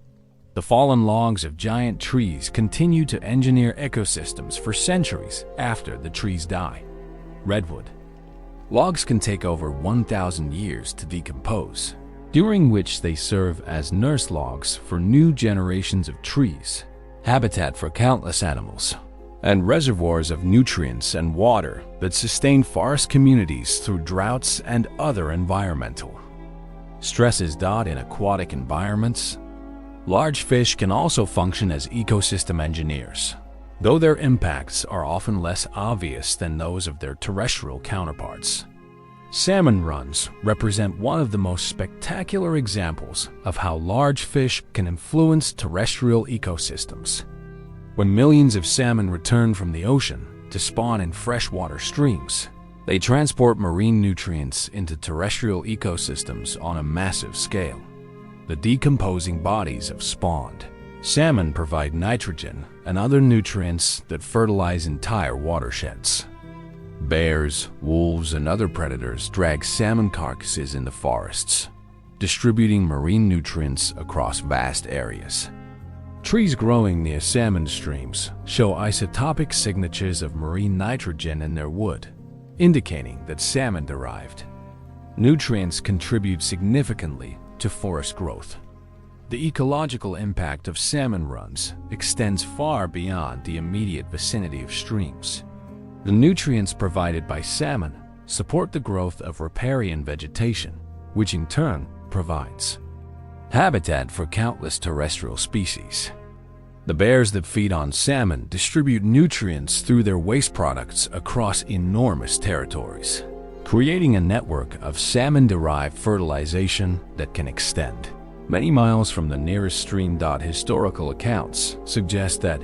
The fallen logs of giant trees continue to engineer ecosystems for centuries after the trees die. Redwood logs can take over 1,000 years to decompose, during which they serve as nurse logs for new generations of trees, habitat for countless animals, and reservoirs of nutrients and water that sustain forest communities through droughts and other environmental stresses. In aquatic environments, large fish can also function as ecosystem engineers, though their impacts are often less obvious than those of their terrestrial counterparts. Salmon runs represent one of the most spectacular examples of how large fish can influence terrestrial ecosystems. When millions of salmon return from the ocean to spawn in freshwater streams, they transport marine nutrients into terrestrial ecosystems on a massive scale. The decomposing bodies of spawned salmon provide nitrogen and other nutrients that fertilize entire watersheds. Bears, wolves, and other predators drag salmon carcasses into forests, distributing marine nutrients across vast areas. Trees growing near salmon streams show isotopic signatures of marine nitrogen in their wood, indicating that salmon-derived nutrients contribute significantly to forest growth. The ecological impact of salmon runs extends far beyond the immediate vicinity of streams. The nutrients provided by salmon support the growth of riparian vegetation, which in turn provides habitat for countless terrestrial species. The bears that feed on salmon distribute nutrients through their waste products across enormous territories, creating a network of salmon-derived fertilization that can extend many miles from the nearest stream. Historical accounts suggest that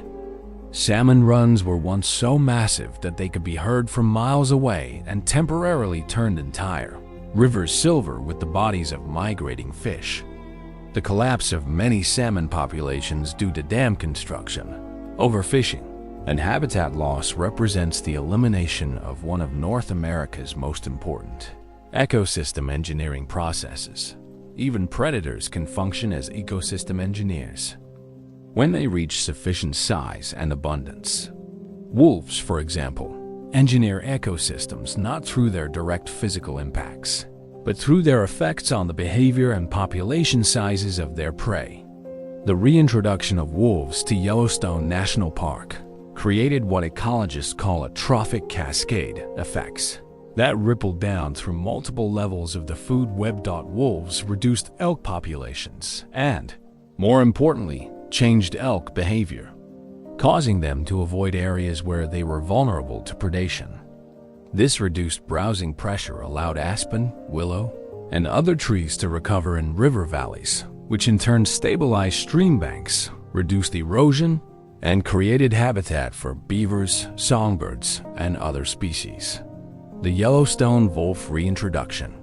salmon runs were once so massive that they could be heard from miles away and temporarily turned entire rivers silver with the bodies of migrating fish. The collapse of many salmon populations due to dam construction, overfishing, and habitat loss represents the elimination of one of North America's most important ecosystem engineering processes. Even predators can function as ecosystem engineers when they reach sufficient size and abundance. Wolves, for example, engineer ecosystems not through their direct physical impacts, but through their effects on the behavior and population sizes of their prey. The reintroduction of wolves to Yellowstone National Park created what ecologists call a trophic cascade effects that rippled down through multiple levels of the food web. Wolves reduced elk populations and, more importantly, changed elk behavior, causing them to avoid areas where they were vulnerable to predation. This reduced browsing pressure allowed aspen, willow, and other trees to recover in river valleys, which in turn stabilized stream banks, reduced erosion, and created habitat for beavers, songbirds, and other species. The Yellowstone wolf reintroduction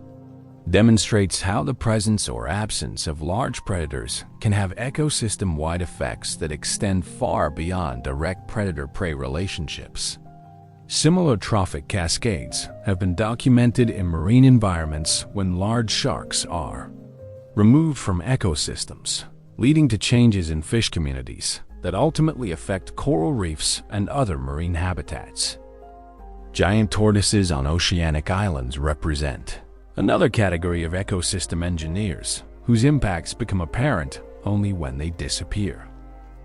demonstrates how the presence or absence of large predators can have ecosystem-wide effects that extend far beyond direct predator-prey relationships. Similar trophic cascades have been documented in marine environments when large sharks are removed from ecosystems, leading to changes in fish communities that ultimately affect coral reefs and other marine habitats. Giant tortoises on oceanic islands represent another category of ecosystem engineers whose impacts become apparent only when they disappear.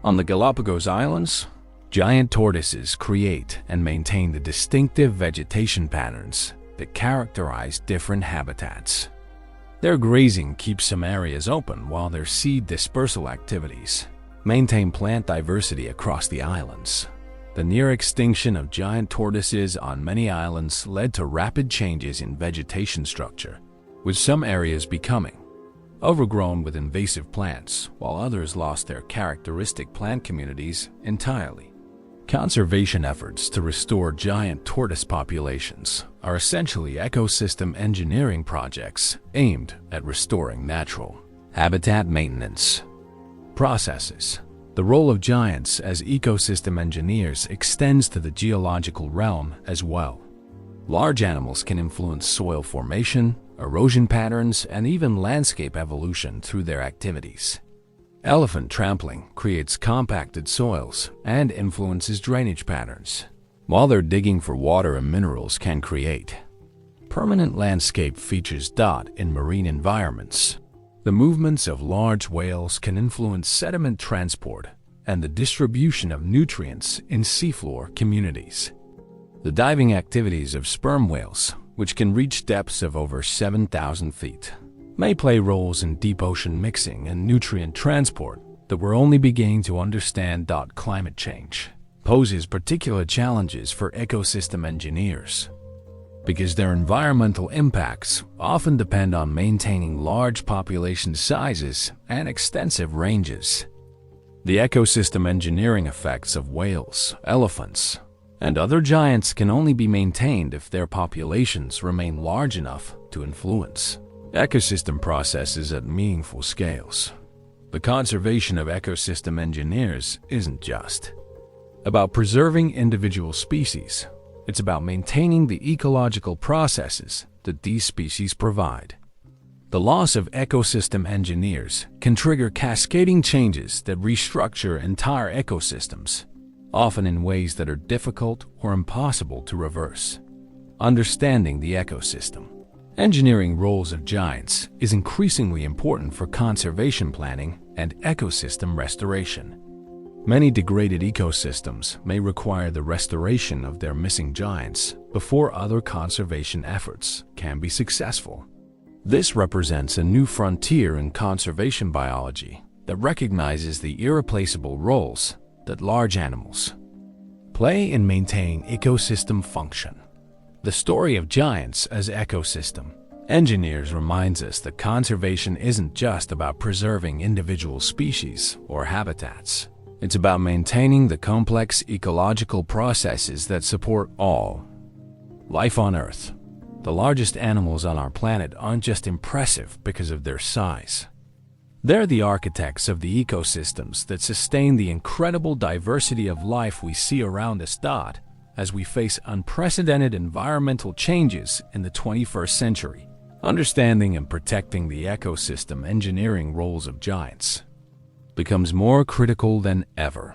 On the Galapagos Islands, giant tortoises create and maintain the distinctive vegetation patterns that characterize different habitats. Their grazing keeps some areas open while their seed dispersal activities maintain plant diversity across the islands. The near extinction of giant tortoises on many islands led to rapid changes in vegetation structure, with some areas becoming overgrown with invasive plants, while others lost their characteristic plant communities entirely. Conservation efforts to restore giant tortoise populations are essentially ecosystem engineering projects aimed at restoring natural habitat maintenance processes. The role of giants as ecosystem engineers extends to the geological realm as well. Large animals can influence soil formation, erosion patterns, and even landscape evolution through their activities. Elephant trampling creates compacted soils and influences drainage patterns, while their digging for water and minerals can create permanent landscape features. In marine environments, the movements of large whales can influence sediment transport and the distribution of nutrients in seafloor communities. The diving activities of sperm whales, which can reach depths of over 7,000 feet, may play roles in deep ocean mixing and nutrient transport that we're only beginning to understand. Climate change poses particular challenges for ecosystem engineers, because their environmental impacts often depend on maintaining large population sizes and extensive ranges. The ecosystem engineering effects of whales, elephants, and other giants can only be maintained if their populations remain large enough to influence ecosystem processes at meaningful scales. The conservation of ecosystem engineers isn't just about preserving individual species. It's about maintaining the ecological processes that these species provide. The loss of ecosystem engineers can trigger cascading changes that restructure entire ecosystems, often in ways that are difficult or impossible to reverse. Understanding the ecosystem engineering roles of giants is increasingly important for conservation planning and ecosystem restoration. Many degraded ecosystems may require the restoration of their missing giants before other conservation efforts can be successful. This represents a new frontier in conservation biology that recognizes the irreplaceable roles that large animals play in maintaining ecosystem function. The story of giants as ecosystem Engineers reminds us that conservation isn't just about preserving individual species or habitats. It's about maintaining the complex ecological processes that support all life on Earth. The largest animals on our planet aren't just impressive because of their size. They're the architects of the ecosystems that sustain the incredible diversity of life we see around us. As we face unprecedented environmental changes in the 21st century, understanding and protecting the ecosystem engineering roles of giants becomes more critical than ever.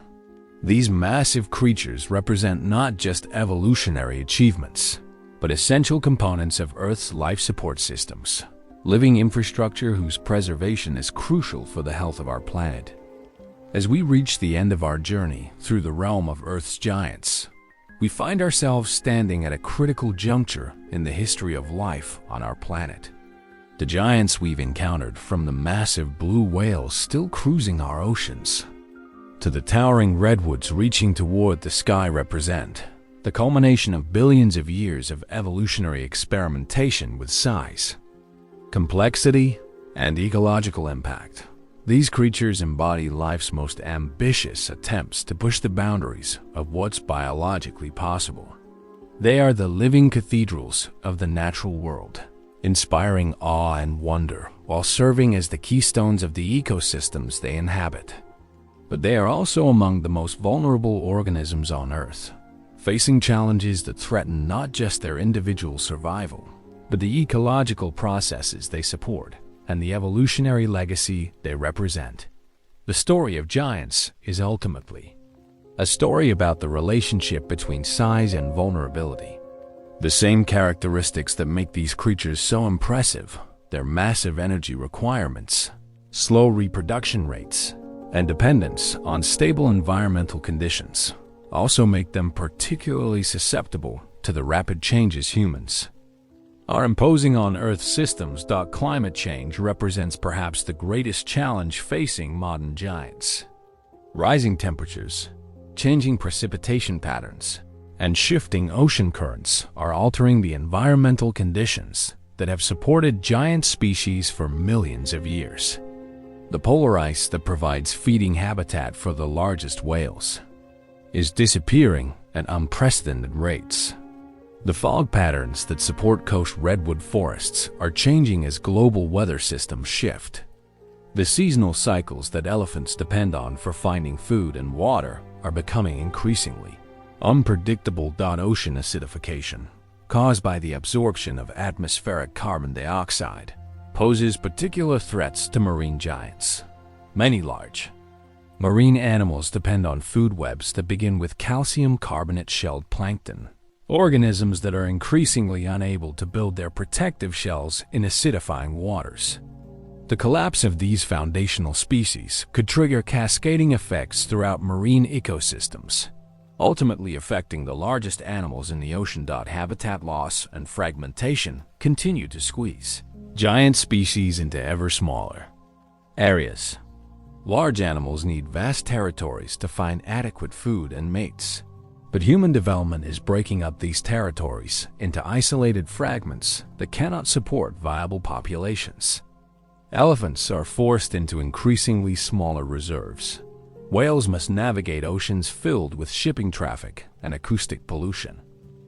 These massive creatures represent not just evolutionary achievements, but essential components of Earth's life support systems, living infrastructure whose preservation is crucial for the health of our planet. As we reach the end of our journey through the realm of Earth's giants, we find ourselves standing at a critical juncture in the history of life on our planet. The giants we've encountered, from the massive blue whales still cruising our oceans to the towering redwoods reaching toward the sky, represent the culmination of billions of years of evolutionary experimentation with size, complexity, and ecological impact. These creatures embody life's most ambitious attempts to push the boundaries of what's biologically possible. They are the living cathedrals of the natural world, inspiring awe and wonder while serving as the keystones of the ecosystems they inhabit. But they are also among the most vulnerable organisms on Earth, facing challenges that threaten not just their individual survival, but the ecological processes they support and the evolutionary legacy they represent. The story of giants is ultimately a story about the relationship between size and vulnerability. The same characteristics that make these creatures so impressive, their massive energy requirements, slow reproduction rates, and dependence on stable environmental conditions, also make them particularly susceptible to the rapid changes humans are imposing on Earth's systems. Climate change represents perhaps the greatest challenge facing modern giants. Rising temperatures, changing precipitation patterns, and shifting ocean currents are altering the environmental conditions that have supported giant species for millions of years. The polar ice that provides feeding habitat for the largest whales is disappearing at unprecedented rates. The fog patterns that support coast redwood forests are changing as global weather systems shift. The seasonal cycles that elephants depend on for finding food and water are becoming increasingly unpredictable. Ocean acidification, caused by the absorption of atmospheric carbon dioxide, poses particular threats to marine giants. Many large marine animals depend on food webs that begin with calcium carbonate-shelled plankton, organisms that are increasingly unable to build their protective shells in acidifying waters. The collapse of these foundational species could trigger cascading effects throughout marine ecosystems, ultimately affecting the largest animals in the ocean. Habitat loss and fragmentation continue to squeeze giant species into ever smaller areas. Large animals need vast territories to find adequate food and mates. But human development is breaking up these territories into isolated fragments that cannot support viable populations. Elephants are forced into increasingly smaller reserves. Whales must navigate oceans filled with shipping traffic and acoustic pollution.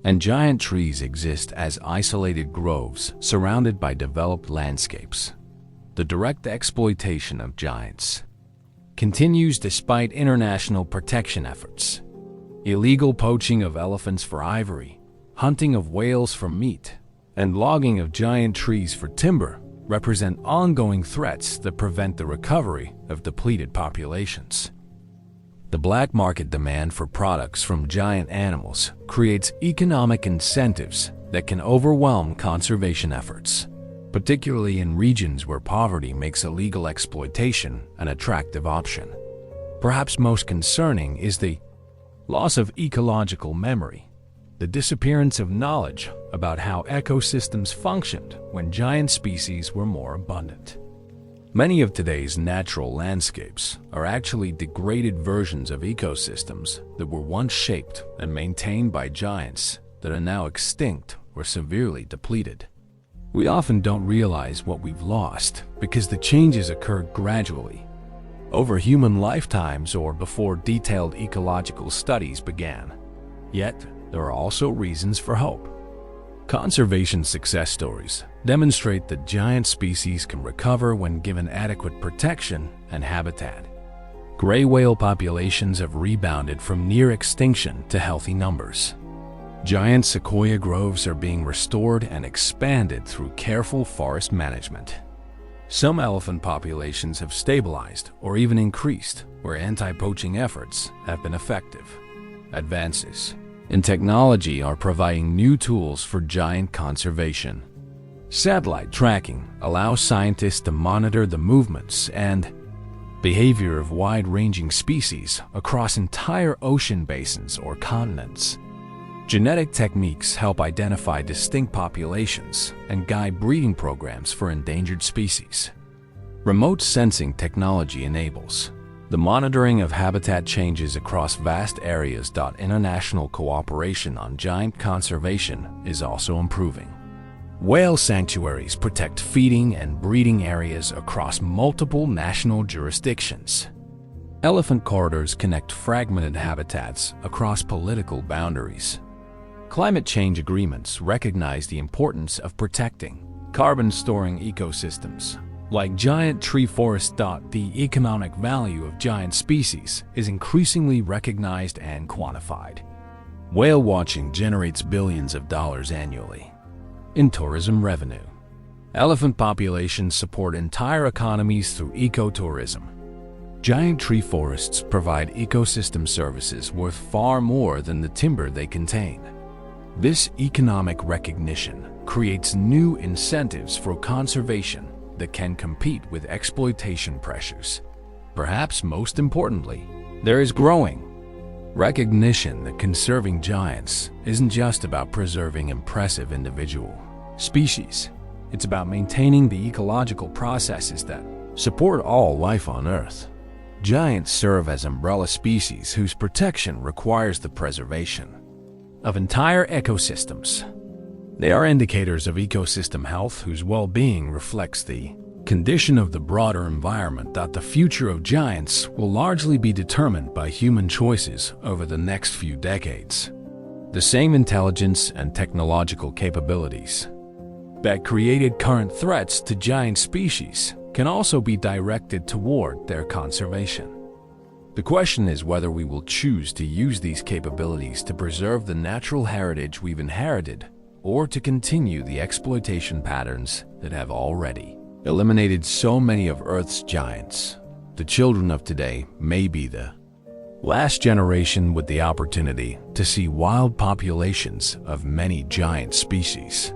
And giant trees exist as isolated groves surrounded by developed landscapes. The direct exploitation of giants continues despite international protection efforts. Illegal poaching of elephants for ivory, hunting of whales for meat, and logging of giant trees for timber represent ongoing threats that prevent the recovery of depleted populations. The black market demand for products from giant animals creates economic incentives that can overwhelm conservation efforts, particularly in regions where poverty makes illegal exploitation an attractive option. Perhaps most concerning is the loss of ecological memory, the disappearance of knowledge about how ecosystems functioned when giant species were more abundant. Many of today's natural landscapes are actually degraded versions of ecosystems that were once shaped and maintained by giants that are now extinct or severely depleted. We often don't realize what we've lost because the changes occurred gradually, over human lifetimes or before detailed ecological studies began. Yet, there are also reasons for hope. Conservation success stories demonstrate that giant species can recover when given adequate protection and habitat. Gray whale populations have rebounded from near extinction to healthy numbers. Giant sequoia groves are being restored and expanded through careful forest management. Some elephant populations have stabilized or even increased where anti-poaching efforts have been effective. Advances in technology are providing new tools for giant conservation. Satellite tracking allows scientists to monitor the movements and behavior of wide-ranging species across entire ocean basins or continents. Genetic techniques help identify distinct populations and guide breeding programs for endangered species. Remote sensing technology enables the monitoring of habitat changes across vast areas. International cooperation on giant conservation is also improving. Whale sanctuaries protect feeding and breeding areas across multiple national jurisdictions. Elephant corridors connect fragmented habitats across political boundaries. Climate change agreements recognize the importance of protecting carbon-storing ecosystems, like giant tree forests. The economic value of giant species is increasingly recognized and quantified. Whale watching generates billions of dollars annually in tourism revenue. Elephant populations support entire economies through ecotourism. Giant tree forests provide ecosystem services worth far more than the timber they contain. This economic recognition creates new incentives for conservation that can compete with exploitation pressures. Perhaps most importantly, there is growing recognition that conserving giants isn't just about preserving impressive individual species. It's about maintaining the ecological processes that support all life on Earth. Giants serve as umbrella species whose protection requires the preservation of entire ecosystems. They are indicators of ecosystem health whose well-being reflects the condition of the broader environment. The future of giants will largely be determined by human choices over the next few decades. The same intelligence and technological capabilities that created current threats to giant species can also be directed toward their conservation. The question is whether we will choose to use these capabilities to preserve the natural heritage we've inherited or to continue the exploitation patterns that have already eliminated so many of Earth's giants. The children of today may be the last generation with the opportunity to see wild populations of many giant species.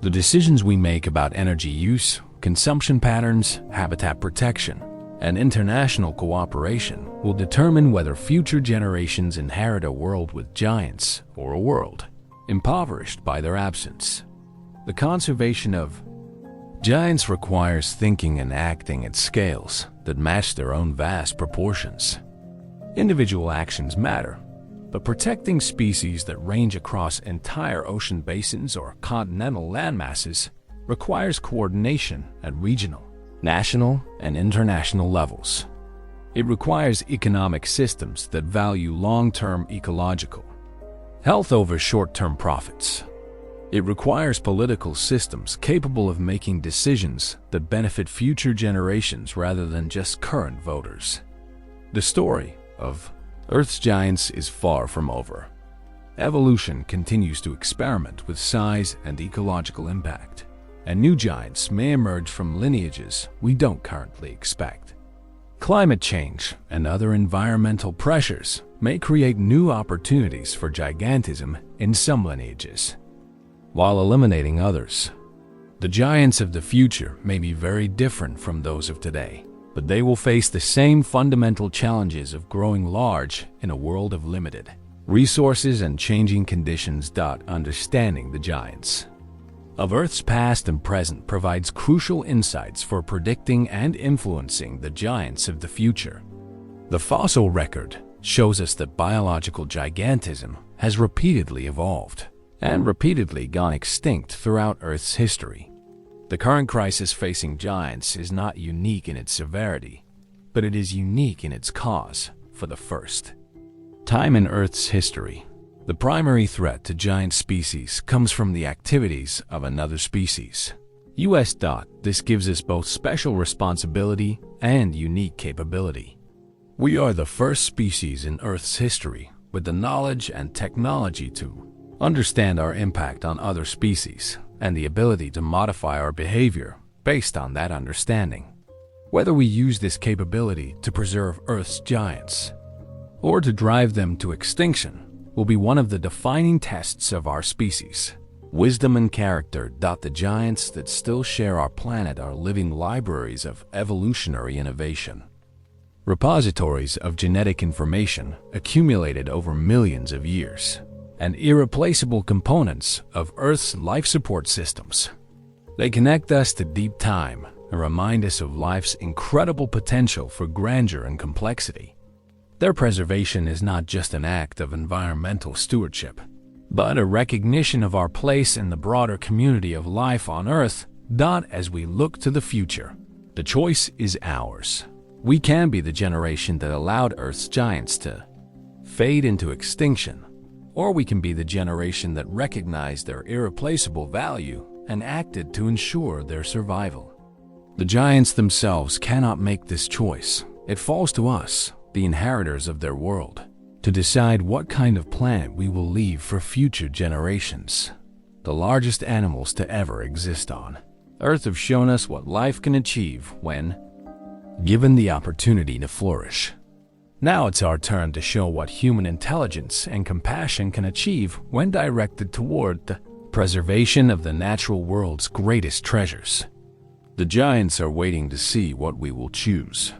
The decisions we make about energy use, consumption patterns, habitat protection, and international cooperation will determine whether future generations inherit a world with giants or a world impoverished by their absence. The conservation of giants requires thinking and acting at scales that match their own vast proportions. Individual actions matter, but protecting species that range across entire ocean basins or continental landmasses requires coordination at regional, national, and international levels. It requires economic systems that value long-term ecological health over short-term profits. It requires political systems capable of making decisions that benefit future generations rather than just current voters. The story of Earth's giants is far from over. Evolution continues to experiment with size and ecological impact, and new giants may emerge from lineages we don't currently expect. Climate change and other environmental pressures may create new opportunities for gigantism in some lineages, while eliminating others. The giants of the future may be very different from those of today, but they will face the same fundamental challenges of growing large in a world of limited resources and changing conditions. Understanding the giants of Earth's past and present provides crucial insights for predicting and influencing the giants of the future. The fossil record shows us that biological gigantism has repeatedly evolved and repeatedly gone extinct throughout Earth's history. The current crisis facing giants is not unique in its severity, but it is unique in its cause. For the first time in Earth's history, the primary threat to giant species comes from the activities of another species. This gives us both special responsibility and unique capability. We are the first species in Earth's history with the knowledge and technology to understand our impact on other species and the ability to modify our behavior based on that understanding. Whether we use this capability to preserve Earth's giants or to drive them to extinction will be one of the defining tests of our species. Wisdom and character. The giants that still share our planet are living libraries of evolutionary innovation, repositories of genetic information accumulated over millions of years, and irreplaceable components of Earth's life support systems. They connect us to deep time and remind us of life's incredible potential for grandeur and complexity. Their preservation is not just an act of environmental stewardship, but a recognition of our place in the broader community of life on Earth. As we look to the future, the choice is ours. We can be the generation that allowed Earth's giants to fade into extinction, or we can be the generation that recognized their irreplaceable value and acted to ensure their survival. The giants themselves cannot make this choice. It falls to us, the inheritors of their world, to decide what kind of planet we will leave for future generations. The largest animals to ever exist on Earth have shown us what life can achieve when given the opportunity to flourish. Now it's our turn to show what human intelligence and compassion can achieve when directed toward the preservation of the natural world's greatest treasures. The giants are waiting to see what we will choose.